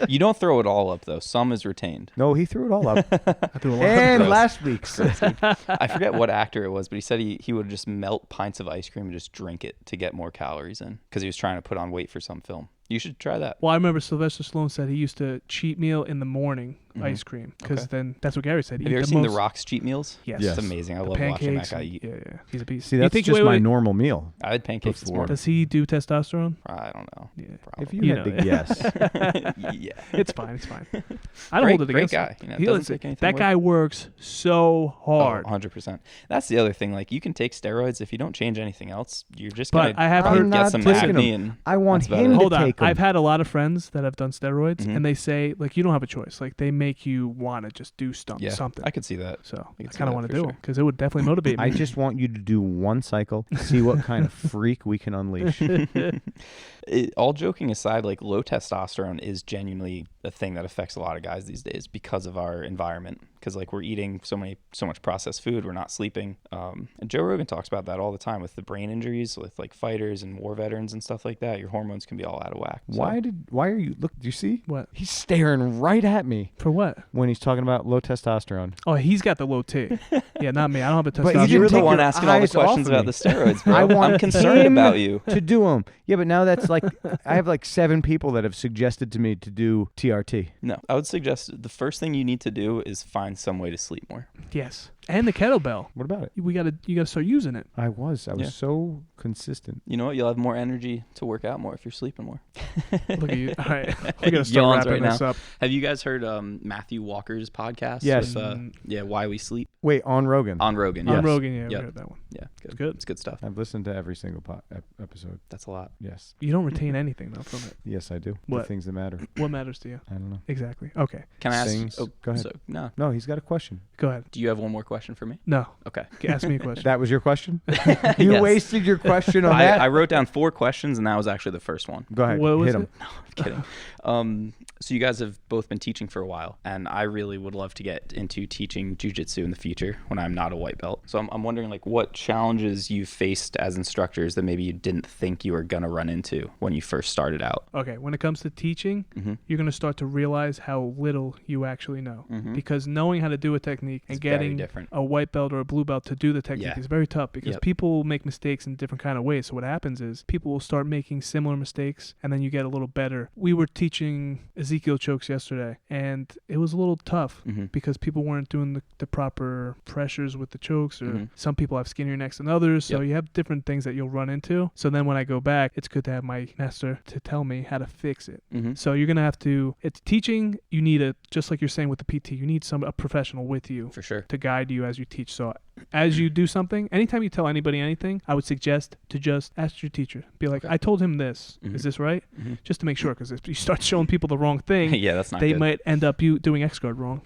Speaker 3: You don't throw it all up though. Some is retained.
Speaker 1: No, he threw it all up.
Speaker 2: I threw a lot.
Speaker 1: And
Speaker 3: Gross.
Speaker 1: last week's.
Speaker 3: I forget what actor it was, but he said he would just melt pints of ice cream and just drink it to get more calories in because he was trying to put on weight for some film. You should try that.
Speaker 2: Well, I remember Sylvester Stallone said he used to cheat meal in the morning, ice cream, because then that's what Gary said.
Speaker 3: Have you ever seen The Rock's cheat meals?
Speaker 2: Yes.
Speaker 1: Yes.
Speaker 3: It's amazing. I
Speaker 2: The
Speaker 3: love watching that
Speaker 2: pancakes
Speaker 3: guy eat.
Speaker 2: Yeah. He's a beast.
Speaker 1: See, that's just my normal meal.
Speaker 3: I had pancakes this
Speaker 1: Before.
Speaker 3: morning.
Speaker 2: Does he do testosterone?
Speaker 3: I don't know.
Speaker 2: Yeah.
Speaker 3: Probably.
Speaker 1: If you
Speaker 2: You
Speaker 1: had
Speaker 2: know.
Speaker 1: to guess.
Speaker 3: Yeah.
Speaker 2: It's fine. I don't hold it
Speaker 3: Great
Speaker 2: against
Speaker 3: guy.
Speaker 2: him.
Speaker 3: You know,
Speaker 2: He-
Speaker 3: doesn't
Speaker 2: listen,
Speaker 3: take anything
Speaker 2: that
Speaker 3: away.
Speaker 2: guy works so hard.
Speaker 3: 100%. That's the other thing. Like, you can take steroids. If you don't change anything else, you're just
Speaker 2: But
Speaker 3: going
Speaker 2: I have
Speaker 3: to
Speaker 2: heard-
Speaker 3: get some
Speaker 1: I'm not taking
Speaker 3: acne.
Speaker 1: them.
Speaker 3: And
Speaker 1: I want
Speaker 3: that's about
Speaker 1: him
Speaker 3: it.
Speaker 1: to
Speaker 2: Hold on.
Speaker 1: take 'em.
Speaker 2: I've had a lot of friends that have done steroids,
Speaker 3: Mhm.
Speaker 2: and they say, like, you don't have a choice. Like, they make you want to just do
Speaker 3: Yeah,
Speaker 2: something.
Speaker 3: I could see that.
Speaker 2: So I
Speaker 3: can see
Speaker 2: kind of
Speaker 3: that
Speaker 2: want to
Speaker 3: for
Speaker 2: do
Speaker 3: sure.
Speaker 2: them because it would definitely motivate me.
Speaker 1: I just want you to do one cycle, see what kind of freak we can unleash.
Speaker 3: All joking aside, like, low testosterone is genuinely a thing that affects a lot of guys these days because of our environment. Because, like, we're eating so much processed food, we're not sleeping. And Joe Rogan talks about that all the time with the brain injuries, with like fighters and war veterans and stuff like that. Your hormones can be all out of whack. So-
Speaker 1: Why are you, look, do you see?
Speaker 2: What?
Speaker 1: He's staring right at me
Speaker 2: For what?
Speaker 1: when he's talking about low testosterone.
Speaker 2: Oh, he's got the low T. Yeah, not me. I don't have a
Speaker 1: But you
Speaker 2: testosterone.
Speaker 1: didn't
Speaker 3: You're the
Speaker 1: take
Speaker 3: one
Speaker 1: your
Speaker 3: asking all the
Speaker 1: eyes off
Speaker 3: questions
Speaker 1: of
Speaker 3: about
Speaker 1: me.
Speaker 3: the steroids, bro.
Speaker 1: I want
Speaker 3: I'm concerned
Speaker 1: him
Speaker 3: about you.
Speaker 1: to do them. Yeah, but now that's like, I have like 7 people that have suggested to me to do TRT.
Speaker 3: No, I would suggest the first thing you need to do is find some way to sleep more.
Speaker 2: Yes, and the kettlebell.
Speaker 1: What about it?
Speaker 2: You gotta start using it.
Speaker 1: I was
Speaker 3: Yeah.
Speaker 1: so consistent.
Speaker 3: You know what? You'll have more energy to work out more if you're sleeping more.
Speaker 2: Look at you. All right, we gotta
Speaker 3: Yawns
Speaker 2: start
Speaker 3: right
Speaker 2: wrapping this
Speaker 3: now.
Speaker 2: up.
Speaker 3: Have you guys heard Matthew Walker's podcast?
Speaker 1: Yes.
Speaker 3: With, Why We Sleep
Speaker 1: Wait, on Rogan.
Speaker 3: on Rogan.
Speaker 2: On
Speaker 1: Yes.
Speaker 2: Rogan, yeah, we
Speaker 3: Yep.
Speaker 2: heard that one.
Speaker 3: Yeah, good.
Speaker 2: Good.
Speaker 3: It's good stuff.
Speaker 1: I've listened to every single episode.
Speaker 3: That's a lot.
Speaker 1: Yes.
Speaker 2: You don't retain anything though from it.
Speaker 1: Yes, I do.
Speaker 2: What?
Speaker 1: The things that matter.
Speaker 2: What matters to you?
Speaker 1: I don't know.
Speaker 2: Exactly. Okay,
Speaker 3: Can I ask?
Speaker 1: Things-
Speaker 3: Oh,
Speaker 1: go ahead.
Speaker 3: So, no.
Speaker 1: No, he's got a question.
Speaker 2: go ahead.
Speaker 3: Do you have one more question for me?
Speaker 2: No,
Speaker 3: Okay.
Speaker 2: ask me a question.
Speaker 1: That was your question? You
Speaker 3: Yes.
Speaker 1: wasted your question on that?
Speaker 3: I wrote down 4 questions, and that was actually the first one.
Speaker 1: Go ahead.
Speaker 2: What was
Speaker 1: Hit him.
Speaker 2: it?
Speaker 3: I'm kidding. So you guys have both been teaching for a while, and I really would love to get into teaching Jiu Jitsu in the future when I'm not a white belt. So I'm wondering, like, what challenges you faced as instructors that maybe you didn't think you were gonna run into when you first started out.
Speaker 2: Okay, when it comes to teaching,
Speaker 3: Mhm.
Speaker 2: you're going to start to realize how little you actually know.
Speaker 3: Mhm.
Speaker 2: Because knowing how to do a technique and
Speaker 3: It's very
Speaker 2: getting
Speaker 3: different.
Speaker 2: a white belt or a blue belt to do the technique
Speaker 3: Yeah.
Speaker 2: is very tough because
Speaker 3: Yep.
Speaker 2: people make mistakes in different kind of ways. So what happens is people will start making similar mistakes and then you get a little better. We were teaching Ezekiel chokes yesterday and it was a little tough
Speaker 3: Mhm.
Speaker 2: because people weren't doing the proper pressures with the chokes or
Speaker 3: Mhm.
Speaker 2: some people have skinnier necks than others. So
Speaker 3: Yep.
Speaker 2: you have different things that you'll run into. So then when I go back, it's good to have my master to tell me how to fix it.
Speaker 3: Mhm.
Speaker 2: So you're gonna have to. It's teaching. You need just like you're saying with the PT. You need a professional with you
Speaker 3: For sure.
Speaker 2: to guide you as you teach. So as you do something, anytime you tell anybody anything, I would suggest to just ask your teacher. Be like,
Speaker 3: Okay.
Speaker 2: I told him this.
Speaker 3: Mhm.
Speaker 2: Is this right?
Speaker 3: Mhm.
Speaker 2: Just to make sure, because if you start showing people the wrong thing,
Speaker 3: Yeah, that's not
Speaker 2: they
Speaker 3: good.
Speaker 2: might end up you doing X guard wrong.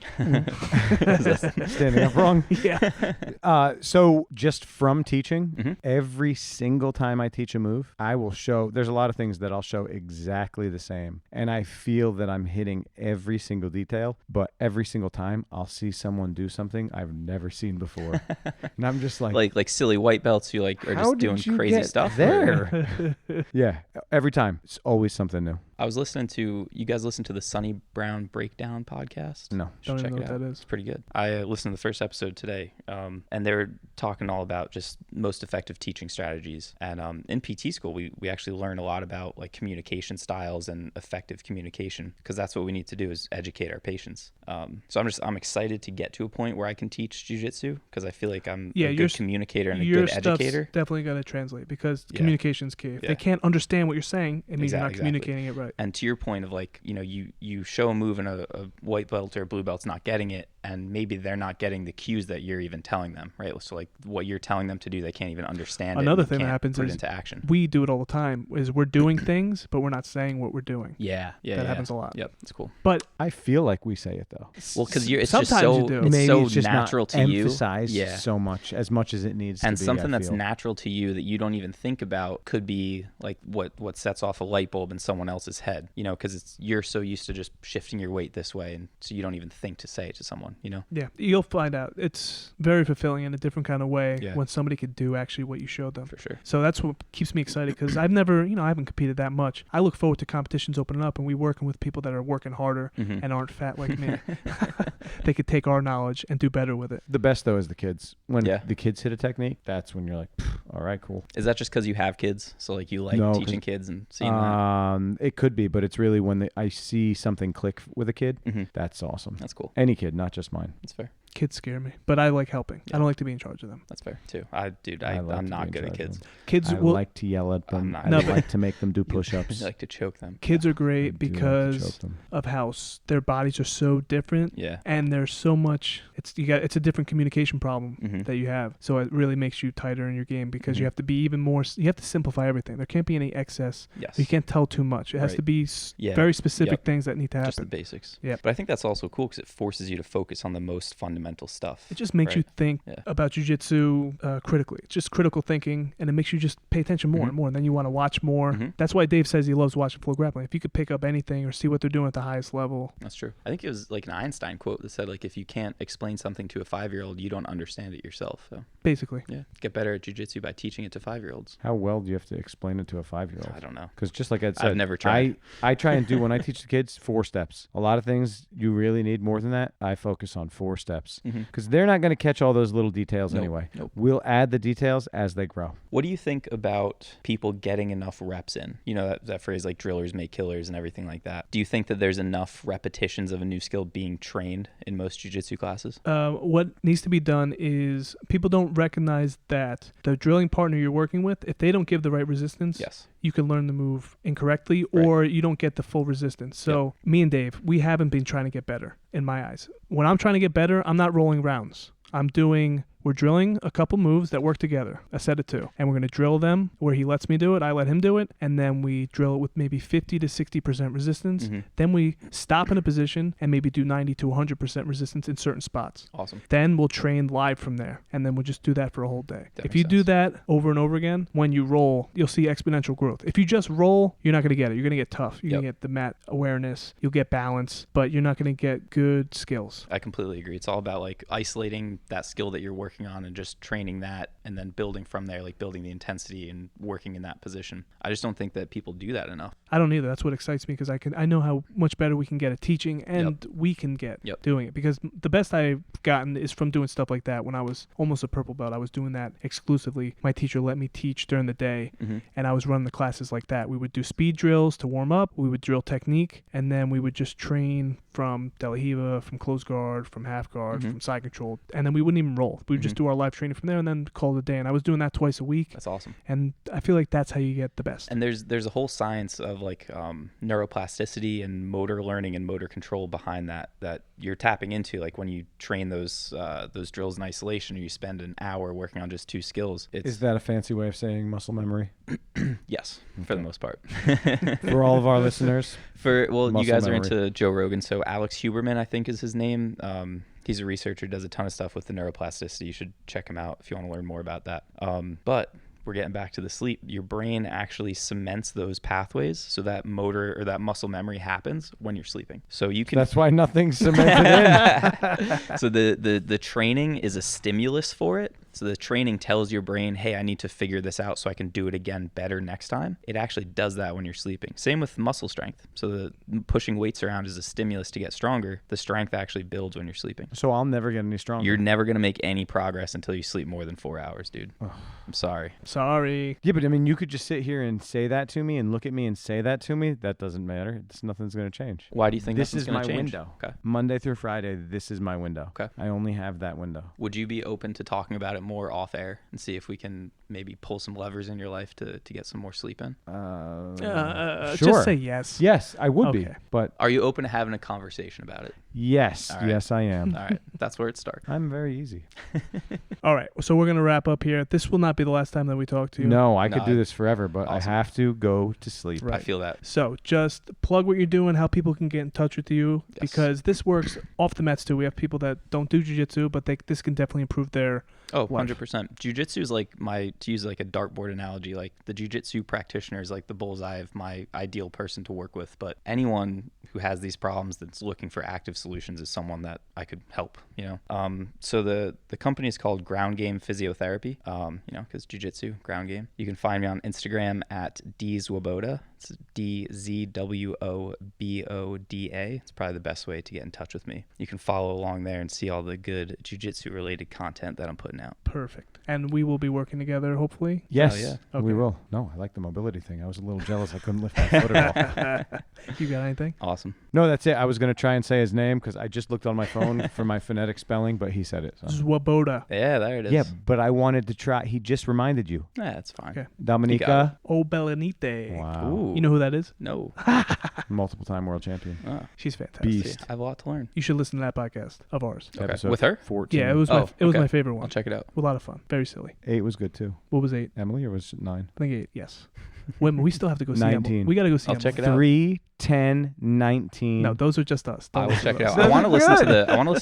Speaker 1: Standing up wrong.
Speaker 2: Yeah.
Speaker 1: So just from teaching,
Speaker 3: Mhm.
Speaker 1: every single time I teach a move, I will show, there's a lot of things that I'll show exactly the same. And I feel that I'm hitting every single detail, but every single time I'll see someone do something I've never seen before. And I'm just
Speaker 3: like silly white belts who like are
Speaker 1: how
Speaker 3: just
Speaker 1: did
Speaker 3: doing
Speaker 1: you
Speaker 3: crazy
Speaker 1: get
Speaker 3: stuff. or-
Speaker 1: there? Yeah, every time. It's always something new.
Speaker 3: I was listening to you guys listen to the Sonny Brown Breakdown podcast.
Speaker 1: No.
Speaker 3: Should
Speaker 2: Don't
Speaker 3: check
Speaker 2: even know
Speaker 3: it
Speaker 2: what
Speaker 3: out.
Speaker 2: that is.
Speaker 3: It's pretty good. I listened to the first episode today, and they were talking all about just most effective teaching strategies. And in PT school, we actually learn a lot about like communication styles and effective communication because that's what we need to do is educate our patients. So I'm excited to get to a point where I can teach jiu-jitsu because I feel like I'm a good communicator and a
Speaker 2: your
Speaker 3: good
Speaker 2: stuff's
Speaker 3: educator.
Speaker 2: definitely got to translate because
Speaker 3: Yeah.
Speaker 2: communication's key. If
Speaker 3: Yeah.
Speaker 2: they can't understand what you're saying, it means you're not
Speaker 3: Exactly.
Speaker 2: communicating it right.
Speaker 3: And to your point of like, you know, you show a move and a white belt or a blue belt's not getting it, and maybe they're not getting the cues that you're even telling them, right? So like what you're telling them to do, they can't even understand.
Speaker 2: Another
Speaker 3: it, and
Speaker 2: thing that
Speaker 3: can't
Speaker 2: happens
Speaker 3: put it
Speaker 2: is
Speaker 3: into action.
Speaker 2: We do it all the time. Is we're doing things, but we're not saying what we're doing.
Speaker 3: Yeah,
Speaker 2: That happens a lot.
Speaker 3: Yep, it's cool.
Speaker 2: But
Speaker 1: I feel like we say it though.
Speaker 3: Well, because it's
Speaker 2: sometimes
Speaker 3: just so
Speaker 2: you do.
Speaker 3: it's
Speaker 1: Maybe
Speaker 3: so
Speaker 1: it's just
Speaker 3: natural
Speaker 1: not
Speaker 3: to you.
Speaker 1: emphasized
Speaker 3: Yeah.
Speaker 1: so much as it needs
Speaker 3: And
Speaker 1: to be.
Speaker 3: something
Speaker 1: I
Speaker 3: that's
Speaker 1: feel.
Speaker 3: natural to you that you don't even think about could be like what sets off a light bulb in someone else's head, you know, because you're so used to just shifting your weight this way, and so you don't even think to say it to someone. you know?
Speaker 2: Yeah, you'll find out. It's very fulfilling in a different kind of way
Speaker 3: Yeah.
Speaker 2: when somebody could do actually what you showed them.
Speaker 3: For sure.
Speaker 2: So that's what keeps me excited because I've never, I haven't competed that much. I look forward to competitions opening up and we working with people that are working harder
Speaker 3: Mhm.
Speaker 2: and aren't fat like me. They could take our knowledge and do better with it.
Speaker 1: The best though is the kids. When
Speaker 3: Yeah.
Speaker 1: the kids hit a technique, that's when you're like, all right, cool.
Speaker 3: Is that just because you have kids? So like you like
Speaker 1: No,
Speaker 3: teaching
Speaker 1: 'cause,
Speaker 3: kids and seeing that?
Speaker 1: It could be, but it's really when I see something click with a kid.
Speaker 3: Mhm.
Speaker 1: That's awesome.
Speaker 3: That's cool.
Speaker 1: Any kid, not just mine.
Speaker 3: That's fair.
Speaker 2: Kids scare me, but I like helping.
Speaker 3: Yeah.
Speaker 2: I don't like to be in charge of them.
Speaker 3: That's fair too. I'm
Speaker 1: like to
Speaker 3: not
Speaker 1: be
Speaker 3: good
Speaker 1: in
Speaker 3: at
Speaker 1: charge of
Speaker 3: kids.
Speaker 1: them.
Speaker 2: Kids
Speaker 1: I
Speaker 2: will
Speaker 1: like to yell at them.
Speaker 3: not
Speaker 1: I
Speaker 2: No, but-
Speaker 1: like to make them do push-ups.
Speaker 3: I like to choke them.
Speaker 2: Kids are
Speaker 1: I
Speaker 2: great
Speaker 1: do like to
Speaker 2: because
Speaker 1: choke them.
Speaker 2: of how their bodies are so different.
Speaker 3: Yeah.
Speaker 2: And there's so much. It's a different communication problem
Speaker 3: Mhm.
Speaker 2: that you have. So it really makes you tighter in your game because
Speaker 3: Mhm.
Speaker 2: you have to be even more. You have to simplify everything. There can't be any excess.
Speaker 3: Yes.
Speaker 2: You can't tell too much. It has
Speaker 3: Right.
Speaker 2: to be
Speaker 3: Yeah.
Speaker 2: very specific
Speaker 3: Yep.
Speaker 2: things that need to
Speaker 3: Just the
Speaker 2: happen.
Speaker 3: basics.
Speaker 2: Yep.
Speaker 3: But I think that's also cool because it forces you to focus on the most fundamental stuff.
Speaker 2: It just makes you
Speaker 3: Right.
Speaker 2: think
Speaker 3: Yeah.
Speaker 2: about jiu-jitsu critically. It's just critical thinking, and it makes you just pay attention more
Speaker 3: Mhm.
Speaker 2: and more. And then you want to watch more.
Speaker 3: Mhm.
Speaker 2: That's why Dave says he loves watching flow grappling. If you could pick up anything or see what they're doing at the highest level,
Speaker 3: That's true. I think it was like an Einstein quote that said, like, if you can't explain something to a 5-year-old, you don't understand it yourself. So,
Speaker 2: basically.
Speaker 3: yeah, get better at jiu-jitsu by teaching it to 5-year-olds.
Speaker 1: How well do you have to explain it to a
Speaker 3: I
Speaker 1: 5-year-old?
Speaker 3: don't know.
Speaker 1: Because just like I said,
Speaker 3: never tried.
Speaker 1: I try and do when I teach the kids 4 steps. A lot of things you really need more than that. I focus on 4 steps
Speaker 3: Mhm.
Speaker 1: because they're not going to catch all those little details
Speaker 3: Nope.
Speaker 1: anyway.
Speaker 3: Nope.
Speaker 1: We'll add the details as they grow.
Speaker 3: What do you think about people getting enough reps in? You know, that phrase like drillers make killers and everything like that. Do you think that there's enough repetitions of a new skill being trained in most jiu-jitsu classes?
Speaker 2: What needs to be done is people don't recognize that the drilling partner you're working with, if they don't give the right resistance,
Speaker 3: Yes.
Speaker 2: you can learn the move incorrectly
Speaker 3: Right.
Speaker 2: or you don't get the full resistance. So me and Dave, we haven't been trying to get better in my eyes. When I'm trying to get better, I'm not rolling rounds. We're drilling a couple moves that work together, a set of 2. And we're going to drill them where he lets me do it, I let him do it, and then we drill it with maybe 50 to 60% resistance.
Speaker 3: Mhm.
Speaker 2: Then we stop in a position and maybe do 90 to 100% resistance in certain spots.
Speaker 3: Awesome.
Speaker 2: Then we'll train live from there, and then we'll just do that for a whole day.
Speaker 3: That
Speaker 2: If
Speaker 3: makes
Speaker 2: you do
Speaker 3: sense.
Speaker 2: that over and over again, when you roll, you'll see exponential growth. If you just roll, you're not going to get it. You're going to get tough. You're going to get the mat awareness. You'll get balance, but you're not going to get good skills.
Speaker 3: I completely agree. It's all about like isolating that skill that you're working on and just training that and then building from there, like building the intensity and working in that position. I just don't think that people do that enough.
Speaker 2: I don't either. That's what excites me because I know how much better we can get at teaching and we can get doing it. Because the best I've gotten is from doing stuff like that. When I was almost a purple belt, I was doing that exclusively. My teacher let me teach during the day, and I was running the classes like that. We would do speed drills to warm up. We would drill technique, and then we would just train from De La Hiva, from close guard, from half guard, from side control, and then we wouldn't even roll. We would just do our live training from there and then call it a day. And I was doing that twice a week.
Speaker 3: That's awesome.
Speaker 2: And I feel like that's how you get the best.
Speaker 3: And there's a whole science of like neuroplasticity and motor learning and motor control behind that you're tapping into. Like when you train those drills in isolation, or you spend an hour working on just 2 skills.
Speaker 1: Is that a fancy way of saying muscle memory?
Speaker 3: Yes, for the most part.
Speaker 1: For all of our listeners?
Speaker 3: You
Speaker 1: Muscle
Speaker 3: guys
Speaker 1: memory.
Speaker 3: are into Joe Rogan, so Alex Huberman, I think is his name. He's a researcher, does a ton of stuff with the neuroplasticity. You should check him out if you want to learn more about that. But we're getting back to the sleep. Your brain actually cements those pathways so that motor or that muscle memory happens when you're sleeping. So you can.
Speaker 1: That's why nothing's cemented in.
Speaker 3: So the training is a stimulus for it. So the training tells your brain, hey, I need to figure this out so I can do it again better next time. It actually does that when you're sleeping. Same with muscle strength. So the pushing weights around is a stimulus to get stronger. The strength actually builds when you're sleeping.
Speaker 1: So I'll never get any stronger.
Speaker 3: You're never going to make any progress until you sleep more than 4 hours, dude. I'm sorry.
Speaker 2: Sorry.
Speaker 1: Yeah, but I mean, you could just sit here and say that to me and look at me and say that to me. That doesn't matter. Nothing's going to change.
Speaker 3: Why do you think
Speaker 1: this
Speaker 3: nothing's
Speaker 1: is
Speaker 3: gonna
Speaker 1: my
Speaker 3: change?
Speaker 1: window?
Speaker 3: Okay.
Speaker 1: Monday through Friday, this is my window.
Speaker 3: Okay.
Speaker 1: I only have that window.
Speaker 3: Would you be open to talking about it more off air and see if we can maybe pull some levers in your life to get some more sleep in?
Speaker 1: Sure.
Speaker 2: Just say yes.
Speaker 1: Yes, I would be.
Speaker 2: Okay.
Speaker 1: But
Speaker 3: Are you open to having a conversation about it?
Speaker 1: yes,
Speaker 3: All right.
Speaker 1: yes, I am.
Speaker 3: All right. That's where it starts.
Speaker 1: I'm very easy.
Speaker 2: All right. So we're going to wrap up here. This will not be the last time that we talk to you.
Speaker 1: No, I could
Speaker 3: No,
Speaker 1: do this forever, but
Speaker 3: awesome.
Speaker 1: I have to go to sleep.
Speaker 2: Right.
Speaker 3: I feel that.
Speaker 2: So just plug what you're doing, how people can get in touch with you,
Speaker 3: Yes.
Speaker 2: because this works off the mats too. We have people that don't do jiu-jitsu, but this can definitely improve their
Speaker 3: Oh,
Speaker 2: life.
Speaker 3: 100%. Jiu-jitsu is like to use like a dartboard analogy, like the jiu-jitsu practitioner is like the bullseye of my ideal person to work with. But anyone who has these problems that's looking for active solutions is someone that I could help, So the company is called Ground Game Physiotherapy, because jiu-jitsu, ground game. You can find me on Instagram at Zwoboda. It's DZWOBODA. It's probably the best way to get in touch with me. You can follow along there and see all the good jiu-jitsu related content that I'm putting out.
Speaker 2: Perfect. And we will be working together, hopefully.
Speaker 1: Yes,
Speaker 3: yeah.
Speaker 1: we
Speaker 2: Okay.
Speaker 1: will. No, I like the mobility thing. I was a little jealous I couldn't lift my foot at all.
Speaker 2: You got anything?
Speaker 3: Awesome.
Speaker 1: No, that's it. I was going to try and say his name because I just looked on my phone for my phonetic spelling, but he said it. So.
Speaker 2: Zwoboda.
Speaker 3: Yeah, there it is.
Speaker 1: Yeah, but I wanted to try. He just reminded you.
Speaker 3: Yeah, that's fine.
Speaker 2: Okay.
Speaker 1: Dominica.
Speaker 2: Obelenite.
Speaker 1: Wow.
Speaker 3: Ooh.
Speaker 2: You know who that is?
Speaker 3: No.
Speaker 1: Multiple time world champion.
Speaker 3: Oh,
Speaker 2: She's fantastic.
Speaker 1: Beast.
Speaker 3: see, I have a lot to learn.
Speaker 2: You should listen to that podcast of ours.
Speaker 3: Okay.
Speaker 1: Episode
Speaker 3: With her?
Speaker 1: 14.
Speaker 2: Yeah, it was
Speaker 3: Oh, okay.
Speaker 2: my favorite one.
Speaker 3: I'll check it out.
Speaker 2: A lot of fun. Very silly.
Speaker 1: 8 was good too.
Speaker 2: What was 8?
Speaker 1: Emily, or was it 9?
Speaker 2: I think 8. Yes. Women, we still have to go see
Speaker 1: 19.
Speaker 2: Emily. We got to go see
Speaker 3: I'll
Speaker 2: Emily.
Speaker 3: check it out.
Speaker 2: 3.
Speaker 1: 3, 10, 19.
Speaker 2: No, those are just us.
Speaker 3: I
Speaker 2: Don't
Speaker 3: will
Speaker 2: listen
Speaker 3: check
Speaker 2: to
Speaker 3: it
Speaker 2: us.
Speaker 3: out. I want to listen to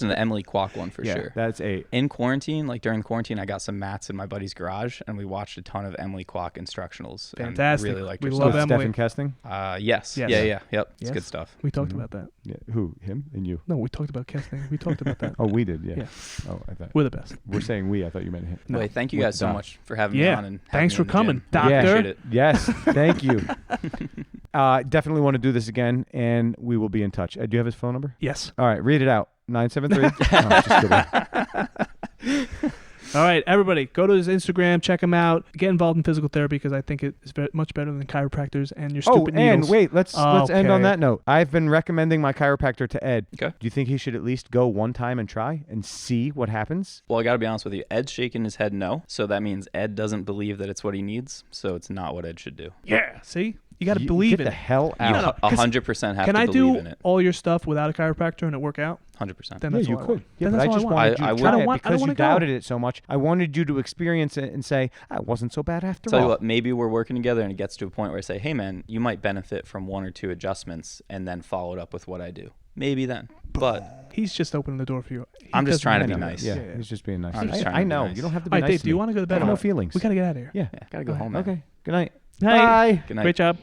Speaker 3: the Emily Kwok one for
Speaker 1: yeah,
Speaker 3: sure.
Speaker 1: that's 8.
Speaker 3: In quarantine, like during quarantine, I got some mats in my buddy's garage, and we watched a ton of Emily Kwok instructionals.
Speaker 2: Fantastic.
Speaker 3: And really liked
Speaker 2: We
Speaker 3: her
Speaker 2: love
Speaker 3: stuff.
Speaker 2: Emily.
Speaker 1: Stephen Kesting?
Speaker 3: Yes.
Speaker 2: Yes.
Speaker 3: Yeah. Yep. It's
Speaker 2: Yes.
Speaker 3: good stuff.
Speaker 2: We talked
Speaker 1: Mhm.
Speaker 2: about that.
Speaker 1: Yeah. Who? Him and you?
Speaker 2: No, we talked about casting. We talked about that.
Speaker 1: Oh, we did. Yeah.
Speaker 2: Yeah.
Speaker 1: Oh, I thought
Speaker 2: We're the best.
Speaker 1: we're saying we. I thought you meant him.
Speaker 2: No.
Speaker 3: Wait, thank you
Speaker 1: With
Speaker 3: guys so
Speaker 1: Doc.
Speaker 3: much for having me
Speaker 2: Yeah.
Speaker 3: on. And
Speaker 2: Thanks
Speaker 3: having
Speaker 2: for
Speaker 3: me in the
Speaker 2: coming,
Speaker 3: gym.
Speaker 2: Doctor.
Speaker 3: Appreciate it.
Speaker 1: Yes. Thank you. Definitely want to do this again, and we will be in touch. Do you have his phone number?
Speaker 2: Yes.
Speaker 1: All right, read it out. 973. Oh, just kidding.
Speaker 2: All right, everybody, go to his Instagram, check him out, get involved in physical therapy because I think it is much better than chiropractors and your
Speaker 1: Oh,
Speaker 2: stupid
Speaker 1: and
Speaker 2: needles.
Speaker 1: wait, let's end on
Speaker 2: Okay.
Speaker 1: that note. I've been recommending my chiropractor to Ed.
Speaker 3: Okay.
Speaker 1: Do you think he should at least go one time and try and see what happens?
Speaker 3: Well, I got to be honest with you. Ed's shaking his head no. So that means Ed doesn't believe that it's what he needs. So it's not what Ed should do.
Speaker 2: Yeah, see? You got to
Speaker 1: You
Speaker 2: believe
Speaker 1: get
Speaker 2: in
Speaker 1: the
Speaker 2: it.
Speaker 1: hell
Speaker 3: You
Speaker 1: out.
Speaker 2: No, no.
Speaker 3: 100% have
Speaker 2: Can
Speaker 3: to
Speaker 2: I
Speaker 3: believe
Speaker 2: do
Speaker 3: in it.
Speaker 2: all your stuff without a chiropractor and it work out?
Speaker 3: 100%.
Speaker 2: Then
Speaker 1: Yeah,
Speaker 2: that's
Speaker 1: you
Speaker 2: all I
Speaker 1: could.
Speaker 2: want.
Speaker 1: Yeah,
Speaker 2: Then
Speaker 1: but I
Speaker 2: that's
Speaker 1: just
Speaker 2: all I want.
Speaker 1: wanted you
Speaker 3: I
Speaker 1: to
Speaker 3: would-
Speaker 1: try
Speaker 2: I don't
Speaker 1: it
Speaker 2: want- I don't
Speaker 1: because you
Speaker 2: wanna go.
Speaker 1: doubted it so much. I wanted you to experience it and say, "I wasn't so bad after
Speaker 3: Tell
Speaker 1: all."
Speaker 3: you what, maybe we're working together and it gets to a point where I say, hey, man, you might benefit from 1 or 2 adjustments and then follow it up with what I do. Maybe then. But
Speaker 2: He's just opening the door for you. He
Speaker 3: I'm just
Speaker 2: doesn't
Speaker 3: trying to
Speaker 2: know
Speaker 3: be
Speaker 2: that.
Speaker 3: nice.
Speaker 1: Yeah,
Speaker 2: Yeah.
Speaker 1: he's just being nice.
Speaker 3: I'm just trying
Speaker 1: I
Speaker 3: to be
Speaker 1: know.
Speaker 3: nice.
Speaker 1: You don't have to be
Speaker 2: All right,
Speaker 1: nice
Speaker 2: Dave,
Speaker 1: to
Speaker 2: do you
Speaker 1: me.
Speaker 2: want to go to
Speaker 1: I
Speaker 2: bed?
Speaker 1: have no feelings.
Speaker 2: We got to get out of here.
Speaker 1: Yeah.
Speaker 3: yeah, got to go
Speaker 2: Go
Speaker 3: home now.
Speaker 1: Okay. Good night.
Speaker 2: Hey.
Speaker 1: Bye.
Speaker 3: Good night.
Speaker 2: Great job.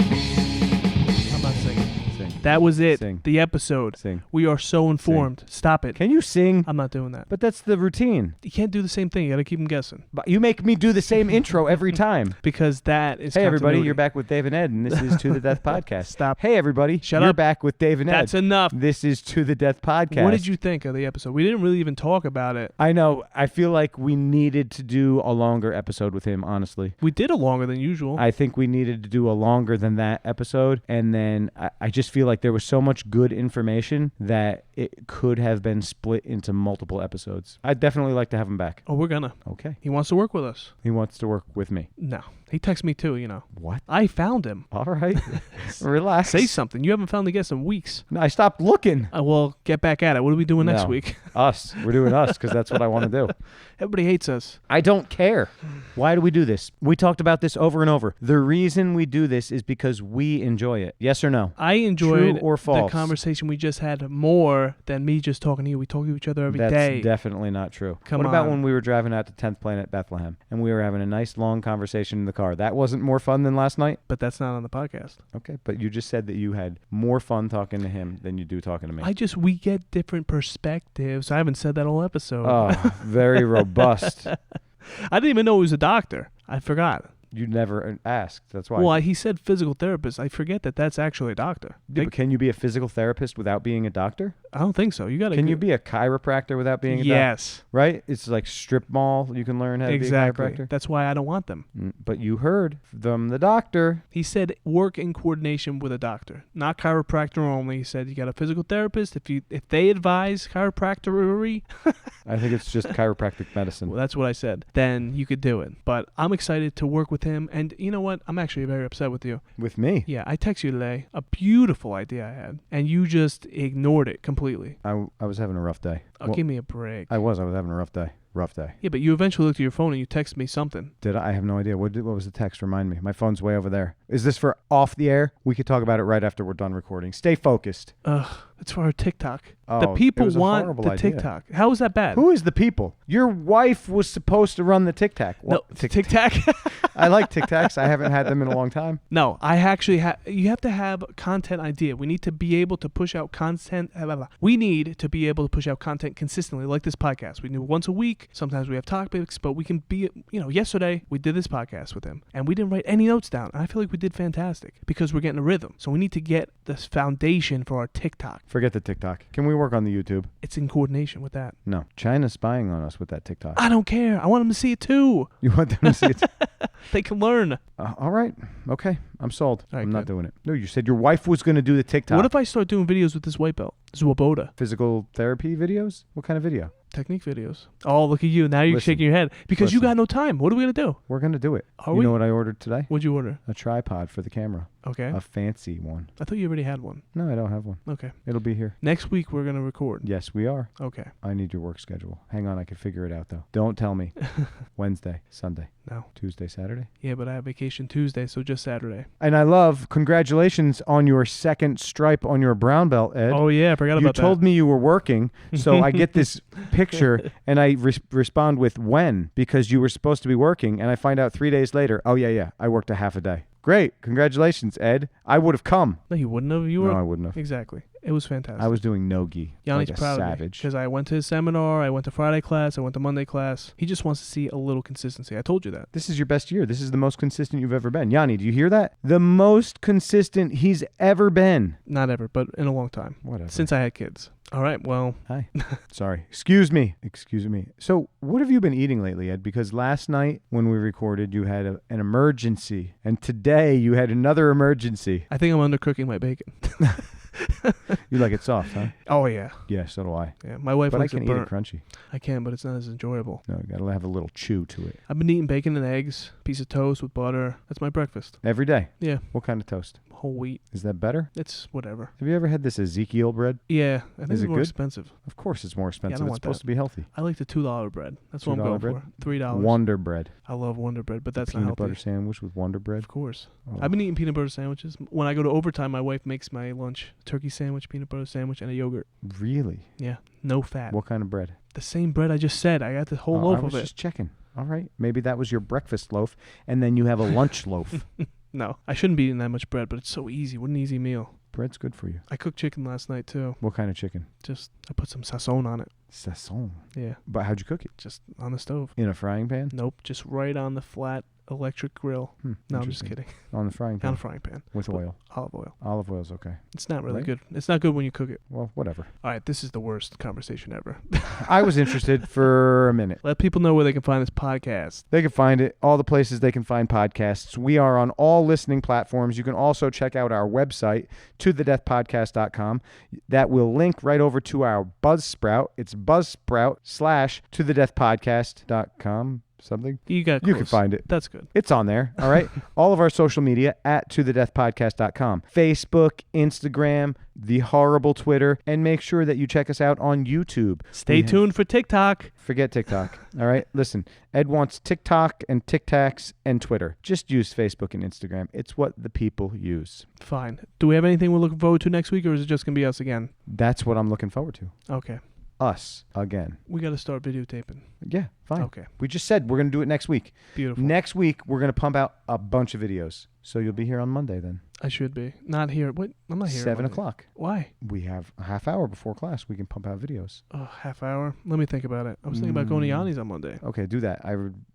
Speaker 2: I'm not singing.
Speaker 1: Sing.
Speaker 2: That was it.
Speaker 1: Sing.
Speaker 2: The episode.
Speaker 1: Sing.
Speaker 2: We are so informed. Stop it.
Speaker 1: Can you sing?
Speaker 2: I'm not doing that.
Speaker 1: But that's the routine.
Speaker 2: You can't do the same thing. You got to keep them guessing
Speaker 1: But you make me do the same intro every time.
Speaker 2: because that is
Speaker 1: Hey, everybody,
Speaker 2: continuity.
Speaker 1: you're back with Dave and Ed, and this is To the Death Podcast.
Speaker 2: Stop.
Speaker 1: Hey, everybody,
Speaker 2: Shut
Speaker 1: you're
Speaker 2: up.
Speaker 1: back with Dave and Ed.
Speaker 2: That's enough.
Speaker 1: This is To the Death Podcast.
Speaker 2: What did you think of the episode? We didn't really even talk about it.
Speaker 1: I know. I feel like we needed to do a longer episode with him, honestly.
Speaker 2: We did a longer than usual.
Speaker 1: I think we needed to do a longer than that episode. And then I just feel like there was so much good information that it could have been split into multiple episodes. I'd definitely like to have him back.
Speaker 2: Oh, we're gonna.
Speaker 1: Okay.
Speaker 2: He wants to work with us.
Speaker 1: He wants to work with me.
Speaker 2: No. He texts me too, you know.
Speaker 1: What?
Speaker 2: I found him.
Speaker 1: All right. Relax.
Speaker 2: Say something. You haven't found the guest in weeks.
Speaker 1: No, I stopped looking.
Speaker 2: Well, get back at it. What are we doing next
Speaker 1: No.
Speaker 2: week?
Speaker 1: Us. We're doing us because that's what I want to do.
Speaker 2: Everybody hates us.
Speaker 1: I don't care. Why do we do this? We talked about this over and over. The reason we do this is because we enjoy it. Yes or no?
Speaker 2: I enjoyed
Speaker 1: True or
Speaker 2: the
Speaker 1: false?
Speaker 2: conversation we just had more than me just talking to you. We talk to each other every
Speaker 1: That's
Speaker 2: day.
Speaker 1: definitely not true.
Speaker 2: Come
Speaker 1: what about
Speaker 2: on.
Speaker 1: when we were driving out to 10th Planet Bethlehem and we were having a nice long conversation in the car? That wasn't more fun than last night?
Speaker 2: But that's not on the podcast.
Speaker 1: Okay, but you just said that you had more fun talking to him than you do talking to me.
Speaker 2: We get different perspectives. I haven't said that all episode.
Speaker 1: Oh, very robust.
Speaker 2: I didn't even know he was a doctor. I forgot.
Speaker 1: You never asked. That's why.
Speaker 2: Well, he said physical therapist. I forget that that's actually a doctor.
Speaker 1: Yeah, but can you be a physical therapist without being a doctor?
Speaker 2: I don't think so. You got to.
Speaker 1: Can you be a chiropractor without being a doctor?
Speaker 2: Yes.
Speaker 1: Right? It's like strip mall. You can learn how to
Speaker 2: Exactly.
Speaker 1: be a chiropractor.
Speaker 2: That's why I don't want them.
Speaker 1: But you heard from the doctor.
Speaker 2: He said work in coordination with a doctor, not chiropractor only. He said you got a physical therapist. If they advise chiropractory,
Speaker 1: I think it's just chiropractic medicine.
Speaker 2: well, that's what I said. Then you could do it. But I'm excited to work with him. And you know what? I'm actually very upset with you.
Speaker 1: With me.
Speaker 2: Yeah, I texted you today a beautiful idea I had, and you just ignored it completely.
Speaker 1: I was having a rough day.
Speaker 2: Oh, give me a break.
Speaker 1: I was having a rough day. Rough day.
Speaker 2: Yeah, but you eventually looked at your phone and you texted me something.
Speaker 1: Did I? I have no idea. What was the text? Remind me. My phone's way over there. Is this for off the air? We could talk about it right after we're done recording. Stay focused.
Speaker 2: It's for our TikTok.
Speaker 1: Oh,
Speaker 2: the people
Speaker 1: it was a
Speaker 2: want
Speaker 1: horrible
Speaker 2: the
Speaker 1: idea.
Speaker 2: TikTok. How is that bad?
Speaker 1: Who is the people? Your wife was supposed to run the TikTok.
Speaker 2: No, TikTok.
Speaker 1: I like TikToks. I haven't had them in a long time.
Speaker 2: No, I actually you have to have a content idea. We need to be able to push out content. We need to be able to push out content consistently, like this podcast. We do it once a week. Sometimes we have topics, but we can be, yesterday we did this podcast with him and we didn't write any notes down. I feel like we did fantastic because we're getting a rhythm. So we need to get this foundation for our TikTok.
Speaker 1: Forget the TikTok. Can we work on the YouTube?
Speaker 2: It's in coordination with that.
Speaker 1: No. China's spying on us with that TikTok.
Speaker 2: I don't care. I want them to see it too.
Speaker 1: You want them to see it?
Speaker 2: They can learn.
Speaker 1: All right. Okay. I'm sold.
Speaker 2: All right,
Speaker 1: I'm not
Speaker 2: good.
Speaker 1: doing it. No, you said your wife was going to do the TikTok.
Speaker 2: What if I start doing videos with this white belt? Zwoboda.
Speaker 1: Physical therapy videos? What kind of video?
Speaker 2: Technique videos. Oh, look at you. Now you're
Speaker 1: Listen.
Speaker 2: shaking your head. Because you
Speaker 1: Listen.
Speaker 2: got no time. What are we going to do?
Speaker 1: We're going to do it.
Speaker 2: Are
Speaker 1: You
Speaker 2: we?
Speaker 1: know what I ordered today?
Speaker 2: What'd you order?
Speaker 1: A tripod for the camera.
Speaker 2: Okay.
Speaker 1: A fancy one.
Speaker 2: I thought you already had one.
Speaker 1: No, I don't have one.
Speaker 2: Okay.
Speaker 1: It'll be here.
Speaker 2: Next week we're going to record.
Speaker 1: Yes, we are.
Speaker 2: Okay.
Speaker 1: I need your work schedule. Hang on, I can figure it out, though. Don't tell me. Wednesday, Sunday,
Speaker 2: No.
Speaker 1: Tuesday, Saturday.
Speaker 2: Yeah, but I have vacation Tuesday, so just Saturday.
Speaker 1: And I love, congratulations on your second stripe on your brown belt, Ed.
Speaker 2: Oh, yeah. I forgot
Speaker 1: You
Speaker 2: about that.
Speaker 1: told me you were working, so I get this picture, and I respond with when, because you were supposed to be working, and I find out 3 days later, oh, yeah, I worked a half a day. Great. Congratulations, Ed. I would have come.
Speaker 2: No, you wouldn't have. You were.
Speaker 1: No, I wouldn't have.
Speaker 2: Exactly. It was fantastic.
Speaker 1: I was doing no-gi
Speaker 2: Yanni's
Speaker 1: like a
Speaker 2: proud of me
Speaker 1: savage.
Speaker 2: because I went to his seminar, I went to Friday class, I went to Monday class. He just wants to see a little consistency. I told you that.
Speaker 1: This is your best year. This is the most consistent you've ever been. Yanni, do you hear that? The most consistent he's ever been.
Speaker 2: Not ever, but in a long time.
Speaker 1: Whatever.
Speaker 2: Since I had kids. All right, well.
Speaker 1: Hi. Sorry. Excuse me. So what have you been eating lately, Ed? Because last night when we recorded, you had an emergency. And today you had another emergency.
Speaker 2: I think I'm undercooking my bacon.
Speaker 1: You like it soft, huh?
Speaker 2: Oh, yeah.
Speaker 1: Yeah, so do I.
Speaker 2: Yeah, my wife
Speaker 1: But I
Speaker 2: likes
Speaker 1: can
Speaker 2: it
Speaker 1: eat it
Speaker 2: burnt.
Speaker 1: crunchy.
Speaker 2: I can, but it's not as enjoyable.
Speaker 1: No, you got to have a little chew to it.
Speaker 2: I've been eating bacon and eggs, piece of toast with butter. That's my breakfast.
Speaker 1: Every day?
Speaker 2: Yeah,
Speaker 1: What kind of toast?
Speaker 2: whole wheat.
Speaker 1: Is that better?
Speaker 2: It's whatever.
Speaker 1: Have you ever had this Ezekiel bread?
Speaker 2: Yeah, I think
Speaker 1: Is
Speaker 2: it's
Speaker 1: it
Speaker 2: more
Speaker 1: good?
Speaker 2: expensive.
Speaker 1: Of course it's more expensive. It's
Speaker 2: want
Speaker 1: supposed
Speaker 2: that.
Speaker 1: to be healthy.
Speaker 2: I like the $2 bread. That's what I'm
Speaker 1: $2
Speaker 2: going
Speaker 1: bread?
Speaker 2: for. $3.
Speaker 1: Wonder bread.
Speaker 2: I love Wonder Bread, but that's not
Speaker 1: Peanut
Speaker 2: healthy.
Speaker 1: butter sandwich with Wonder bread.
Speaker 2: Of course.
Speaker 1: Oh.
Speaker 2: I've been eating peanut butter sandwiches. When I go to overtime, my wife makes my lunch. Turkey sandwich, peanut butter sandwich, and a yogurt.
Speaker 1: Really?
Speaker 2: Yeah, no fat.
Speaker 1: What kind of bread?
Speaker 2: The same bread I just said. I got the whole
Speaker 1: Oh,
Speaker 2: loaf
Speaker 1: I was
Speaker 2: of it.
Speaker 1: just checking. All right. Maybe that was your breakfast loaf, and then you have a lunch loaf.
Speaker 2: No, I shouldn't be eating that much bread, but it's so easy. What an easy meal.
Speaker 1: Bread's good for you.
Speaker 2: I cooked chicken last night, too.
Speaker 1: What kind of chicken?
Speaker 2: Just, I put some sazon on it.
Speaker 1: Sazon.
Speaker 2: Yeah,
Speaker 1: But how'd you cook it?
Speaker 2: just on the stove.
Speaker 1: In a frying pan?
Speaker 2: Nope, just right on the flat electric grill. No, I'm just
Speaker 1: Interesting.
Speaker 2: kidding.
Speaker 1: On the frying pan?
Speaker 2: On a frying pan.
Speaker 1: With oil.
Speaker 2: Olive oil.
Speaker 1: Olive oil's okay.
Speaker 2: It's not really
Speaker 1: Right?
Speaker 2: good. It's not good when you cook it.
Speaker 1: Well, whatever.
Speaker 2: All right, this is the worst conversation ever.
Speaker 1: I was interested for a minute.
Speaker 2: Let people know where they can find this podcast.
Speaker 1: They can find it all the places they can find podcasts. We are on all listening platforms. You can also check out our website, tothedeathpodcast.com. That will link right over to our Buzzsprout. It's buzzsprout/tothedeathpodcast.com. Something.
Speaker 2: You got
Speaker 1: You
Speaker 2: close.
Speaker 1: can find it.
Speaker 2: That's good.
Speaker 1: It's on there, all right? All of our social media at tothedeathpodcast.com. Facebook, Instagram, the horrible Twitter, and make sure that you check us out on YouTube.
Speaker 2: Stay tuned for TikTok.
Speaker 1: Forget TikTok, all right? Listen, Ed wants TikTok and TikToks and Twitter. Just use Facebook and Instagram. It's what the people use.
Speaker 2: Fine. Do we have anything we're looking forward to next week, or is it just going to be us again?
Speaker 1: That's what I'm looking forward to.
Speaker 2: Okay.
Speaker 1: Us again.
Speaker 2: We got to start videotaping.
Speaker 1: Yeah, fine.
Speaker 2: Okay.
Speaker 1: We just said we're going to do it next week.
Speaker 2: Beautiful.
Speaker 1: Next week, we're going to pump out a bunch of videos. So you'll be here on Monday then.
Speaker 2: I should be. Not here. What? I'm not here.
Speaker 1: 7
Speaker 2: Monday.
Speaker 1: o'clock.
Speaker 2: Why?
Speaker 1: We have a half hour before class. We can pump out videos.
Speaker 2: Oh, half hour. Let me think about it. I was thinking about going to Yanni's on Monday.
Speaker 1: Okay, do that.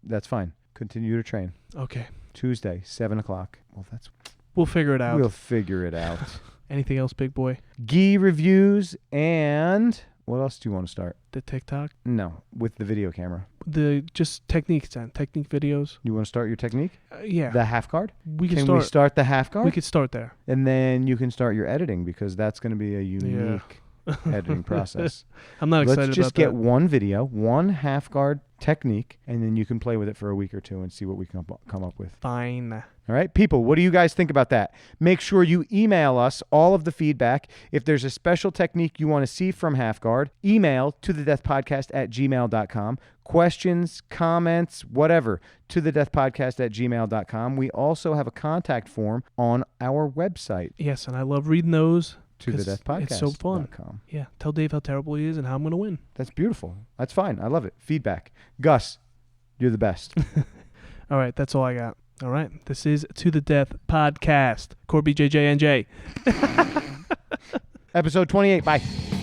Speaker 1: That's fine. Continue to train.
Speaker 2: Okay.
Speaker 1: Tuesday, 7 o'clock. Well,
Speaker 2: We'll figure it out.
Speaker 1: we'll figure it out.
Speaker 2: Anything else, big boy?
Speaker 1: Gi reviews and what else do you want to start?
Speaker 2: The TikTok?
Speaker 1: No, with the video camera.
Speaker 2: The just techniques then. Technique videos.
Speaker 1: You want to start your technique?
Speaker 2: Yeah.
Speaker 1: The half guard?
Speaker 2: we
Speaker 1: Can
Speaker 2: can
Speaker 1: we start the half guard?
Speaker 2: We could start there.
Speaker 1: And then you can start your editing because that's going to be a unique editing process.
Speaker 2: I'm not excited
Speaker 1: Let's just
Speaker 2: about
Speaker 1: get one video, one half guard technique, and then you can play with it for a week or two and see what we can come up with.
Speaker 2: Fine.
Speaker 1: All right, people, what do you guys think about that? Make sure you email us all of the feedback. If there's a special technique you want to see from Half Guard, email tothedeathpodcast@gmail.com. Questions, comments, whatever, tothedeathpodcast@gmail.com. We also have a contact form on our website.
Speaker 2: Yes, and I love reading those.
Speaker 1: tothedeathpodcast.com.
Speaker 2: It's so fun. Yeah, tell Dave how terrible he is and how I'm going to win.
Speaker 1: That's beautiful. That's fine. I love it. Feedback. Gus, you're the best.
Speaker 2: All right, that's all I got. All right, this is To the Death Podcast. Corby, JJ, NJ.
Speaker 1: Episode 28. Bye.